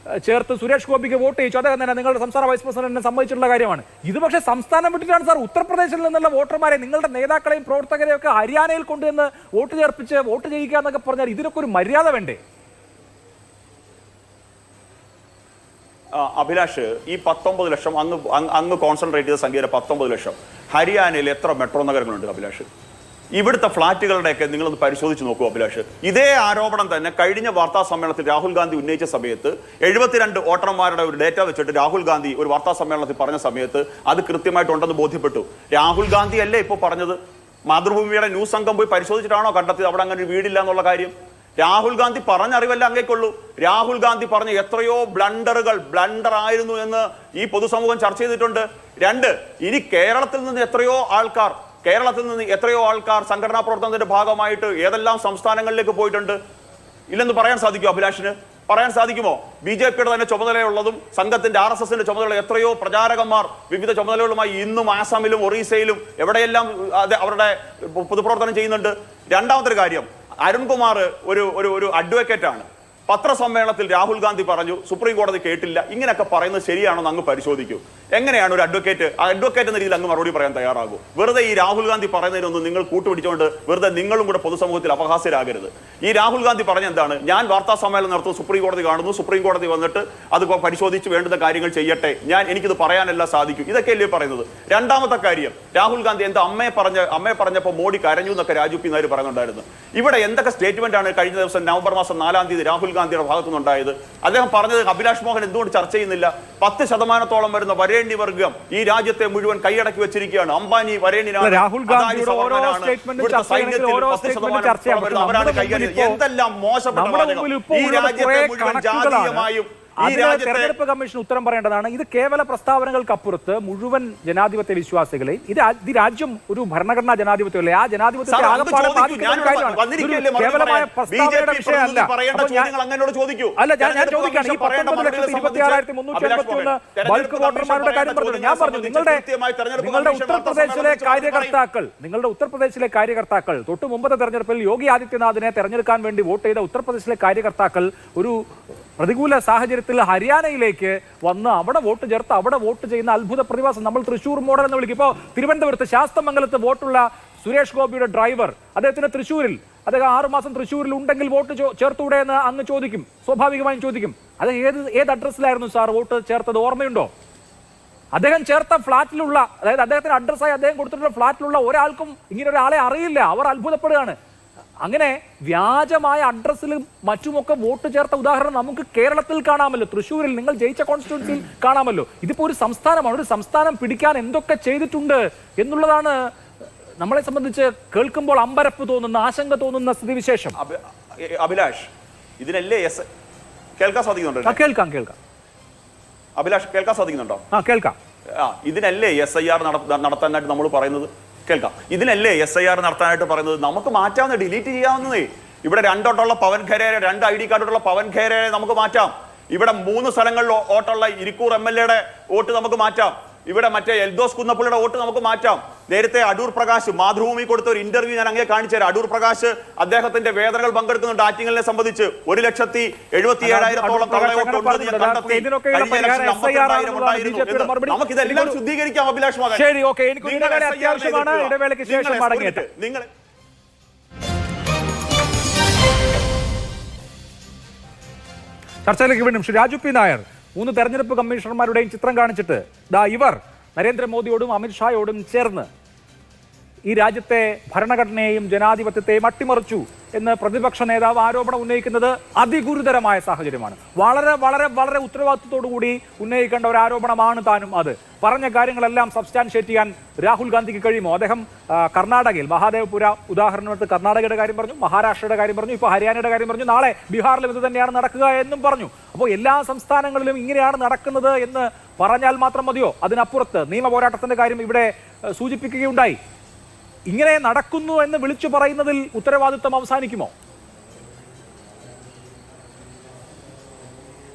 ചേർത്ത് സുരേഷ് ഗോപിക്ക് വോട്ട് ചെയ്യിച്ചു, അദ്ദേഹം തന്നെ നിങ്ങളുടെ സംസ്ഥാന വൈസ് പ്രസിഡന്റിനെ സമ്മതിച്ചിട്ടുള്ള കാര്യമാണ്. ഇത് പക്ഷേ സംസ്ഥാനം വിട്ടിട്ടാണ് സാർ. ഉത്തർപ്രദേശിൽ നിന്നുള്ള വോട്ടർമാരെ, നിങ്ങളുടെ നേതാക്കളെയും പ്രവർത്തകരെയും ഒക്കെ ഹരിയാനയിൽ കൊണ്ടുവന്ന് വോട്ട് ചേർപ്പിച്ച് വോട്ട് ചെയ്യിക്കുക എന്നൊക്കെ പറഞ്ഞാൽ ഇതിനൊക്കെ ഒരു മര്യാദ വേണ്ടേ? അഭിലാഷ്, ഈ 19 ലക്ഷം അങ്ങ് കോൺസെൻട്രേറ്റ് ചെയ്ത സംഖ്യയുടെ 19 ലക്ഷം ഹരിയാനയിൽ എത്ര മെട്രോ നഗരങ്ങളുണ്ട് അഭിലാഷ്? ഇവിടുത്തെ ഫ്ളാറ്റുകളുടെയൊക്കെ നിങ്ങളൊന്ന് പരിശോധിച്ച് നോക്കൂ അഭിലാഷ്. ഇതേ ആരോപണം തന്നെ കഴിഞ്ഞ വാർത്താ സമ്മേളനത്തിൽ രാഹുൽ ഗാന്ധി ഉന്നയിച്ച സമയത്ത് 72 വോട്ടർമാരുടെ ഒരു ഡേറ്റ വെച്ചിട്ട് രാഹുൽ ഗാന്ധി ഒരു വാർത്താ സമ്മേളനത്തിൽ പറഞ്ഞ സമയത്ത് അത് കൃത്യമായിട്ടുണ്ടെന്ന് ബോധ്യപ്പെട്ടു. രാഹുൽ ഗാന്ധി അല്ലേ ഇപ്പോൾ പറഞ്ഞത്? മാതൃഭൂമിയുടെ ന്യൂസ് സംഘം പോയി പരിശോധിച്ചിട്ടാണോ കണ്ടെത്തിയത് അവിടെ അങ്ങനെ ഒരു വീടില്ല എന്നുള്ള കാര്യം? രാഹുൽ ഗാന്ധി പറഞ്ഞറിവല്ല അങ്ങേക്കുള്ളൂ. രാഹുൽ ഗാന്ധി പറഞ്ഞ എത്രയോ ബ്ലണ്ടർ ആയിരുന്നു എന്ന് ഈ പൊതുസമൂഹം ചർച്ച ചെയ്തിട്ടുണ്ട്. 2, ഇനി കേരളത്തിൽ നിന്ന് എത്രയോ ആൾക്കാർ സംഘടനാ പ്രവർത്തനത്തിന്റെ ഭാഗമായിട്ട് ഏതെല്ലാം സംസ്ഥാനങ്ങളിലേക്ക് പോയിട്ടുണ്ട്? ഇല്ലെന്ന് പറയാൻ സാധിക്കുമോ അഭിലാഷിന്? പറയാൻ സാധിക്കുമോ? BJPയുടെ തന്നെ ചുമതലയുള്ളതും സംഘത്തിന്റെ RSSന്റെ ചുമതലയുള്ള എത്രയോ പ്രചാരകന്മാർ വിവിധ ചുമതലകളുമായി ഇന്നും ആസാമിലും ഒറീസയിലും എവിടെയെല്ലാം അവരുടെ പൊതുപ്രവർത്തനം ചെയ്യുന്നുണ്ട്. രണ്ടാമത്തെ ഒരു കാര്യം, അരുൺകുമാർ ഒരു അഡ്വക്കേറ്റ് ആണ്. പത്രസമ്മേളനത്തിൽ രാഹുൽ ഗാന്ധി പറഞ്ഞു സുപ്രീം കോടതി കേട്ടില്ല. ഇങ്ങനെയൊക്കെ പറയുന്നത് ശരിയാണെന്ന് അങ്ങ് പരിശോധിക്കൂ. എങ്ങനെയാണ് ഒരു അഡ്വക്കേറ്റ് എന്ന രീതിയിൽ അങ്ങ് മറുപടി പറയാൻ തയ്യാറാകൂ? വെറുതെ ഈ രാഹുൽ ഗാന്ധി പറയുന്നതിനൊന്നും നിങ്ങൾ കൂട്ടുപിടിച്ചുകൊണ്ട് വെറുതെ നിങ്ങളും കൂടെ പൊതുസമൂഹത്തിൽ അപഹാസ്യരാകരുത്. ഈ രാഹുൽ ഗാന്ധി പറഞ്ഞ എന്താണ്? ഞാൻ വാർത്താ സമ്മേളനം നടത്തുന്നു, സുപ്രീം കോടതി കാണുന്നു, സുപ്രീം കോടതി വന്നിട്ട് അത് പരിശോധിച്ച് വേണ്ടുന്ന കാര്യങ്ങൾ ചെയ്യട്ടെ, എനിക്കിത് പറയാനല്ല സാധിക്കും, ഇതൊക്കെയല്ലേ പറയുന്നത്. രണ്ടാമത്തെ കാര്യം, രാഹുൽ ഗാന്ധി എന്താ അമ്മയെ പറഞ്ഞപ്പോൾ മോഡി കരഞ്ഞു എന്നൊക്കെ രാജു പി നായർ പറയുന്നുണ്ടായിരുന്നു. ഇവിടെ എന്തൊക്കെ സ്റ്റേറ്റ്മെന്റ് ആണ് കഴിഞ്ഞ ദിവസം നവംബർ മാസം 4-ാം തീയതി രാഹുൽ ഗാന്ധിയുടെ ഭാഗത്തുനിന്നുണ്ടായത്? അദ്ദേഹം പറഞ്ഞത് അഭിലാഷ് മോഹൻ എന്തുകൊണ്ട് ചർച്ച ചെയ്യുന്നില്ല? 10% വരുന്ന വരേണ്യവർഗം ഈ രാജ്യത്തെ മുഴുവൻ കൈയടക്കി വെച്ചിരിക്കുകയാണ്. അംബാനി വരേണ്യനാണ്. എന്തെല്ലാം മോശപ്പെട്ട ഈ രാജ്യത്തെ മുഴുവൻ ജാതീയമായും തെരഞ്ഞെടുപ്പ് കമ്മീഷൻ ഉത്തരം പറയേണ്ടതാണ്. ഇത് കേവല പ്രസ്താവനകൾക്കപ്പുറത്ത് മുഴുവൻ ജനാധിപത്യ വിശ്വാസികളെയും ഇത് രാജ്യം ഒരു ഭരണഘടനാ ജനാധിപത്യമല്ലേ, ആ ജനാധിപത്യത്തെ കേവലമായ പ്രസ്താവനയുടെ വിഷയമല്ല. അല്ല, ഞാൻ ചോദിക്കുകയാണ്, ഈ 19,26,351 ബൾക്ക് വോട്ടർമാരുടെ കാര്യം പറഞ്ഞു. ഞാൻ പറഞ്ഞു നിങ്ങളുടെ ഉത്തർപ്രദേശിലെ കാര്യകർത്താക്കൾ തൊട്ട് മുമ്പത്തെ തെരഞ്ഞെടുപ്പിൽ യോഗി ആദിത്യനാഥിനെ തെരഞ്ഞെടുക്കാൻ വേണ്ടി വോട്ട് ചെയ്ത ഉത്തർപ്രദേശിലെ കാര്യകർത്താക്കൾ ഒരു പ്രതികൂല സാഹചര്യത്തിൽ ഹരിയാനയിലേക്ക് വന്ന് അവിടെ വോട്ട് ചേർത്ത് അവിടെ വോട്ട് ചെയ്യുന്ന അത്ഭുത പ്രതിഭാസം നമ്മൾ തൃശ്ശൂർ മോഡൽ എന്ന് വിളിക്കും. ഇപ്പോൾ തിരുവനന്തപുരത്ത് ശാസ്തമംഗലത്ത് വോട്ടുള്ള സുരേഷ് ഗോപിയുടെ ഡ്രൈവർ, അദ്ദേഹത്തിന് അദ്ദേഹം 6 മാസം തൃശ്ശൂരിൽ ഉണ്ടെങ്കിൽ വോട്ട് ചേർത്തൂടെ എന്ന് അങ്ങ് ചോദിക്കും, സ്വാഭാവികമായും ചോദിക്കും. അത് ഏത് അഡ്രസ്സിലായിരുന്നു സാർ വോട്ട് ചേർത്തത്? ഓർമ്മയുണ്ടോ? അദ്ദേഹം ചേർത്ത ഫ്ളാറ്റിലുള്ള, അതായത് അദ്ദേഹത്തിന് അഡ്രസ്സായി അദ്ദേഹം കൊടുത്തിട്ടുള്ള ഫ്ളാറ്റിലുള്ള ഒരാൾക്കും ഇങ്ങനെ ഒരാളെ അറിയില്ല. അവർ അത്ഭുതപ്പെടുകയാണ്. അങ്ങനെ വ്യാജമായ അഡ്രസ്സിലും മറ്റുമൊക്കെ വോട്ട് ചേർത്ത ഉദാഹരണം നമുക്ക് കേരളത്തിൽ കാണാമല്ലോ. തൃശ്ശൂരിൽ നിങ്ങൾ ജയിച്ച കോൺസ്റ്റിറ്റ്യുവൻസിയിൽ കാണാമല്ലോ. ഇതിപ്പോ ഒരു സംസ്ഥാനമാണ്. ഒരു സംസ്ഥാനം പിടിക്കാൻ എന്തൊക്കെ ചെയ്തിട്ടുണ്ട് എന്നുള്ളതാണ് നമ്മളെ സംബന്ധിച്ച് കേൾക്കുമ്പോൾ അമ്പരപ്പ് തോന്നുന്ന, ആശങ്ക തോന്നുന്ന സ്ഥിതിവിശേഷം. അഭിലാഷ്, ഇതിനല്ലേ കേൾക്കാൻ സാധിക്കുന്നുണ്ടോ? കേൾക്കാം. അഭിലാഷ്, കേൾക്കാൻ സാധിക്കുന്നുണ്ടോ? കേൾക്കാം. ഇതിനല്ലേ SIR നടത്താനായിട്ട് നമ്മൾ പറയുന്നത്? കേൾക്കാം. ഇതിനല്ലേ SIR നടത്താനായിട്ട് പറയുന്നത്? നമുക്ക് മാറ്റാവുന്ന, ഡിലീറ്റ് ചെയ്യാവുന്നതേ. ഇവിടെ 2 പവൻ ഖേരയെ, 2 ID കാർഡുള്ള പവൻ ഖേരയെ നമുക്ക് മാറ്റാം. ഇവിടെ 3 സ്ഥലങ്ങളിൽ വോട്ടുള്ള ഇരിക്കൂർ MLA യുടെ വോട്ട് നമുക്ക് മാറ്റാം. ഇവിടെ മറ്റേ എൽദോസ് കുന്നപ്പള്ളിയുടെ വോട്ട് നമുക്ക് മാറ്റാം. നേരത്തെ അടൂർ പ്രകാശ് മാതൃഭൂമി കൊടുത്ത ഒരു ഇന്റർവ്യൂ ഞാൻ അങ്ങേ കാണിച്ചു തരാം. അടൂർ പ്രകാശ് അദ്ദേഹത്തിന്റെ വേദനകൾ പങ്കെടുക്കുന്നുണ്ട് ആറ്റിങ്ങലിനെ സംബന്ധിച്ച് 1,77,000-ഓളം തള്ളവോട്ടുണ്ടെന്ന് ഞാൻ കണ്ടെത്തി. നമുക്കിതെല്ലാം ശുദ്ധീകരിക്കാം അഭിലാഷ് മകൻ. ശരി, ഓക്കെ, എനിക്ക് അത്യാവശ്യമാണ്. ഇടവേളയ്ക്ക് ശേഷം മടങ്ങിയിട്ട് നിങ്ങൾ ചർച്ചയിലേക്ക് വീണ്ടും ശ്രീ രാജു പി നായർ 3 തെരഞ്ഞെടുപ്പ് കമ്മീഷണർമാരുടെയും ചിത്രം കാണിച്ചിട്ട് ഇവർ നരേന്ദ്രമോദിയോടും അമിത്ഷായോടും ചേർന്ന് ഈ രാജ്യത്തെ ഭരണഘടനയെയും ജനാധിപത്യത്തെയും അട്ടിമറിച്ചു എന്ന് പ്രതിപക്ഷ നേതാവ് ആരോപണം ഉന്നയിക്കുന്നത് അതിഗുരുതരമായ സാഹചര്യമാണ്. വളരെ വളരെ വളരെ ഉത്തരവാദിത്വത്തോടു കൂടി ഉന്നയിക്കേണ്ട ഒരു ആരോപണമാണ് താനും. അത് പറഞ്ഞ കാര്യങ്ങളെല്ലാം സബ്സ്റ്റാൻഷിയേറ്റ് ചെയ്യാൻ രാഹുൽ ഗാന്ധിക്ക് കഴിയുമോ? അദ്ദേഹം കർണാടകയിൽ മഹാദേവപുര ഉദാഹരണമെടുത്ത് കർണാടകയുടെ കാര്യം പറഞ്ഞു, മഹാരാഷ്ട്രയുടെ കാര്യം പറഞ്ഞു, ഇപ്പോൾ ഹരിയാനയുടെ കാര്യം പറഞ്ഞു, നാളെ ബീഹാറിലും ഇത് തന്നെയാണ് നടക്കുക എന്നും പറഞ്ഞു. അപ്പോൾ എല്ലാ സംസ്ഥാനങ്ങളിലും ഇങ്ങനെയാണ് നടക്കുന്നത് എന്ന് പറഞ്ഞാൽ മാത്രം മതിയോ? അതിനപ്പുറത്ത് നിയമ പോരാട്ടത്തിന്റെ കാര്യം ഇവിടെ സൂചിപ്പിക്കുകയുണ്ടായി. ഇങ്ങനെ നടക്കുന്നു എന്ന് വിളിച്ചു പറയുന്നതിൽ ഉത്തരവാദിത്വം അവസാനിക്കുമോ?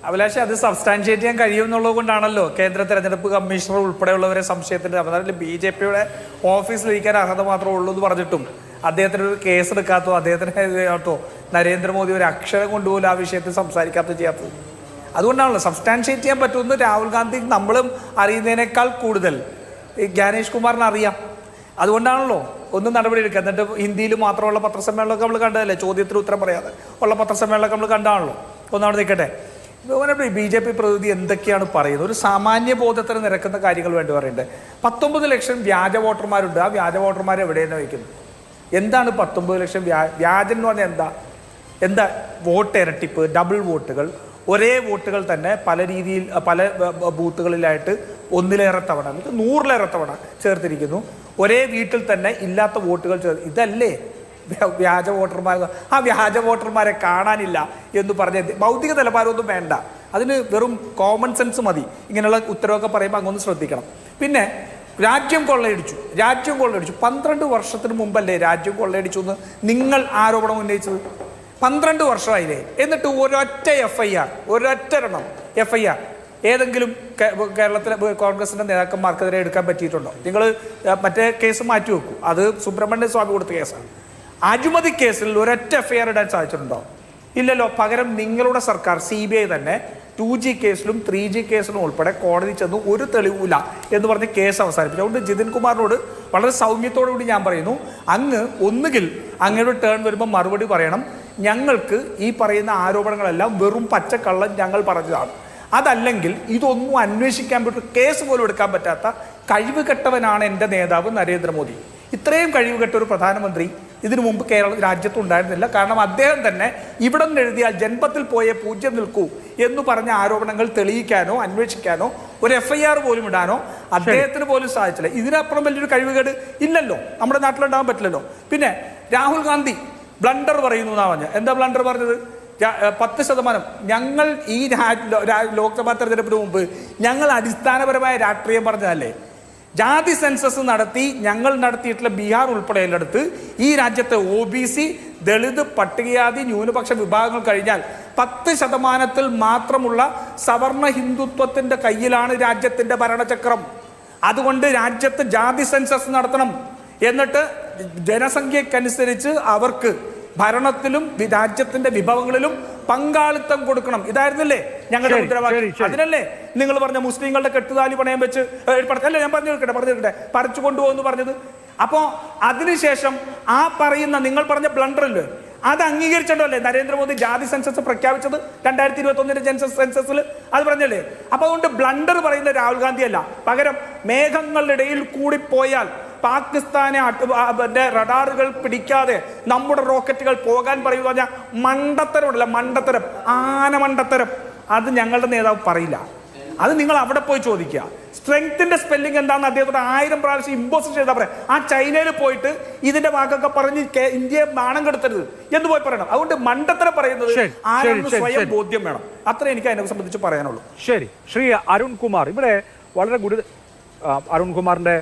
അഭിലാഷ്, അത് സബ്സ്റ്റാൻഷിയേറ്റ് ചെയ്യാൻ കഴിയുമെന്നുള്ളത് കൊണ്ടാണല്ലോ കേന്ദ്ര തെരഞ്ഞെടുപ്പ് കമ്മീഷണർ ഉൾപ്പെടെയുള്ളവരെ സംശയത്തിന്റെ അവതാരത്തിൽ BJPയുടെ ഓഫീസിലിരിക്കാൻ അർഹത മാത്രമേ ഉള്ളൂ എന്ന് പറഞ്ഞിട്ടും അദ്ദേഹത്തിന് ഒരു കേസ് എടുക്കാത്തോ അദ്ദേഹത്തിനെതിരാട്ടോ നരേന്ദ്രമോദി ഒരു അക്ഷരം കൊണ്ടുപോലും ആ വിഷയത്തിൽ സംസാരിക്കാത്തോ ചെയ്യാത്തത്. അതുകൊണ്ടാണല്ലോ സബ്സ്റ്റാൻഷിയേറ്റ് ചെയ്യാൻ പറ്റുമെന്ന് രാഹുൽ ഗാന്ധി നമ്മളും അറിയുന്നതിനേക്കാൾ കൂടുതൽ ജ്ഞാനേഷ് കുമാറിന് അറിയാം. അതുകൊണ്ടാണല്ലോ ഒന്നും നടപടി എടുക്കുക. എന്നിട്ട് ഹിന്ദിയിൽ മാത്രമുള്ള പത്രസമ്മേളനമൊക്കെ നമ്മൾ കണ്ടതല്ലേ, ചോദ്യത്തിന് ഉത്തരം പറയാതെ ഉള്ള പത്രസമ്മേളനമൊക്കെ നമ്മൾ കണ്ടാണല്ലോ. ഒന്നവിടെ നിൽക്കട്ടെ, BJP പ്രതിനിധി എന്തൊക്കെയാണ് പറയുന്നത്? ഒരു സാമാന്യ ബോധത്തിന് നിരക്കുന്ന കാര്യങ്ങൾ വേണ്ടി പറയണ്ടേ. 19 ലക്ഷം വ്യാജ വോട്ടർമാരുണ്ട്. ആ വ്യാജ വോട്ടർമാർ എവിടെയെന്ന് വയ്ക്കുന്നത്? എന്താണ് 19 ലക്ഷം വ്യാജം എന്ന് പറഞ്ഞാൽ എന്താ? വോട്ട് ഇരട്ടിപ്പ്, ഡബിൾ വോട്ടുകൾ, ഒരേ വോട്ടുകൾ തന്നെ പല രീതിയിൽ പല ബൂത്തുകളിലായിട്ട് 1-ലേറെ തവണ, 100-ലേറെ തവണ ചേർത്തിരിക്കുന്നു. ഒരേ വീട്ടിൽ തന്നെ ഇല്ലാത്ത വോട്ടുകൾ ഇതല്ലേ വ്യാജ വോട്ടർമാർ? ആ വ്യാജ വോട്ടർമാരെ കാണാനില്ല എന്ന് പറഞ്ഞ് ഭൗതിക നിലവാരമൊന്നും വേണ്ട, അതിന് വെറും കോമൺ സെൻസ് മതി. ഇങ്ങനെയുള്ള ഉത്തരവൊക്കെ പറയുമ്പോൾ അങ്ങൊന്ന് ശ്രദ്ധിക്കണം. പിന്നെ രാജ്യം കൊള്ളയടിച്ചു 12 വർഷത്തിന് മുമ്പല്ലേ രാജ്യം കൊള്ളയടിച്ചു എന്ന് നിങ്ങൾ ആരോപണം ഉന്നയിച്ചത്? 12 വർഷമായില്ലേ? എന്നിട്ട് ഒരൊറ്റ FIR ഏതെങ്കിലും കേരളത്തിലെ കോൺഗ്രസിന്റെ നേതാക്കന്മാർക്കെതിരെ എടുക്കാൻ പറ്റിയിട്ടുണ്ടോ? നിങ്ങൾ മറ്റേ കേസ് മാറ്റി വെക്കൂ, അത് സുബ്രഹ്മണ്യ സ്വാമി കൊടുത്ത കേസാണ്. അഴിമതി കേസിൽ ഒരൊറ്റ FIR ഇടാൻ സാധിച്ചിട്ടുണ്ടോ? ഇല്ലല്ലോ. പകരം നിങ്ങളുടെ സർക്കാർ CBI തന്നെ 2G കേസിലും 3G കേസിലും ഉൾപ്പെടെ കോടതി ചെന്നു ഒരു തെളിവില്ല എന്ന് പറഞ്ഞ് കേസ് അവസാനിപ്പിച്ചു. അതുകൊണ്ട് ജിതിൻ കുമാറിനോട് വളരെ സൗമ്യത്തോടുകൂടി ഞാൻ പറയുന്നു, അങ്ങ് ഒന്നുകിൽ അങ്ങയുടെ ടേൺ വരുമ്പോൾ മറുപടി പറയണം, ഞങ്ങൾക്ക് ഈ പറയുന്ന ആരോപണങ്ങളെല്ലാം വെറും പച്ചക്കള്ളം ഞങ്ങൾ പറഞ്ഞതാണ്. അതല്ലെങ്കിൽ ഇതൊന്നും അന്വേഷിക്കാൻ പറ്റും, കേസ് പോലും എടുക്കാൻ പറ്റാത്ത കഴിവ് കെട്ടവനാണ് എൻ്റെ നേതാവ് നരേന്ദ്രമോദി. ഇത്രയും കഴിവ് കെട്ട ഒരു പ്രധാനമന്ത്രി ഇതിനു മുമ്പ് രാജ്യത്ത് ഉണ്ടായിരുന്നില്ല. കാരണം അദ്ദേഹം തന്നെ ഇവിടെ നിന്ന് എഴുതിയാൽ ജന്മത്തിൽ പോയേ പൂജ്യം നിൽക്കൂ എന്ന് പറഞ്ഞ ആരോപണങ്ങൾ തെളിയിക്കാനോ അന്വേഷിക്കാനോ ഒരു FIR പോലും ഇടാനോ അദ്ദേഹത്തിന് പോലും സാധിച്ചില്ല. ഇതിനപ്പുറം വലിയൊരു കഴിവുകേട് ഇല്ലല്ലോ, നമ്മുടെ നാട്ടിലുണ്ടാകാൻ പറ്റില്ലല്ലോ. പിന്നെ രാഹുൽ ഗാന്ധി ബ്ലണ്ടർ പറയുന്നു എന്നാ പറഞ്ഞത്. എന്താ ബ്ലണ്ടർ പറഞ്ഞത്? 10%. ഞങ്ങൾ ഈ ലോക്സഭാ തെരഞ്ഞെടുപ്പിന് മുമ്പ് ഞങ്ങൾ അടിസ്ഥാനപരമായ രാഷ്ട്രീയം പറഞ്ഞതല്ലേ? ജാതി സെൻസസ് നടത്തി ഞങ്ങൾ നടത്തിയിട്ടുള്ള ബീഹാർ ഉൾപ്പെടെയുള്ളിടത്ത് ഈ രാജ്യത്തെ OBC, ദളിത്, പട്ടികജാതി, ന്യൂനപക്ഷ വിഭാഗങ്ങൾ കഴിഞ്ഞാൽ 10% മാത്രമുള്ള സവർണ ഹിന്ദുത്വത്തിന്റെ കയ്യിലാണ് രാജ്യത്തിന്റെ ഭരണചക്രം. അതുകൊണ്ട് രാജ്യത്ത് ജാതി സെൻസസ് നടത്തണം, എന്നിട്ട് ജനസംഖ്യക്കനുസരിച്ച് അവർക്ക് ഭരണത്തിലും രാജ്യത്തിന്റെ വിഭവങ്ങളിലും പങ്കാളിത്തം കൊടുക്കണം. ഇതായിരുന്നില്ലേ ഞങ്ങളുടെ മുദ്രാവാക്യം? അതിനല്ലേ നിങ്ങൾ പറഞ്ഞ മുസ്ലിങ്ങളുടെ കെട്ടുതാലി പണയം വെച്ച് അല്ലേ, ഞാൻ പറഞ്ഞു പറിച്ചു കൊണ്ടുപോകുന്നു പറഞ്ഞത്? അപ്പോ അതിനുശേഷം ആ പറയുന്ന നിങ്ങൾ പറഞ്ഞ ബ്ലണ്ടറില് അത് അംഗീകരിച്ചിട്ടോ അല്ലേ നരേന്ദ്രമോദി ജാതി സെൻസസ് പ്രഖ്യാപിച്ചത് 2021 സെൻസസിൽ? അത് പറഞ്ഞല്ലേ? അപ്പൊ അതുകൊണ്ട് ബ്ലണ്ടർ പറയുന്ന രാഹുൽ ഗാന്ധി അല്ല, പകരം മേഘങ്ങളുടെ ഇടയിൽ കൂടിപ്പോയാൽ പാകിസ്ഥാനെ റഡാറുകൾ പിടിക്കാതെ നമ്മുടെ റോക്കറ്റുകൾ പോകാൻ പറയുക പറഞ്ഞാൽ മണ്ടത്തരമുണ്ടല്ല, മണ്ടത്തരം, ആനമണ്ടത്തരം. അത് ഞങ്ങളുടെ നേതാവ് പറയില്ല, അത് നിങ്ങൾ അവിടെ പോയി ചോദിക്കുക. സ്ട്രെങ്ത്തിന്റെ സ്പെല്ലിംഗ് എന്താണെന്ന് അദ്ദേഹത്തോട് 1000 പ്രാവശ്യം ഇമ്പോസ് ചെയ്താൽ പറയാം. ആ ചൈനയിൽ പോയിട്ട് ഇതിന്റെ വാക്കൊക്കെ പറഞ്ഞ് ഇന്ത്യയെ നാണം കെടുത്തരുത് എന്ന് പോയി പറയണം. അതുകൊണ്ട് മണ്ടത്തരം പറയുന്നത് ആരെന്ന് സ്വയം ബോധ്യം വേണം. അത്ര എനിക്ക് അതിനെ സംബന്ധിച്ച് പറയാനുള്ളൂ. ശരി, ശ്രീ അരുൺകുമാർ, ഇവിടെ വളരെ അരുൺകുമാറിന്റെ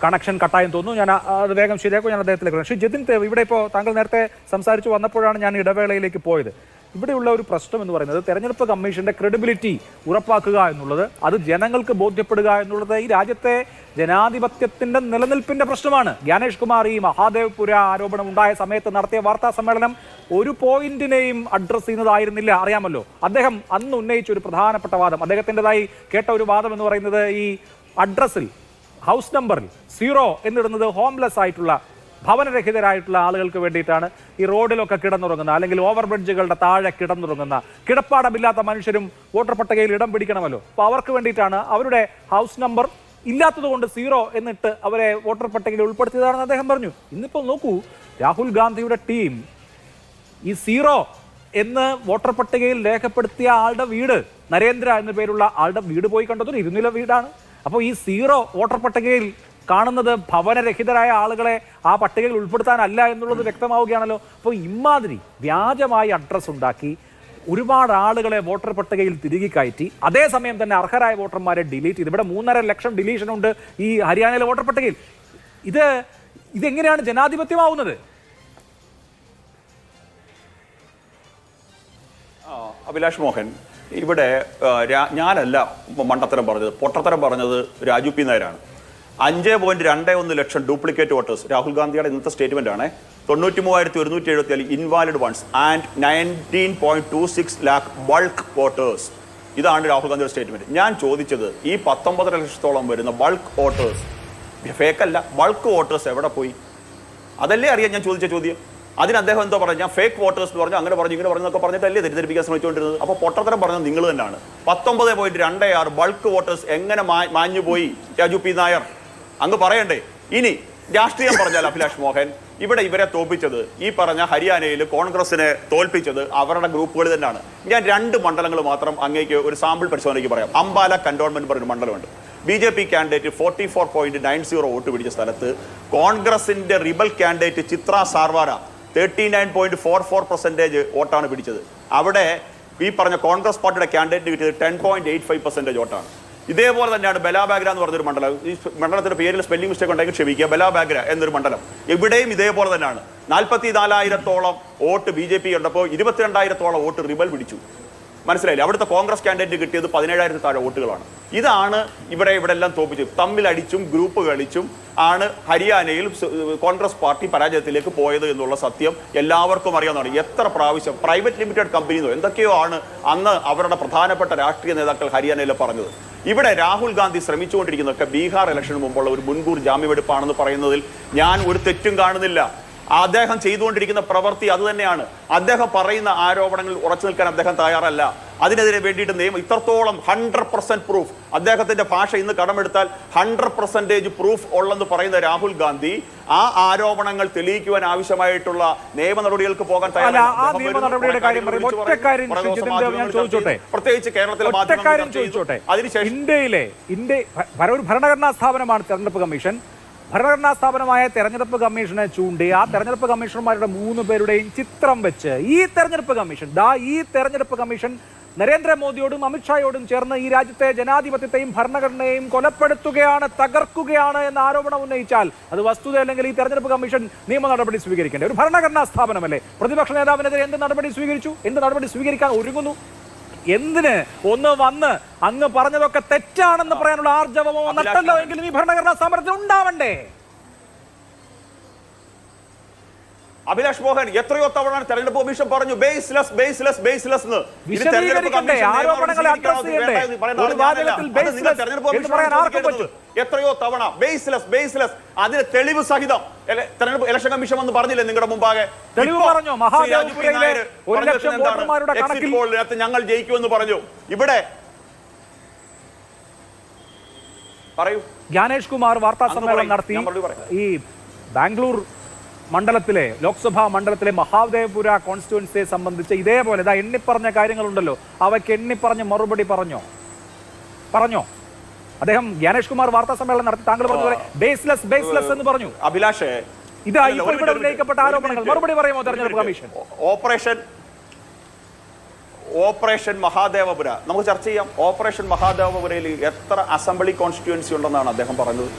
കണക്ഷൻ കട്ടായം തോന്നുന്നു. ഞാൻ അത് വേഗം ശരിയാക്കും, ഞാൻ അദ്ദേഹത്തിലേക്ക്. ശ്രീ ജിതിൻ, ഇവിടെ ഇപ്പോൾ താങ്കൾ നേരത്തെ സംസാരിച്ചു വന്നപ്പോഴാണ് ഞാൻ ഇടവേളയിലേക്ക് പോയത്. ഇവിടെയുള്ള ഒരു പ്രശ്നം എന്ന് പറയുന്നത് തെരഞ്ഞെടുപ്പ് കമ്മീഷന്റെ ക്രെഡിബിലിറ്റി ഉറപ്പാക്കുക എന്നുള്ളത്, അത് ജനങ്ങൾക്ക് ബോധ്യപ്പെടുക എന്നുള്ളത് ഈ രാജ്യത്തെ ജനാധിപത്യത്തിന്റെ നിലനിൽപ്പിന്റെ പ്രശ്നമാണ്. ജ്ഞാനേഷ് കുമാർ ഈ മഹാദേവ്പുര ആരോപണം ഉണ്ടായ സമയത്ത് നടത്തിയ വാർത്താ സമ്മേളനം ഒരു പോയിന്റിനെയും അഡ്രസ് ചെയ്യുന്നതായിരുന്നില്ല, അറിയാമല്ലോ. അദ്ദേഹം അന്ന് ഉന്നയിച്ച ഒരു പ്രധാനപ്പെട്ട വാദം, അദ്ദേഹത്തിൻ്റെതായി കേട്ട ഒരു വാദം എന്ന് പറയുന്നത് ഈ അഡ്രസ്സിൽ ഹൗസ് നമ്പറിൽ 0 എന്നിടുന്നത് ഹോംലെസ് ആയിട്ടുള്ള ഭവനരഹിതരായിട്ടുള്ള ആളുകൾക്ക് വേണ്ടിയിട്ടാണ്. ഈ റോഡിലൊക്കെ കിടന്നുറങ്ങുന്ന അല്ലെങ്കിൽ ഓവർ ബ്രിഡ്ജുകളുടെ താഴെ കിടന്നുറങ്ങുന്ന കിടപ്പാടമില്ലാത്ത മനുഷ്യരും വോട്ടർ പട്ടികയിൽ ഇടം പിടിക്കണമല്ലോ. അപ്പോൾ അവർക്ക് വേണ്ടിയിട്ടാണ് അവരുടെ ഹൗസ് നമ്പർ ഇല്ലാത്തത് കൊണ്ട് 0 എന്നിട്ട് അവരെ വോട്ടർ പട്ടികയിൽ ഉൾപ്പെടുത്തിയതാണെന്ന് അദ്ദേഹം പറഞ്ഞു. ഇന്നിപ്പോൾ നോക്കൂ, രാഹുൽ ഗാന്ധിയുടെ ടീം ഈ 0 എന്ന് വോട്ടർ പട്ടികയിൽ രേഖപ്പെടുത്തിയ ആളുടെ വീട്, നരേന്ദ്ര എന്ന പേരുള്ള ആളുടെ വീട് പോയി കണ്ടതൊരു 2 നില വീടാണ്. അപ്പോൾ ഈ 0 വോട്ടർ പട്ടികയിൽ കാണുന്നത് ഭവനരഹിതരായ ആളുകളെ ആ പട്ടികയിൽ ഉൾപ്പെടുത്താനല്ല എന്നുള്ളത് വ്യക്തമാവുകയാണല്ലോ. അപ്പോൾ ഇമാതിരി വ്യാജമായി അഡ്രസ്സ് ഉണ്ടാക്കി ഒരുപാട് ആളുകളെ വോട്ടർ പട്ടികയിൽ തിരികെ കയറ്റി അതേസമയം തന്നെ അർഹരായ വോട്ടർമാരെ ഡിലീറ്റ് ചെയ്ത്, ഇവിടെ 3.5 ലക്ഷം ഡിലീഷൻ ഉണ്ട് ഈ ഹരിയാനയിലെ വോട്ടർ പട്ടികയിൽ. ഇതെങ്ങനെയാണ് ജനാധിപത്യമാവുന്നത്? അഭിലാഷ് മോഹൻ, ഇവിടെ ഞാനല്ല മണ്ടത്തരം പറഞ്ഞത്, പൊട്ടത്തരം പറഞ്ഞത് രാജു പി നായരാണ്. 5.21 ലക്ഷം ഡ്യൂപ്ലിക്കേറ്റ് വോട്ടേഴ്സ്, രാഹുൽ ഗാന്ധിയുടെ ഇന്നത്തെ സ്റ്റേറ്റ്മെന്റ് ആണ്. 93,174 invalid ones and 19.26 lakh bulk voters. ഇതാണ് രാഹുൽ ഗാന്ധിയുടെ സ്റ്റേറ്റ്മെന്റ്. ഞാൻ ചോദിച്ചത് ഈ 19 ലക്ഷത്തോളം വരുന്ന ബൾക്ക് വോട്ടേഴ്സ്, ഫേക്കല്ല, ബൾക്ക് വോട്ടേഴ്സ് എവിടെ പോയി? അതല്ലേ അറിയാൻ ഞാൻ ചോദിച്ച ചോദ്യം. അതിന് അദ്ദേഹം എന്തോ പറഞ്ഞു, ഞാൻ ഫേക്ക് വോട്ടേഴ്സ് എന്ന് പറഞ്ഞു, അങ്ങനെ പറഞ്ഞു, ഇങ്ങനെ പറഞ്ഞു എന്നൊക്കെ പറഞ്ഞിട്ടല്ലേ തെറ്റിദ്ധരിപ്പിക്കാൻ ശ്രമിച്ചുകൊണ്ടിരുന്നത്. അപ്പോൾ പൊട്ടത്തരം പറഞ്ഞത് നിങ്ങൾ തന്നെയാണ്. 19.26 ബൾക്ക് വോട്ടേഴ്സ് എങ്ങനെ മാഞ്ഞു പോയി രാജു പി നായർ? അങ്ങ് പറയണ്ടേ? ഇനി രാഷ്ട്രീയം പറഞ്ഞാൽ അഭിലാഷ് മോഹൻ, ഇവിടെ ഇവരെ തോൽപ്പിച്ചത്, ഈ പറഞ്ഞ ഹരിയാനയിൽ കോൺഗ്രസിനെ തോൽപ്പിച്ചത് അവരുടെ ഗ്രൂപ്പുകൾ തന്നെയാണ്. ഞാൻ 2 മണ്ഡലങ്ങൾ മാത്രം അങ്ങേക്ക് ഒരു സാമ്പിൾ പരിശോധനയ്ക്ക് പറയാം. അംബാല കന്റോൺമെന്റ് പറഞ്ഞൊരു മണ്ഡലമുണ്ട്. BJP കാൻഡിഡേറ്റ് 44.90 വോട്ട് പിടിച്ച സ്ഥലത്ത് കോൺഗ്രസിന്റെ റിബൽ കാൻഡിഡേറ്റ് ചിത്ര സാർവാര 39.44% വോട്ടാണ് പിടിച്ചത്. അവിടെ ഈ പറഞ്ഞ കോൺഗ്രസ് പാർട്ടിയുടെ കാൻഡിഡേറ്റ് കിട്ടിയത് 10.85% വോട്ടാണ്. ഇതേപോലെ തന്നെയാണ് ബലാബാഗ്ര എന്ന് പറഞ്ഞൊരു മണ്ഡലം. ഈ മണ്ഡലത്തിന്റെ പേരിൽ സ്പെല്ലിംഗ് മിസ്റ്റേക്ക് ഉണ്ടെങ്കിൽ ക്ഷമിക്കുക. ബലാബാഗ്ര എന്നൊരു മണ്ഡലം, ഇവിടെയും ഇതേപോലെ തന്നെയാണ്. 44,000-ഓളം വോട്ട് BJP ഉണ്ടപ്പോൾ 22,000-ഓളം വോട്ട് റിബൽ പിടിച്ചു. മനസ്സിലായില്ലേ? അവിടുത്തെ കോൺഗ്രസ് കാൻഡിഡേറ്റ് കിട്ടിയത് 17,000 താഴെ വോട്ടുകളാണ്. ഇതാണ് ഇവിടെ എല്ലാം തോപ്പിച്ചത്. തമ്മിലടിച്ചും ഗ്രൂപ്പ് കളിച്ചും ആണ് ഹരിയാനയിൽ കോൺഗ്രസ് പാർട്ടി പരാജയത്തിലേക്ക് പോയത് എന്നുള്ള സത്യം എല്ലാവർക്കും അറിയാവുന്നതാണ്. എത്ര പ്രാവശ്യം പ്രൈവറ്റ് ലിമിറ്റഡ് കമ്പനിന്നോ എന്തൊക്കെയോ ആണ് അന്ന് അവരുടെ പ്രധാനപ്പെട്ട രാഷ്ട്രീയ നേതാക്കൾ ഹരിയാനയിൽ പറഞ്ഞത്. ഇവിടെ രാഹുൽ ഗാന്ധി ശ്രമിച്ചുകൊണ്ടിരിക്കുന്നതൊക്കെ ബീഹാർ ഇലക്ഷന് മുമ്പുള്ള ഒരു മുൻകൂർ ജാമ്യമെടുപ്പാണെന്ന് പറയുന്നതിൽ ഞാൻ ഒരു തെറ്റും കാണുന്നില്ല. അദ്ദേഹം ചെയ്തുകൊണ്ടിരിക്കുന്ന പ്രവൃത്തി അതുതന്നെയാണ്. അദ്ദേഹം പറയുന്ന ആരോപണങ്ങളിൽ ഉറച്ചു നിൽക്കാൻ അദ്ദേഹം തയ്യാറല്ല. അതിനെതിരെ വേണ്ടിയിട്ട് നിയമം ഇത്രത്തോളം 100% പ്രൂഫ്, അദ്ദേഹത്തിന്റെ ഭാഷ ഇന്ന് കടമെടുത്താൽ 100% പ്രൂഫ് ഉള്ളെന്ന് പറയുന്ന രാഹുൽ ഗാന്ധി ആ ആരോപണങ്ങൾ തെളിയിക്കുവാൻ ആവശ്യമായിട്ടുള്ള നിയമ നടപടികൾക്ക് പോകാൻ തയ്യാറല്ല. പ്രത്യേകിച്ച് കേരളത്തിലെ അതിനുശേഷം ഇന്ത്യ ഒരു ഭരണഘടനാ സ്ഥാപനമാണ് തെരഞ്ഞെടുപ്പ് കമ്മീഷൻ. ഭരണഘടനാ സ്ഥാപനമായ തെരഞ്ഞെടുപ്പ് കമ്മീഷനെ ചൂണ്ടി ആ തെരഞ്ഞെടുപ്പ് കമ്മീഷണർമാരുടെ 3 പേരുടെയും ചിത്രം വെച്ച് ഈ തെരഞ്ഞെടുപ്പ് കമ്മീഷൻ നരേന്ദ്രമോദിയോടും അമിത്ഷായോടും ചേർന്ന് ഈ രാജ്യത്തെ ജനാധിപത്യത്തെയും ഭരണഘടനയെയും കൊലപ്പെടുത്തുകയാണ്, തകർക്കുകയാണ് എന്ന ആരോപണം ഉന്നയിച്ചാൽ അത് വസ്തുത അല്ലെങ്കിൽ ഈ തെരഞ്ഞെടുപ്പ് കമ്മീഷൻ നിയമ നടപടി സ്വീകരിക്കേണ്ട ഒരു ഭരണഘടനാ സ്ഥാപനമല്ലേ? പ്രതിപക്ഷ നേതാവിനെതിരെ എന്ത് നടപടി സ്വീകരിച്ചു? എന്ത് നടപടി സ്വീകരിക്കാൻ ഒരുങ്ങുന്നു? എന്തിന് ഒന്ന് വന്ന് അങ്ങ് പറഞ്ഞതൊക്കെ തെറ്റാണെന്ന് പറയാനുള്ള ആർജവമോ നട്ടല്ലോ എങ്കിലും ഈ ഭരണഘടനാ സ്ഥാപനത്തിൽ ഉണ്ടാവണ്ടേ? അഭിലാഷ് മോഹൻ, എത്രയോ തവണ തെരഞ്ഞെടുപ്പ് കമ്മീഷൻ പറഞ്ഞു ബേസ്ലെസ് എന്ന്. എത്രയോ തവണ ബേസ്ലെസ് അതിന് തെളിവ് സഹിതം തെരഞ്ഞെടുപ്പ് ഇലക്ഷൻ കമ്മീഷൻ വന്ന് പറഞ്ഞില്ലേ നിങ്ങളുടെ മുമ്പാകെ? തെളിവ് പറഞ്ഞു. ഞങ്ങൾ ജയിക്കുമെന്ന് പറഞ്ഞു. ഇവിടെ പറയൂ. ജ്ഞാനേഷ് കുമാർ വാർത്താ സമ്മേളനം നടത്തി ഈ ബാംഗ്ലൂർ മണ്ഡലത്തിലെ ലോക്സഭാ മണ്ഡലത്തിലെ മഹാദേവ്പുര കോൺസ്റ്റിറ്റ്യുവൻസിയെ സംബന്ധിച്ച് ഇതേപോലെ എണ്ണിപ്പറഞ്ഞ കാര്യങ്ങളുണ്ടല്ലോ, അവയ്ക്ക് എണ്ണിപ്പറഞ്ഞ് മറുപടി പറഞ്ഞോ അദ്ദേഹം? ജ്ഞാനേഷ് കുമാർ വാർത്താ സമ്മേളനം നടത്തി താങ്കൾ പറഞ്ഞ ബേസ്ലെസ് എന്ന് പറഞ്ഞു. അഭിലാഷ്, ഇത് ഇവിടെ ഉന്നയിക്കപ്പെട്ട ആരോപണങ്ങൾ മറുപടി പറയുമോ തെരഞ്ഞെടുപ്പ് കമ്മീഷൻ? ഓപ്പറേഷൻ മഹാദേവപുര നമുക്ക് ചർച്ച ചെയ്യാം. ഓപ്പറേഷൻ മഹാദേവപുരയിൽ എത്ര അസംബ്ലി കോൺസ്റ്റിറ്റ്യുവൻസി ഉണ്ടെന്നാണ് അദ്ദേഹം പറഞ്ഞത്?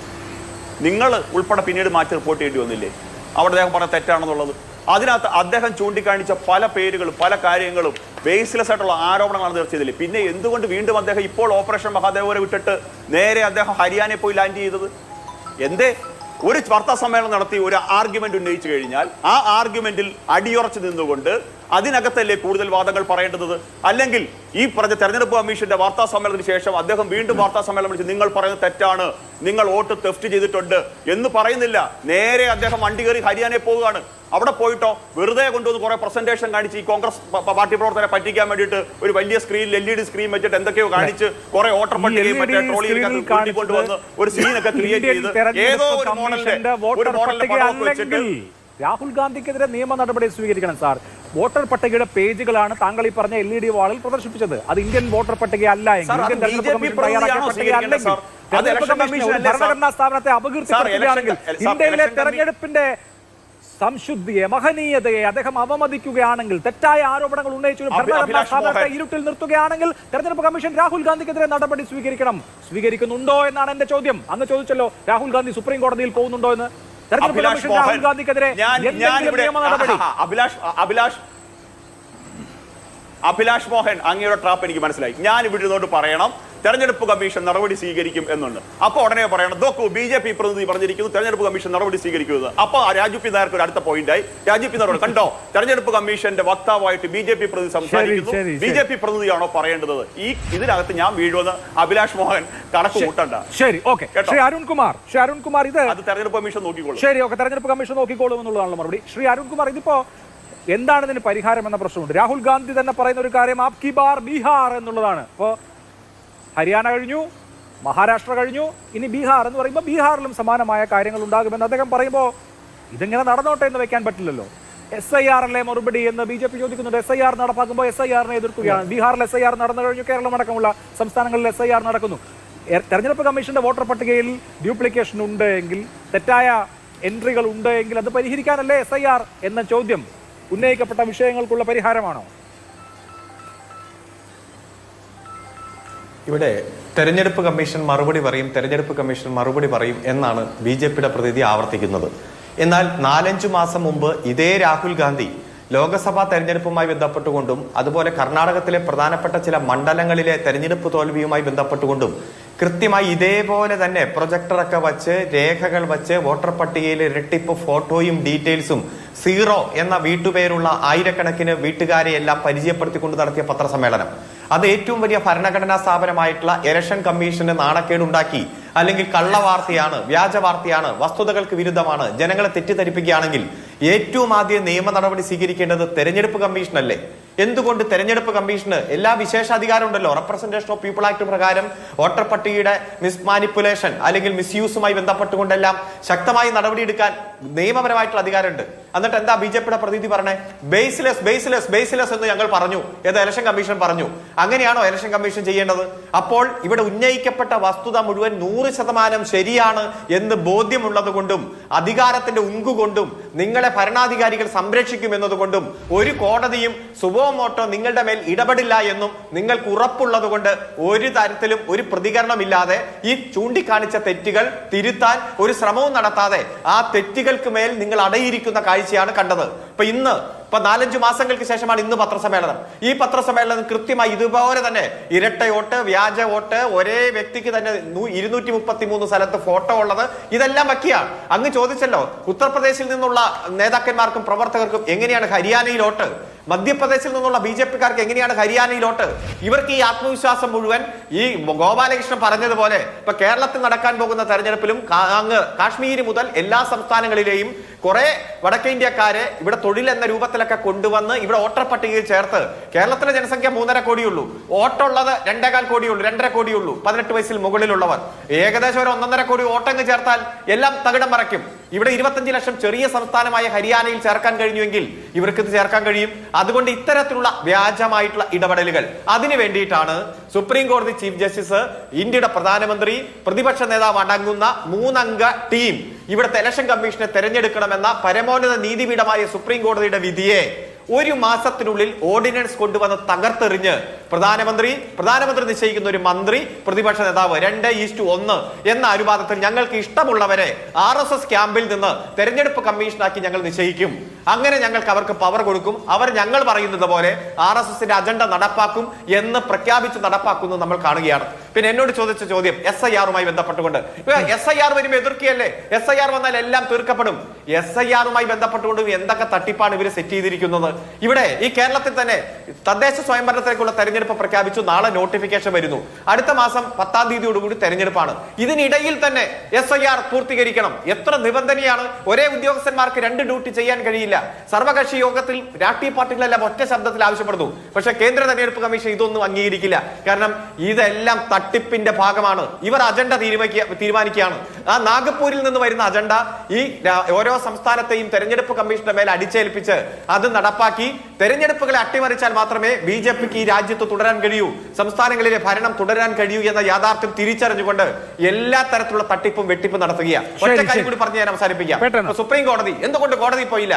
നിങ്ങൾ ഉൾപ്പെടെ പിന്നീട് മാറ്റി റിപ്പോർട്ട് ചെയ്യേണ്ടി വന്നില്ലേ? അവിടെ അദ്ദേഹം പറഞ്ഞ തെറ്റാണെന്നുള്ളത് അതിനകത്ത് അദ്ദേഹം ചൂണ്ടിക്കാണിച്ച പല പേരുകളും പല കാര്യങ്ങളും ബേസ്ലെസ് ആയിട്ടുള്ള ആരോപണങ്ങളാണ് തീർച്ചയായില്ലേ. പിന്നെ എന്തുകൊണ്ട് വീണ്ടും അദ്ദേഹം ഇപ്പോൾ ഓപ്പറേഷൻ മഹാദേവരെ വിട്ടിട്ട് നേരെ അദ്ദേഹം ഹരിയാനയിൽ പോയി ലാൻഡ് ചെയ്തത്? എന്തേ? ഒരു വാർത്താ സമ്മേളനം നടത്തി ഒരു ആർഗ്യുമെന്റ് ഉന്നയിച്ചു കഴിഞ്ഞാൽ ആ ആർഗ്യുമെന്റിൽ അടിയുറച്ചു നിന്നുകൊണ്ട് അതിനകത്തല്ലേ കൂടുതൽ വാദങ്ങൾ പറയേണ്ടത്? അല്ലെങ്കിൽ ഈ പറഞ്ഞ തെരഞ്ഞെടുപ്പ് കമ്മീഷന്റെ വാർത്താ സമ്മേളനത്തിന് ശേഷം അദ്ദേഹം വീണ്ടും വാർത്താ സമ്മേളനം വിളിച്ച് നിങ്ങൾ പറയുന്നത് തെറ്റാണ്, നിങ്ങൾ വോട്ട് തെഫ്റ്റ് ചെയ്തിട്ടുണ്ട് എന്ന് പറയുന്നില്ല. നേരെ അദ്ദേഹം വണ്ടി കയറി ഹരിയാനയിൽ പോവുകയാണ്. അവിടെ പോയിട്ടോ വെറുതെ കൊണ്ടുവന്ന് കുറെ പ്രസന്റേഷൻ കാണിച്ച് ഈ കോൺഗ്രസ് പാർട്ടി പ്രവർത്തകരെ പറ്റിക്കാൻ വേണ്ടിയിട്ട് ഒരു വലിയ സ്ക്രീനിൽ LED സ്ക്രീൻ വെച്ചിട്ട് എന്തൊക്കെയോ കാണിച്ച് കുറെ വോട്ടർ പട്ടികയും മറ്റേ ട്രോളിയിൽ കൊണ്ടുവന്ന് ഒരു സീനൊക്കെ ക്രിയേറ്റ് ചെയ്ത് ഏതോ ഒരു മോഡലിന്റെ പടമൊക്കെ വെച്ചിട്ട് രാഹുൽ ഗാന്ധിക്കെതിരെ നിയമ നടപടി സ്വീകരിക്കണം സാർ. വോട്ടർ പട്ടികയുടെ പേജുകളാണ് താങ്കൾ ഈ പറഞ്ഞ LED വാളിൽ പ്രദർശിപ്പിച്ചത്. അത് ഇന്ത്യൻ വോട്ടർ പട്ടിക അല്ല എങ്കിൽ ഭരണഘടനാ സ്ഥാപനത്തെ അപകീർത്തിപ്പെടുത്തുകയാണെങ്കിൽ ഇന്ത്യയിലെ തെരഞ്ഞെടുപ്പിന്റെ സംശുദ്ധിയെ മഹനീയതയെ അദ്ദേഹം അവമതിക്കുകയാണെങ്കിൽ, തെറ്റായ ആരോപണങ്ങൾ ഉന്നയിച്ചു ഭരണഘടനാ സ്ഥാപനത്തെ ഇരുട്ടിൽ നിർത്തുകയാണെങ്കിൽ തെരഞ്ഞെടുപ്പ് കമ്മീഷൻ രാഹുൽ ഗാന്ധിക്കെതിരെ നടപടി സ്വീകരിക്കണം. സ്വീകരിക്കുന്നുണ്ടോ എന്നാണ് എന്റെ ചോദ്യം. അങ്ങ് ചോദിച്ചല്ലോ രാഹുൽ ഗാന്ധി സുപ്രീം കോടതിയിൽ പോകുന്നുണ്ടോ എന്ന്. തെരഞ്ഞെടുപ്പ് കമ്മീഷൻ രാഹുൽ ഗാന്ധിക്കെതിരെ നിയമ നടപടി അഭിലാഷ് മോഹൻ അങ്ങയുടെ ട്രാപ്പ് എനിക്ക് മനസ്സിലായി. ഞാൻ ഇവിടെ ഇരുന്നോണ്ട് പറയണം തെരഞ്ഞെടുപ്പ് കമ്മീഷൻ നടപടി സ്വീകരിക്കും എന്നുണ്ട്. അപ്പൊ ഉടനെ പറയണം നോക്കൂ BJP പ്രതിനിധി പറഞ്ഞിരിക്കുന്നു തെരഞ്ഞെടുപ്പ് കമ്മീഷൻ നടപടി സ്വീകരിക്കുന്നത്. അപ്പൊ രാജു പി നായർക്ക് ഒരു അടുത്ത പോയിന്റായി. രാജു പി നായർ കണ്ടോ തെരഞ്ഞെടുപ്പ് കമ്മീഷന്റെ വക്താവായിട്ട് BJP പ്രതിനിധി സംസാരിക്കുന്നു. BJP പ്രതിനിധിയാണോ പറയേണ്ടത്? ഇതിനകത്ത് ഞാൻ വീഴുമെന്ന് അഭിലാഷ് മോഹൻ കണക്ക് കൂട്ടണ്ട. ശരി, ഓക്കെ. ശ്രീ അരുൺകുമാർ ഇത് തെരഞ്ഞെടുപ്പ് കമ്മീഷൻ നോക്കിക്കോളും. ശരി, ഓക്കെ, തെരഞ്ഞെടുപ്പ് കമ്മീഷൻ നോക്കിക്കോളും എന്നുള്ളതാണല്ലോ മറുപടി. ശ്രീ അരുൺകുമാർ, ഇതിപ്പോ എന്താണ് ഇതിന് പരിഹാരം എന്ന പ്രശ്നമുണ്ട്. രാഹുൽ ഗാന്ധി തന്നെ പറയുന്ന ഒരു കാര്യം ആപ് കി ബാർ ബീഹാർ എന്നുള്ളതാണ്. ഇപ്പോൾ ഹരിയാന കഴിഞ്ഞു, മഹാരാഷ്ട്ര കഴിഞ്ഞു, ഇനി ബീഹാർ എന്ന് പറയുമ്പോൾ ബീഹാറിലും സമാനമായ കാര്യങ്ങൾ ഉണ്ടാകുമെന്ന് അദ്ദേഹം പറയുമ്പോൾ ഇതിങ്ങനെ നടന്നോട്ടെ എന്ന് വെക്കാൻ പറ്റില്ലല്ലോ. SIR അല്ലേ മറുപടി എന്ന് BJP ചോദിക്കുന്നുണ്ട്. SIR നടപ്പാക്കുമ്പോൾ SIR-നെ എതിർക്കുകയാണ്. ബീഹാറിൽ SIR നടന്നു കഴിഞ്ഞു, കേരളം അടക്കമുള്ള സംസ്ഥാനങ്ങളിൽ SIR നടക്കുന്നു. തെരഞ്ഞെടുപ്പ് കമ്മീഷന്റെ വോട്ടർ പട്ടികയിൽ ഡ്യൂപ്ലിക്കേഷൻ ഉണ്ട് എങ്കിൽ, തെറ്റായ എൻട്രികൾ ഉണ്ട് എങ്കിൽ അത് പരിഹരിക്കാനല്ലേ SIR എന്ന ചോദ്യം ഉന്നയിക്കപ്പെട്ട വിഷയങ്ങൾക്കുള്ള പരിഹാരമാണോ? ഇവിടെ തെരഞ്ഞെടുപ്പ് കമ്മീഷൻ മറുപടി പറയും എന്നാണ് BJPയുടെ പ്രതിനിധി ആവർത്തിക്കുന്നത്. എന്നാൽ 4-5 മാസം മുമ്പ് ഇതേ രാഹുൽ ഗാന്ധി ലോക്സഭാ തെരഞ്ഞെടുപ്പുമായി ബന്ധപ്പെട്ടുകൊണ്ടും അതുപോലെ കർണാടകത്തിലെ പ്രധാനപ്പെട്ട ചില മണ്ഡലങ്ങളിലെ തെരഞ്ഞെടുപ്പ് തോൽവിയുമായി ബന്ധപ്പെട്ടുകൊണ്ടും കൃത്യമായി ഇതേപോലെ തന്നെ പ്രൊജക്ടറൊക്കെ വച്ച് രേഖകൾ വച്ച് വോട്ടർ പട്ടികയിൽ ഇരട്ടിപ്പ് ഫോട്ടോയും ഡീറ്റെയിൽസും 0 എന്ന വീട്ടുപേരുള്ള ആയിരക്കണക്കിന് വീട്ടുകാരെ എല്ലാം പരിചയപ്പെടുത്തിക്കൊണ്ട് നടത്തിയ പത്രസമ്മേളനം, അത് ഏറ്റവും വലിയ ഭരണഘടനാ സ്ഥാപനമായിട്ടുള്ള ഇലക്ഷൻ കമ്മീഷന് നാണക്കേടുണ്ടാക്കി, അല്ലെങ്കിൽ കള്ളവാർത്തയാണ്, വ്യാജ വാർത്തയാണ്, വസ്തുതകൾക്ക് വിരുദ്ധമാണ്, ജനങ്ങളെ തെറ്റിദ്ധരിപ്പിക്കുകയാണെങ്കിൽ ഏറ്റവും ആദ്യം നിയമ നടപടി സ്വീകരിക്കേണ്ടത് തെരഞ്ഞെടുപ്പ് കമ്മീഷനല്ലേ? എന്തുകൊണ്ട് തെരഞ്ഞെടുപ്പ് കമ്മീഷന് എല്ലാ വിശേഷാധികാരം ഉണ്ടല്ലോ. റെപ്രസെന്റേഷൻ ഓഫ് പീപ്പിൾ ആക്ട് പ്രകാരം വോട്ടർ പട്ടികയുടെ മാനിപ്പുലേഷൻ അല്ലെങ്കിൽ മിസ്യൂസുമായി ബന്ധപ്പെട്ടുകൊണ്ടെല്ലാം ശക്തമായി നടപടിയെടുക്കാൻ നിയമപരമായിട്ടുള്ള അധികാരമുണ്ട്. എന്നിട്ട് എന്താ BJPയുടെ പ്രതിനിധി പറഞ്ഞേ? ബേസ്ലെസ് എന്ന് ഞങ്ങൾ പറഞ്ഞു, ഏത് ഇലക്ഷൻ കമ്മീഷൻ പറഞ്ഞു. അങ്ങനെയാണോ ഇലക്ഷൻ കമ്മീഷൻ ചെയ്യേണ്ടത്? അപ്പോൾ ഇവിടെ ഉന്നയിക്കപ്പെട്ട വസ്തുത മുഴുവൻ 100% ശരിയാണ് എന്ന് ബോധ്യമുള്ളത് കൊണ്ടും അധികാരത്തിന്റെ ഉങ്കുകൊണ്ടും നിങ്ങളെ ഭരണാധികാരികൾ സംരക്ഷിക്കും എന്നതുകൊണ്ടും ഒരു കോടതിയും സുബോമോട്ടോ നിങ്ങളുടെ മേൽ ഇടപെടില്ല എന്നും നിങ്ങൾക്ക് ഉറപ്പുള്ളത് കൊണ്ട് ഒരു തരത്തിലും ഒരു പ്രതികരണമില്ലാതെ ഈ ചൂണ്ടിക്കാണിച്ച തെറ്റുകൾ തിരുത്താൻ ഒരു ശ്രമവും നടത്താതെ ആ തെറ്റുകൾക്ക് മേൽ നിങ്ങൾ അടയിരിക്കുന്ന കാഴ്ചയാണ് കണ്ടത്. ഇപ്പൊ 4-5 മാസങ്ങൾക്ക് ശേഷമാണ് ഇന്ന് പത്രസമ്മേളനം. ഈ പത്രസമ്മേളനം കൃത്യമായി ഇതുപോലെ തന്നെ ഇരട്ട വോട്ട്, വ്യാജ വോട്ട്, ഒരേ വ്യക്തിക്ക് തന്നെ 233 സ്ഥലത്ത് ഫോട്ടോ ഉള്ളത്, ഇതെല്ലാം വയ്ക്കുകയാണ്. അങ്ങ് ചോദിച്ചല്ലോ ഉത്തർപ്രദേശിൽ നിന്നുള്ള നേതാക്കന്മാർക്കും പ്രവർത്തകർക്കും എങ്ങനെയാണ് ഹരിയാനയിൽ വോട്ട്, മധ്യപ്രദേശിൽ നിന്നുള്ള BJPക്കാർക്ക് എങ്ങനെയാണ് ഹരിയാനയിലോട്ട്? ഇവർക്ക് ഈ ആത്മവിശ്വാസം മുഴുവൻ ഈ ഗോപാലകൃഷ്ണൻ പറഞ്ഞതുപോലെ ഇപ്പൊ കേരളത്തിൽ നടക്കാൻ പോകുന്ന തെരഞ്ഞെടുപ്പിലും അങ്ങ് കാശ്മീർ മുതൽ എല്ലാ സംസ്ഥാനങ്ങളിലെയും കുറെ വടക്കേ ഇന്ത്യക്കാരെ ഇവിടെ തൊഴിൽ എന്ന രൂപത്തിലൊക്കെ കൊണ്ടുവന്ന് ഇവിടെ വോട്ടർ പട്ടികയിൽ ചേർത്ത്. കേരളത്തിലെ ജനസംഖ്യ 3.5 കോടിയുള്ളൂ, വോട്ടുള്ളത് 2.25 കോടിയുള്ളൂ, 2.5 കോടിയുള്ളൂ 18 വയസ്സിൽ മുകളിലുള്ളവർ. ഏകദേശം ഒരു 1.5 കോടി വോട്ടങ്ങ് ചേർത്താൽ എല്ലാം തകിടം മറയ്ക്കും. ഇവിടെ 25 ലക്ഷം ചെറിയ സംസ്ഥാനമായ ഹരിയാനയിൽ ചേർക്കാൻ കഴിഞ്ഞുവെങ്കിൽ ഇവർക്ക് ഇത് ചേർക്കാൻ കഴിയും. അതുകൊണ്ട് ഇത്തരത്തിലുള്ള വ്യാജമായിട്ടുള്ള ഇടപെടലുകൾ അതിനു വേണ്ടിയിട്ടാണ് സുപ്രീം കോടതി ചീഫ് ജസ്റ്റിസ്, ഇന്ത്യയുടെ പ്രധാനമന്ത്രി, പ്രതിപക്ഷ നേതാവ് അടങ്ങുന്ന 3 അംഗ ടീം ഇവിടുത്തെ ഇലക്ഷൻ കമ്മീഷനെ തെരഞ്ഞെടുക്കണമെന്ന പരമോന്നത നീതിപീഠമായ സുപ്രീം കോടതിയുടെ വിധിയെ ഒരു മാസത്തിനുള്ളിൽ ഓർഡിനൻസ് കൊണ്ടുവന്ന് തകർത്തെറിഞ്ഞ് പ്രധാനമന്ത്രി നിശ്ചയിക്കുന്ന ഒരു മന്ത്രി, പ്രതിപക്ഷ നേതാവ് 2:1 എന്ന അനുപാതത്തിൽ ഞങ്ങൾക്ക് ഇഷ്ടമുള്ളവരെ RSS ക്യാമ്പിൽ നിന്ന് തെരഞ്ഞെടുപ്പ് കമ്മീഷനാക്കി ഞങ്ങൾ നിശ്ചയിക്കും. അങ്ങനെ ഞങ്ങൾക്ക് അവർക്ക് പവർ കൊടുക്കും. അവർ ഞങ്ങൾ പറയുന്നത് പോലെ RSSന്റെ അജണ്ട നടപ്പാക്കും എന്ന് പ്രഖ്യാപിച്ച് നടപ്പാക്കുന്നു നമ്മൾ കാണുകയാണ്. പിന്നെ എന്നോട് ചോദിച്ച ചോദ്യം SIR-മായി ബന്ധപ്പെട്ടുകൊണ്ട്, SIR വരുമ്പോൾ എതിർക്കുകയല്ലേ? SIR വന്നാൽ എല്ലാം തീർക്കപ്പെടും. SIR-മായി ബന്ധപ്പെട്ടുകൊണ്ട് എന്തൊക്കെ തട്ടിപ്പാണ് ഇവർ സെറ്റ് ചെയ്തിരിക്കുന്നത്? ഇവിടെ ഈ കേരളത്തിൽ തന്നെ തദ്ദേശ സ്വയംഭരണത്തിലേക്കുള്ള തെരഞ്ഞെടുപ്പ് പ്രഖ്യാപിച്ചു. നാളെ നോട്ടിഫിക്കേഷൻ വരുന്നു. അടുത്ത മാസം 10-ാം തീയതിയോടുകൂടി തെരഞ്ഞെടുപ്പാണ്. ഇതിനിടയിൽ തന്നെ SIR പൂർത്തീകരിക്കണം. എത്ര നിബന്ധനയാണ്! ഒരേ ഉദ്യോഗസ്ഥന്മാർക്ക് 2 ഡ്യൂട്ടി ചെയ്യാൻ കഴിയില്ല. സർവകക്ഷി യോഗത്തിൽ രാഷ്ട്രീയ പാർട്ടികളെല്ലാം ഒറ്റ ശബ്ദത്തിൽ ആവശ്യപ്പെടുന്നു. പക്ഷെ കേന്ദ്ര തെരഞ്ഞെടുപ്പ് കമ്മീഷൻ ഇതൊന്നും അംഗീകരിക്കില്ല. കാരണം ഇതെല്ലാം തട്ടിപ്പിന്റെ ഭാഗമാണ്. ഇവർ അജണ്ട തീരുമാനിക്കുകയാണ്. ആ നാഗപ്പൂരിൽ നിന്ന് വരുന്ന അജണ്ട ഈ ഓരോ സംസ്ഥാനത്തെയും തെരഞ്ഞെടുപ്പ് കമ്മീഷന്റെ മേൽ അടിച്ചേൽപ്പിച്ച് അത് നടപ്പാക്കി തെരഞ്ഞെടുപ്പുകളെ അട്ടിമറിച്ചാൽ മാത്രമേ BJPക്ക് ഈ രാജ്യത്ത് തുടരാൻ കഴിയൂ, സംസ്ഥാനങ്ങളിലെ ഭരണം തുടരാൻ കഴിയൂ എന്ന യാഥാർത്ഥ്യം തിരിച്ചറിഞ്ഞുകൊണ്ട് എല്ലാ തരത്തിലുള്ള തട്ടിപ്പും വെട്ടിപ്പും നടത്തുകയാണ്. ഒറ്റ കാര്യം കൂടി പറഞ്ഞ് ഞാൻ അവസാനിപ്പിക്കാം. സുപ്രീം കോടതി എന്തുകൊണ്ട് കോടതി പോയില്ല?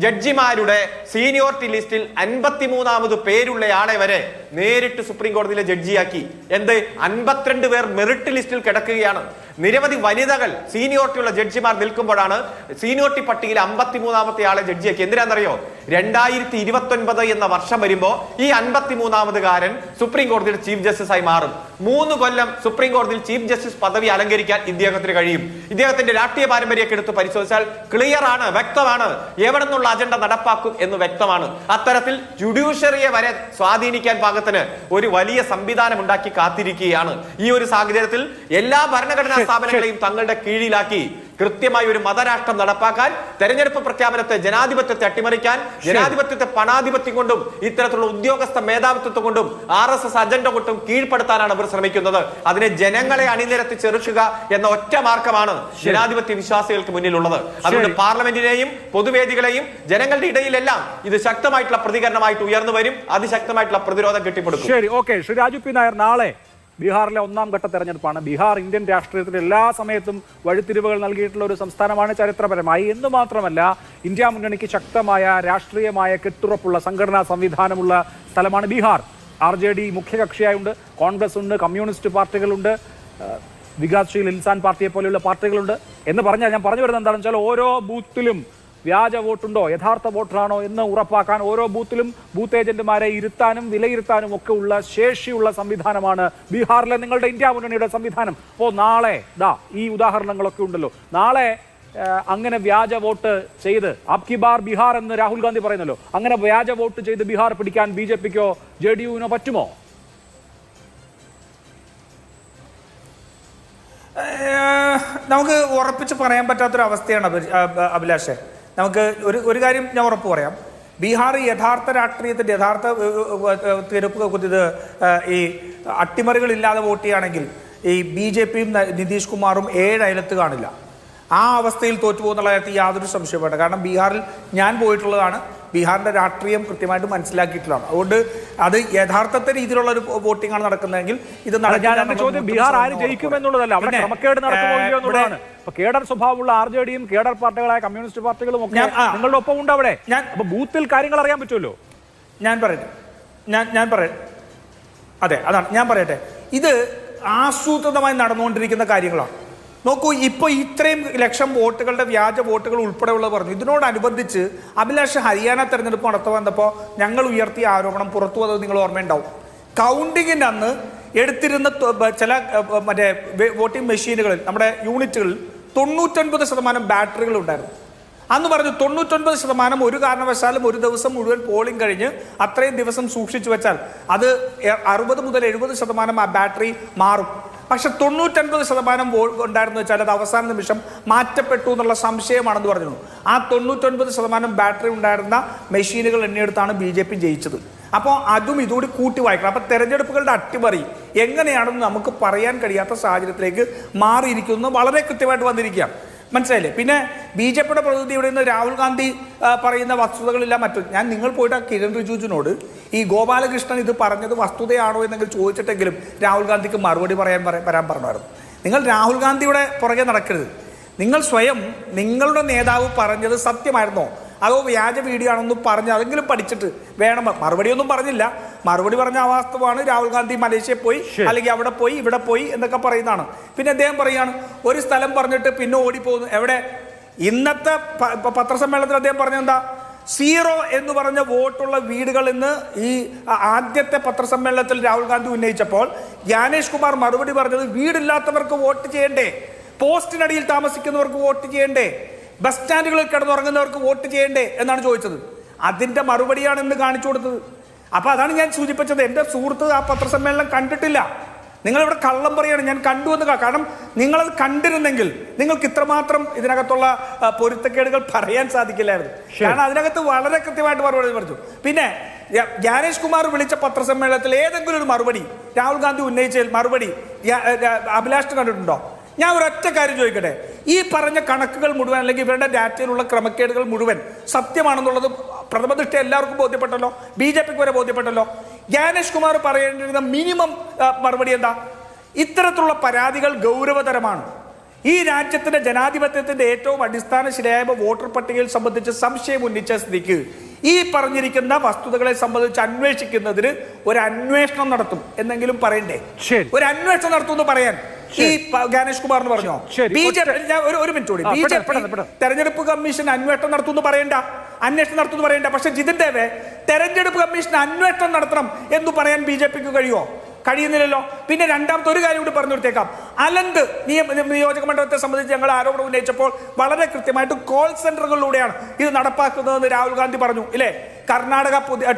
ജഡ്ജിമാരുടെ സീനിയോറിറ്റി ലിസ്റ്റിൽ 53ാമത് പേരുള്ളയാളെ വരെ നേരിട്ട് സുപ്രീം കോടതിയിലെ ജഡ്ജിയാക്കി. 52 പേർ മെറിറ്റ് ലിസ്റ്റിൽ കിടക്കുകയാണ്. നിരവധി വനിതകൾ സീനിയോറിറ്റിയുള്ള ജഡ്ജിമാർ നിൽക്കുമ്പോഴാണ് സീനിയോറിറ്റി പട്ടികയിൽ 53ാമത്തെ ആളെ ജഡ്ജിയാക്കി. എന്തിനാണെന്നറിയോ? 2029 എന്ന വർഷം വരുമ്പോ ഈ 53ാമതുകാരൻ സുപ്രീം കോടതിയുടെ ചീഫ് ജസ്റ്റിസ് ആയി മാറും. 3 കൊല്ലം സുപ്രീം കോടതിയിൽ ചീഫ് ജസ്റ്റിസ് പദവി അലങ്കരിക്കാൻ ഇദ്ദേഹത്തിന് കഴിയും. ഇദ്ദേഹത്തിന്റെ രാഷ്ട്രീയ പാരമ്പര്യമൊക്കെ എടുത്ത് പരിശോധിച്ചാൽ ക്ലിയർ ആണ്, വ്യക്തമാണ്, എവിടെ നിന്നുള്ള അജണ്ട നടപ്പാക്കും എന്ന് വ്യക്തമാണ്. അത്തരത്തിൽ ജുഡീഷ്യറിയെ വരെ സ്വാധീനിക്കാൻ പാകത്തിന് ഒരു വലിയ സംവിധാനം ഉണ്ടാക്കി കാത്തിരിക്കുകയാണ്. ഈ ഒരു സാഹചര്യത്തിൽ എല്ലാ ഭരണഘടനാ സ്ഥാപനങ്ങളെയും തങ്ങളുടെ കീഴിലാക്കി കൃത്യമായി ഒരു മതരാഷ്ട്രം നടപ്പാക്കാൻ, തെരഞ്ഞെടുപ്പ് പ്രഖ്യാപനത്തെ ജനാധിപത്യത്തെ അട്ടിമറിക്കാൻ, ജനാധിപത്യത്തെ പണാധിപത്യം കൊണ്ടും ഇത്തരത്തിലുള്ള ഉദ്യോഗസ്ഥ മേധാവിത്വം കൊണ്ടും RSS അജണ്ട കൊണ്ടും കീഴ്പ്പെടുത്താനാണ് അവർ ശ്രമിക്കുന്നത്. അതിനെ ജനങ്ങളെ അണിനിരത്തി ചെറുക്കുക എന്ന ഒറ്റ മാർഗമാണ് ജനാധിപത്യ വിശ്വാസികൾക്ക് മുന്നിലുള്ളത്. അതുകൊണ്ട് പാർലമെന്റിനെയും പൊതുവേദികളെയും ജനങ്ങളുടെ ഇടയിലെല്ലാം ഇത് ശക്തമായിട്ടുള്ള പ്രതികരണമായിട്ട് ഉയർന്നു വരും. അതിശക്തമായിട്ടുള്ള പ്രതിരോധം കെട്ടിപ്പടുക്കും. ശരി, ഓക്കെ. ശ്രീ രാജു പി നായർ, നാളെ ബീഹാറിലെ 1ാം ഘട്ട തെരഞ്ഞെടുപ്പാണ്. ബീഹാർ ഇന്ത്യൻ രാഷ്ട്രീയത്തിൽ എല്ലാ സമയത്തും വഴിത്തിരിവുകൾ നൽകിയിട്ടുള്ള ഒരു സംസ്ഥാനമാണ് ചരിത്രപരമായി. എന്ന് മാത്രമല്ല, ഇന്ത്യ മുന്നണിക്ക് ശക്തമായ രാഷ്ട്രീയമായ കെട്ടുറപ്പുള്ള സംഘടനാ സംവിധാനമുള്ള സ്ഥലമാണ് ബീഹാർ. RJD മുഖ്യകക്ഷിയായുണ്ട്, കോൺഗ്രസ് ഉണ്ട്, കമ്മ്യൂണിസ്റ്റ് പാർട്ടികളുണ്ട്, വികാസ്ശീൽ ഇൻസാൻ പാർട്ടിയെ പോലെയുള്ള പാർട്ടികളുണ്ട്. എന്ന് പറഞ്ഞാൽ ഞാൻ പറഞ്ഞു വരുന്നത് എന്താണെന്ന് വെച്ചാൽ, ഓരോ ബൂത്തിലും വ്യാജ വോട്ടുണ്ടോ യഥാർത്ഥ വോട്ടറാണോ എന്ന് ഉറപ്പാക്കാൻ ഓരോ ബൂത്തിലും ബൂത്ത് ഏജന്റുമാരെ ഇരുത്താനും വിലയിരുത്താനും ഒക്കെ ഉള്ള ശേഷിയുള്ള സംവിധാനമാണ് ബീഹാറിലെ നിങ്ങളുടെ ഇന്ത്യ മുന്നണിയുടെ സംവിധാനം. അപ്പോൾ നാളെ ഈ ഉദാഹരണങ്ങളൊക്കെ ഉണ്ടല്ലോ. നാളെ അങ്ങനെ വ്യാജ വോട്ട് ചെയ്ത് ആപ്കി ബാർ ബീഹാർ എന്ന് രാഹുൽ ഗാന്ധി പറയുന്നല്ലോ, അങ്ങനെ വ്യാജ വോട്ട് ചെയ്ത് ബീഹാർ പിടിക്കാൻ BJPക്കോ JDUവിനോ പറ്റുമോ? നമുക്ക് ഉറപ്പിച്ച് പറയാൻ പറ്റാത്തൊരവസ്ഥയാണ് അഭിലാഷേ. നമുക്ക് ഒരു കാര്യം ഞാൻ ഉറപ്പ് പറയാം. ബീഹാർ യഥാർത്ഥ രാഷ്ട്രീയത്തിൻ്റെ യഥാർത്ഥ തിരപ്പ് ഈ അട്ടിമറികളില്ലാതെ വോട്ട് ചെയ്യുകയാണെങ്കിൽ ഈ BJPയും നിതീഷ് കുമാറും 7 അയലത്ത് കാണില്ല. ആ അവസ്ഥയിൽ തോറ്റുപോകുന്നുള്ള കാര്യത്തിൽ യാതൊരു സംശയവും. കാരണം ബീഹാറിൽ ഞാൻ പോയിട്ടുള്ളതാണ്, ബീഹാറിന്റെ രാഷ്ട്രീയം കൃത്യമായിട്ട് മനസ്സിലാക്കിയിട്ടുള്ളതാണ്. അതുകൊണ്ട് അത് യഥാർത്ഥത്തെ രീതിയിലുള്ള ഒരു വോട്ടിംഗ് ആണ് നടക്കുന്നതെങ്കിൽ ഇത് ചോദ്യം ബീഹാർ ആര് ജയിക്കുമെന്നുള്ളതല്ല, അവിടെ ക്രമക്കേട് നടക്കുമോ എന്നുള്ളതാണ്. ഇപ്പൊ കേഡർ സ്വഭാവമുള്ള RJDയും കേഡർ പാർട്ടികളായ കമ്മ്യൂണിസ്റ്റ് പാർട്ടികളും ഒക്കെ നിങ്ങളുടെ ഒപ്പം ഉണ്ട് അവിടെ. അപ്പൊ ബൂത്തിൽ കാര്യങ്ങൾ അറിയാൻ പറ്റുമല്ലോ. ഞാൻ പറയട്ടെ അതെ, അതാണ് ഞാൻ പറയട്ടെ. ഇത് ആസൂത്രിതമായി നടന്നുകൊണ്ടിരിക്കുന്ന കാര്യങ്ങളാണ്. നോക്കൂ, ഇപ്പോൾ ഇത്രയും ലക്ഷം വോട്ടുകളുടെ വ്യാജ വോട്ടുകൾ ഉൾപ്പെടെയുള്ളത് പറഞ്ഞു. ഇതിനോടനുബന്ധിച്ച് അഭിലാഷ് ഹരിയാന തെരഞ്ഞെടുപ്പ് നടത്താൻ വന്നപ്പോൾ ഞങ്ങൾ ഉയർത്തിയ ആരോപണം പുറത്തു വന്നത് നിങ്ങൾ ഓർമ്മയുണ്ടാവും. കൗണ്ടിങ്ങിൻ്റെ അന്ന് എടുത്തിരുന്ന ചില മറ്റേ വോട്ടിംഗ് മെഷീനുകളിൽ, നമ്മുടെ യൂണിറ്റുകളിൽ 99% ബാറ്ററികൾ ഉണ്ടായിരുന്നു. അന്ന് പറഞ്ഞു 99% ഒരു കാരണവശാലും ഒരു ദിവസം മുഴുവൻ പോളിംഗ് കഴിഞ്ഞ് അത്രയും ദിവസം സൂക്ഷിച്ചു വെച്ചാൽ അത് 60 മുതൽ 70% ആ ബാറ്ററി മാറും. പക്ഷെ 99% ഉണ്ടായിരുന്നു വെച്ചാൽ അത് അവസാന നിമിഷം മാറ്റപ്പെട്ടു എന്നുള്ള സംശയമാണെന്ന് പറഞ്ഞു. ആ 99% ബാറ്ററി ഉണ്ടായിരുന്ന മെഷീനുകൾ എണ്ണിയെടുത്താണ് BJP ജയിച്ചത്. അപ്പോൾ അതും ഇതുകൂടി കൂട്ടി വായിക്കണം. അപ്പോൾ തെരഞ്ഞെടുപ്പുകളുടെ അട്ടിമറി എങ്ങനെയാണെന്ന് നമുക്ക് പറയാൻ കഴിയാത്ത സാഹചര്യത്തിലേക്ക് മാറിയിരിക്കുന്നത് വളരെ കൃത്യമായിട്ട് വന്നിരിക്കുകയാണ്. മനസ്സിലായില്ലേ? പിന്നെ BJPയുടെ പ്രതിനിധി ഇവിടെ നിന്ന് രാഹുൽ ഗാന്ധി പറയുന്ന വസ്തുതകളില്ല മറ്റും. ഞാൻ നിങ്ങൾ പോയിട്ട് ആ കിരൺ റിജിജുവിനോട് ഈ ഗോപാലകൃഷ്ണൻ ഇത് പറഞ്ഞത് വസ്തുതയാണോ എന്നെങ്കിലും ചോദിച്ചിട്ടെങ്കിലും രാഹുൽ ഗാന്ധിക്ക് മറുപടി വരാൻ പറഞ്ഞായിരുന്നു. നിങ്ങൾ രാഹുൽ ഗാന്ധിയുടെ പുറകെ നടക്കരുത്. നിങ്ങൾ സ്വയം നിങ്ങളുടെ നേതാവ് പറഞ്ഞത് സത്യമായിരുന്നോ അതോ വ്യാജ വീഡിയോ ആണെന്ന് പറഞ്ഞ് അതെങ്കിലും പഠിച്ചിട്ട് വേണം. മറുപടിയൊന്നും പറഞ്ഞില്ല. മറുപടി പറഞ്ഞ അവാസ്തവമാണ്. രാഹുൽ ഗാന്ധി മലേഷ്യയിൽ പോയി, അല്ലെങ്കിൽ അവിടെ പോയി, ഇവിടെ പോയി എന്നൊക്കെ പറയുന്നതാണ്. പിന്നെ അദ്ദേഹം പറയുകയാണ് ഒരു സ്ഥലം പറഞ്ഞിട്ട് പിന്നെ ഓടിപ്പോകുന്നു. എവിടെ? ഇന്നത്തെ പത്രസമ്മേളനത്തിൽ അദ്ദേഹം പറഞ്ഞെന്താ? 0 എന്ന് പറഞ്ഞ വോട്ടുള്ള വീടുകൾ എന്ന് ഈ ആദ്യത്തെ പത്രസമ്മേളനത്തിൽ രാഹുൽ ഗാന്ധി ഉന്നയിച്ചപ്പോൾ ജ്ഞാനേഷ് കുമാർ മറുപടി പറഞ്ഞത് വീടില്ലാത്തവർക്ക് വോട്ട് ചെയ്യണ്ടേ, പോസ്റ്റിനടിയിൽ താമസിക്കുന്നവർക്ക് വോട്ട് ചെയ്യണ്ടേ, ബസ് സ്റ്റാൻഡുകളിൽ കിടന്നുറങ്ങുന്നവർക്ക് വോട്ട് ചെയ്യണ്ടേ എന്നാണ് ചോദിച്ചത്. അതിന്റെ മറുപടിയാണ് ഇന്ന് കാണിച്ചു കൊടുത്തത്. അപ്പൊ അതാണ് ഞാൻ സൂചിപ്പിച്ചത്. എൻ്റെ സുഹൃത്ത് ആ പത്രസമ്മേളനം കണ്ടിട്ടില്ല. നിങ്ങളിവിടെ കള്ളം പറയാണ്. ഞാൻ കണ്ടു എന്ന്. കാരണം നിങ്ങളത് കണ്ടിരുന്നെങ്കിൽ നിങ്ങൾക്ക് ഇത്രമാത്രം ഇതിനകത്തുള്ള പൊരുത്തക്കേടുകൾ പറയാൻ സാധിക്കില്ലായിരുന്നു. കാരണം അതിനകത്ത് വളരെ കൃത്യമായിട്ട് മറുപടി പറഞ്ഞു. പിന്നെ ജ്ഞാനേഷ് കുമാർ വിളിച്ച പത്രസമ്മേളനത്തിൽ ഏതെങ്കിലും ഒരു മറുപടി രാഹുൽ ഗാന്ധി ഉന്നയിച്ച മറുപടി അഭിലാഷ് കണ്ടിട്ടുണ്ടോ? ഞാൻ ഒരൊറ്റ കാര്യം ചോദിക്കട്ടെ. ഈ പറഞ്ഞ കണക്കുകൾ മുഴുവൻ അല്ലെങ്കിൽ ഇവരുടെ ഡാറ്റയിലുള്ള ക്രമക്കേടുകൾ മുഴുവൻ സത്യമാണെന്നുള്ളത് പ്രഥമ ദൃഷ്ടി എല്ലാവർക്കും ബോധ്യപ്പെട്ടല്ലോ, BJP വരെ ബോധ്യപ്പെട്ടല്ലോ. ജ്ഞാനേഷ് കുമാർ പറയേണ്ടിരുന്ന മിനിമം മറുപടി എന്താ? ഇത്തരത്തിലുള്ള പരാതികൾ ഗൗരവതരമാണ്. ഈ രാജ്യത്തിന്റെ ജനാധിപത്യത്തിന്റെ ഏറ്റവും അടിസ്ഥാന ശരിയായ വോട്ടർ പട്ടികയിൽ സംബന്ധിച്ച് സംശയം ഉന്നയിച്ച സ്ഥിതിക്ക് ഈ പറഞ്ഞിരിക്കുന്ന വസ്തുതകളെ സംബന്ധിച്ച് അന്വേഷിക്കുന്നതിന് ഒരു അന്വേഷണം നടത്തും എന്നെങ്കിലും പറയണ്ടേ? ഒരു അന്വേഷണം നടത്തുമെന്ന് പറയാൻ ഈ ഗണേഷ് കുമാറിന് പറഞ്ഞോ? BJP ഒരു മിനിറ്റ് കൂടി. BJP തെരഞ്ഞെടുപ്പ് കമ്മീഷൻ അന്വേഷണം നടത്തുമെന്ന് പറയണ്ട, അന്വേഷണം നടത്തുമെന്ന് പറയണ്ട. പക്ഷെ ജിതിൻ ദേവേ, തെരഞ്ഞെടുപ്പ് കമ്മീഷൻ അന്വേഷണം നടത്തണം എന്ന് പറയാൻ BJPക്ക് കഴിയുമോ? കഴിയുന്നില്ലല്ലോ. പിന്നെ രണ്ടാമത്തെ ഒരു കാര്യം കൂടി പറഞ്ഞു കൊടുത്തേക്കാം. അലന്ത് നിയോജക മണ്ഡലത്തെ സംബന്ധിച്ച് ഞങ്ങൾ ആരോപണം ഉന്നയിച്ചപ്പോൾ വളരെ കൃത്യമായിട്ട് കോൾ സെന്ററുകളിലൂടെയാണ് ഇത് നടപ്പാക്കുന്നതെന്ന് രാഹുൽ ഗാന്ധി പറഞ്ഞു ഇല്ലേ? കർണാടക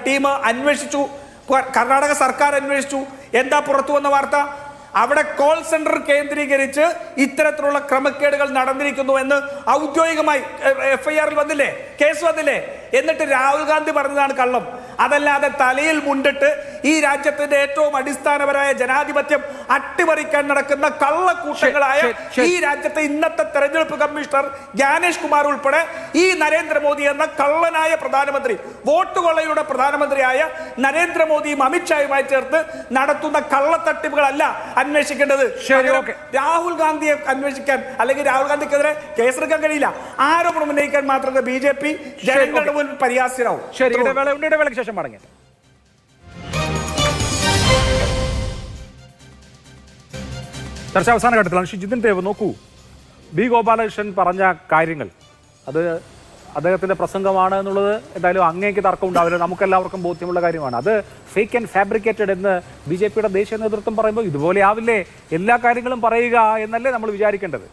ടീം അന്വേഷിച്ചു, കർണാടക സർക്കാർ അന്വേഷിച്ചു. എന്താ പുറത്തു വന്ന വാർത്ത? അവിടെ കോൾ സെന്റർ കേന്ദ്രീകരിച്ച് ഇത്തരത്തിലുള്ള ക്രമക്കേടുകൾ നടന്നിരിക്കുന്നു എന്ന് ഔദ്യോഗികമായി FIR വന്നില്ലേ, കേസ് വന്നില്ലേ? എന്നിട്ട് രാഹുൽ ഗാന്ധി പറഞ്ഞതാണ് കള്ളം. അതല്ലാതെ തലയിൽ മുണ്ടിട്ട് ഈ രാജ്യത്തിന്റെ ഏറ്റവും അടിസ്ഥാനപരമായ ജനാധിപത്യം അട്ടിമറിക്കാൻ നടക്കുന്ന കള്ളക്കൂട്ടങ്ങളായ ഈ രാജ്യത്തെ ഇന്നത്തെ തെരഞ്ഞെടുപ്പ് കമ്മീഷണർ ജ്ഞാനേഷ് കുമാർ ഉൾപ്പെടെ ഈ നരേന്ദ്രമോദി എന്ന കള്ളനായ പ്രധാനമന്ത്രി, വോട്ട് കൊള്ളയുടെ പ്രധാനമന്ത്രിയായ നരേന്ദ്രമോദിയും അമിത്ഷായുമായി ചേർത്ത് നടത്തുന്ന കള്ളത്തട്ടിപ്പുകളല്ല അന്വേഷിക്കേണ്ടത്. രാഹുൽ ഗാന്ധിയെ അന്വേഷിക്കാൻ അല്ലെങ്കിൽ രാഹുൽ ഗാന്ധിക്കെതിരെ കേസെടുക്കാൻ കഴിയില്ല. ആരോപണം ഉന്നയിക്കാൻ മാത്രമേ BJP ജനങ്ങളുടെ മുന്നിൽ പരിഹാസ്യരാവും. ഇടവേളയ്ക്ക് ശേഷം മടങ്ങി. ചർച്ച അവസാന ഘട്ടത്തിലാണ്. ജിതിൻ ദേവ്, നോക്കൂ, B. ഗോപാലകൃഷ്ണൻ പറഞ്ഞ കാര്യങ്ങൾ അത് അദ്ദേഹത്തിന്റെ പ്രസംഗമാണ് എന്നുള്ളത് എന്തായാലും അങ്ങേക്ക് തർക്കം ഉണ്ടാവില്ല, നമുക്കെല്ലാവർക്കും ബോധ്യമുള്ള കാര്യമാണ്. അത് ഫേക്ക് ആൻഡ് ഫാബ്രിക്കേറ്റഡ് എന്ന് BJPയുടെ ദേശീയ നേതൃത്വം പറയുമ്പോൾ ഇതുപോലെ ആവില്ലേ എല്ലാ കാര്യങ്ങളും പറയുക എന്നല്ലേ നമ്മൾ വിചാരിക്കേണ്ടത്?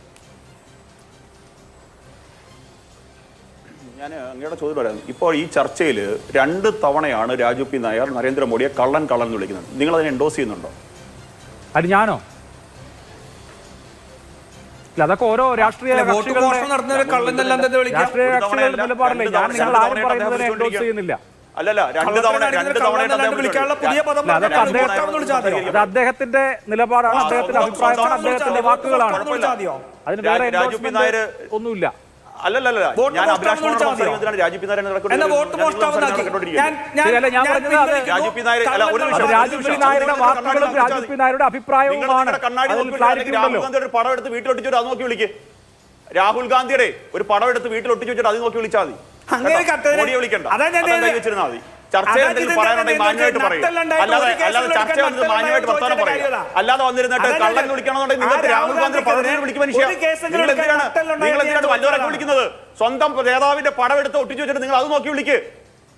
ഞാൻ അങ്ങയുടെ ചോദ്യം പറയാം. ഇപ്പോൾ ഈ ചർച്ചയിൽ 2 തവണയാണ് രാജു പി നായർ നരേന്ദ്രമോദിയെ കള്ളൻ എന്ന് വിളിക്കുന്നത്. നിങ്ങൾ അതിനെ എൻഡോസ് ചെയ്യുന്നുണ്ടോ? അത് ഞാനോ? അതൊക്കെ ഓരോ രാഷ്ട്രീയ കക്ഷികളുടെ നിലപാടല്ലേ. ഞാൻ നിങ്ങൾ ആരും പറയുന്നതിനെ എൻഡോസ് ചെയ്യുന്നില്ല. അല്ലല്ല, 2 തവണ അത് അദ്ദേഹത്തിന്റെ നിലപാടാണ്, അദ്ദേഹത്തിന്റെ അഭിപ്രായമാണ്, അദ്ദേഹത്തിന്റെ വാക്കുകളാണ്. അതിന് വേറെ ഒന്നുമില്ല. അല്ലല്ല, ഞാൻ അഭിലാഷ് രാജു പി നായർ വാക്കുകളും രാജു പി നായരുടെ അഭിപ്രായവുമാണ്. പടം എടുത്ത് വീട്ടിലൊട്ടിച്ചു അത് നോക്കി വിളിക്ക്. രാഹുൽ ഗാന്ധിയുടെ ഒരു പടം എടുത്ത് വീട്ടിലൊട്ടിച്ചു വെച്ചിട്ട് അത് നോക്കി വിളിച്ചാൽ മതി. വിളിക്കണ്ട, വെച്ചിരുന്നാൽ മതി. ചർച്ചയിൽ എന്തെങ്കിലും പറയാനുണ്ടെങ്കിൽ മാന്യമായിട്ട് പറയും. അല്ലാതെ ചർച്ച വന്നത് മാന്യമായിട്ട് വർത്താനം പറയും. അല്ലാതെ വന്നിരുന്നിട്ട് കള്ളൻ വിളിക്കണമെന്നുണ്ടെങ്കിൽ നിങ്ങൾക്ക് രാഹുൽ ഗാന്ധി പടം വിളിക്കും. മനുഷ്യ, നിങ്ങൾ എന്തിനാണ് വല്ലവരൊക്കെ വിളിക്കുന്നത്? സ്വന്തം നേതാവിന്റെ പടം എടുത്ത് ഒട്ടിച്ചു വെച്ചിട്ട് നിങ്ങൾ അത് നോക്കി വിളിക്ക്.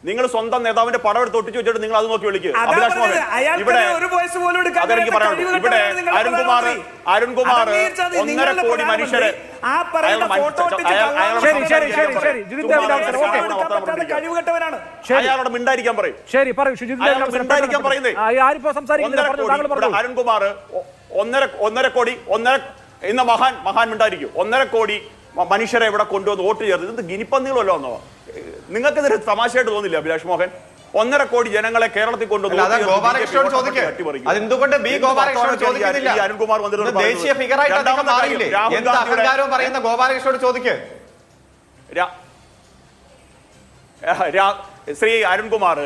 നിങ്ങൾ സ്വന്തം നേതാവിന്റെ പടം എടുത്ത് ഒട്ടിച്ചു വെച്ചിട്ട് നിങ്ങൾ അത് നോക്കി വിളിക്ക്. അഭിലാഷ് മോഹൻ, ഇവിടെ അതെനിക്ക് പറയാനുള്ളൂ. ഇവിടെ അരുൺകുമാർ 1.5 കോടി മനുഷ്യരെ അയാളോട് മിണ്ടായിരിക്കാൻ പറയും. മിണ്ടായിരിക്കാൻ പറയുന്നേ. അരുൺകുമാർ 1.5 കോടി ഇന്ന് മഹാൻ മിണ്ടായിരിക്കും. 1.5 കോടി മനുഷ്യരെ ഇവിടെ കൊണ്ടുവന്ന് വോട്ട് ചേർത്ത് ഇത് ഗിനിപ്പന്നികളല്ലോ എന്നോ? നിങ്ങൾക്ക് ഇതിന് തമാശയായിട്ട് തോന്നില്ല അഭിലാഷ് മോഹൻ? 1.5 കോടി ജനങ്ങളെ കേരളത്തിൽ കൊണ്ടുവന്ന് ശ്രീ അരുൺകുമാർ,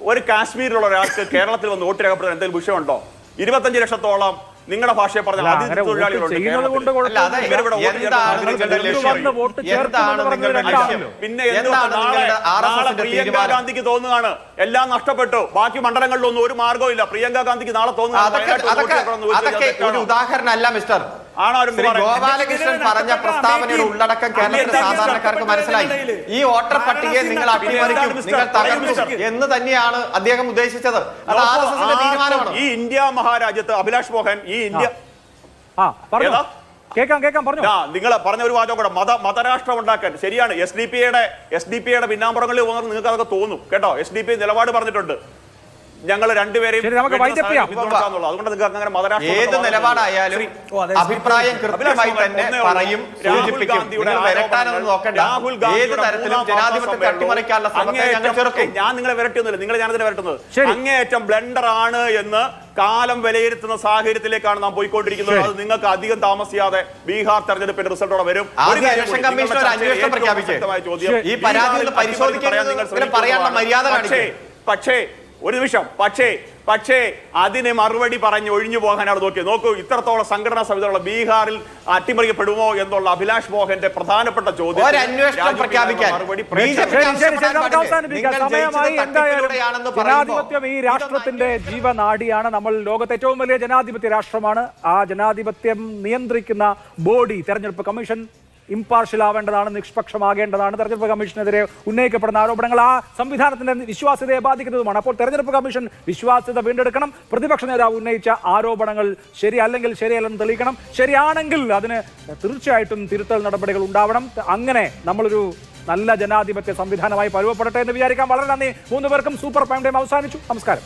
ഒരു കാശ്മീരിലുള്ള ഒരാൾക്ക് കേരളത്തിൽ വന്ന് വോട്ട് രേഖപ്പെടുത്താൻ എന്തെങ്കിലും വിഷയമുണ്ടോ? 25 ലക്ഷത്തോളം നിങ്ങളുടെ ഭാഷയെ പറഞ്ഞാൽ അതിഥി തൊഴിലാളികളുണ്ട് പിന്നെ നാളെ പ്രിയങ്ക ഗാന്ധിക്ക് തോന്നുകയാണ് എല്ലാം നഷ്ടപ്പെട്ടു, ബാക്കി മണ്ഡലങ്ങളിലൊന്നും ഒരു മാർഗവും ഇല്ല, പ്രിയങ്ക ഗാന്ധിക്ക് നാളെ ഒരു ഉദാഹരണമല്ല മിസ്റ്റർ. ഗോപാലകൃഷ്ണൻ പറഞ്ഞ പ്രസ്താവനയുടെ ഉള്ളടക്കം കേരളത്തിലെ സാധാരണക്കാർക്ക് മനസ്സിലായി. ഈ വോട്ടർ പട്ടികയെ നിങ്ങൾ അട്ടിമറിക്കും, നിങ്ങൾ തകർക്കും എന്ന് തന്നെയാണ് അദ്ദേഹം ഉദ്ദേശിച്ചത്. അത് ആർഎസ്എസിന്റെ തീരുമാനമാണ്. ഈ ഇന്ത്യ മഹാരാജ്യത്ത് അഭിലാഷ് മോഹൻ ഈ ഇന്ത്യ നിങ്ങൾ പറഞ്ഞ ഒരു വാചകം കൂടെ, മതരാഷ്ട്രം ഉണ്ടാക്കാൻ ശരിയാണ്. എസ് ഡി പി യുടെ പിന്നാമ്പുറങ്ങളിൽ പോകുന്നത് നിങ്ങൾക്ക് അതൊക്കെ തോന്നും കേട്ടോ. SDP നിലപാട് പറഞ്ഞിട്ടുണ്ട്, ഞങ്ങൾ രണ്ടുപേരെയും അതുകൊണ്ട് നിങ്ങൾക്ക് അങ്ങനെ ഏത് നിലപാടായാലും അഭിപ്രായം കൃത്യമായി തന്നെ പറയും, സൂചിപ്പിക്കും. രാഹുൽ ഗാന്ധി ഏത് തരത്തിലും ജനാധിപത്യത്തെ അട്ടിമറിക്കാനുള്ള ശ്രമത്തെ ഞങ്ങൾ ചെറുക്കും. ഞാൻ നിങ്ങളെ വരട്ടുന്നില്ല, നിങ്ങൾ ഞാനതിനെ വരട്ടുന്നത് അങ്ങേയറ്റം ബ്ലണ്ടർ ആണ് എന്ന് കാലം വിലയിരുത്തുന്ന സാഹചര്യത്തിലേക്കാണ് നാം പോയിക്കൊണ്ടിരിക്കുന്നത്. അത് നിങ്ങൾക്ക് അധികം താമസിയാതെ ബീഹാർ തെരഞ്ഞെടുപ്പിന്റെ റിസൾട്ടോടെ വരും. ഈ പരാതികൾ പരിശോധിക്കാൻ പറയാനുള്ള മര്യാദ പക്ഷേ ഒരു നിമിഷം, പക്ഷേ അതിനെ മറുപടി പറഞ്ഞ് ഒഴിഞ്ഞു പോകാനാണ് നോക്കിയത്. നോക്കൂ, ഇത്രത്തോളം സംഘടനാ സമിതിയുള്ള ബീഹാറിൽ അട്ടിമറിക്കപ്പെടുമോ എന്നുള്ള അഭിലാഷ് മോഹന്റെ പ്രധാനപ്പെട്ട ചോദ്യം ജനാധിപത്യം ഈ രാഷ്ട്രത്തിന്റെ ജീവനാഡിയാണ്. നമ്മൾ ലോകത്തെ ഏറ്റവും വലിയ ജനാധിപത്യ രാഷ്ട്രമാണ്. ആ ജനാധിപത്യം നിയന്ത്രിക്കുന്ന ബോഡി തെരഞ്ഞെടുപ്പ് കമ്മീഷൻ ഇംപാർഷ്യൽ ആവേണ്ടതാണ്, നിഷ്പക്ഷമാകേണ്ടതാണ്. തെരഞ്ഞെടുപ്പ് കമ്മീഷനെതിരെ ഉന്നയിക്കപ്പെടുന്ന ആരോപണങ്ങൾ ആ സംവിധാനത്തിന്റെ വിശ്വാസ്യതയെ ബാധിക്കുന്നതുമാണ്. അപ്പോൾ തെരഞ്ഞെടുപ്പ് കമ്മീഷൻ വിശ്വാസ്യത വീണ്ടെടുക്കണം. പ്രതിപക്ഷ നേതാവ് ഉന്നയിച്ച ആരോപണങ്ങൾ ശരിയല്ലെങ്കിൽ ശരിയല്ലെന്ന് തെളിയിക്കണം. ശരിയാണെങ്കിൽ അതിന് തീർച്ചയായിട്ടും തിരുത്തൽ നടപടികൾ ഉണ്ടാവണം. അങ്ങനെ നമ്മളൊരു നല്ല ജനാധിപത്യ സംവിധാനമായി പരുവപ്പെടട്ടെ എന്ന് വിചാരിക്കാം. വളരെ നന്ദി. 3 പേർക്കും സൂപ്പർ പ്രൈം ടൈം അവസാനിച്ചു. നമസ്കാരം.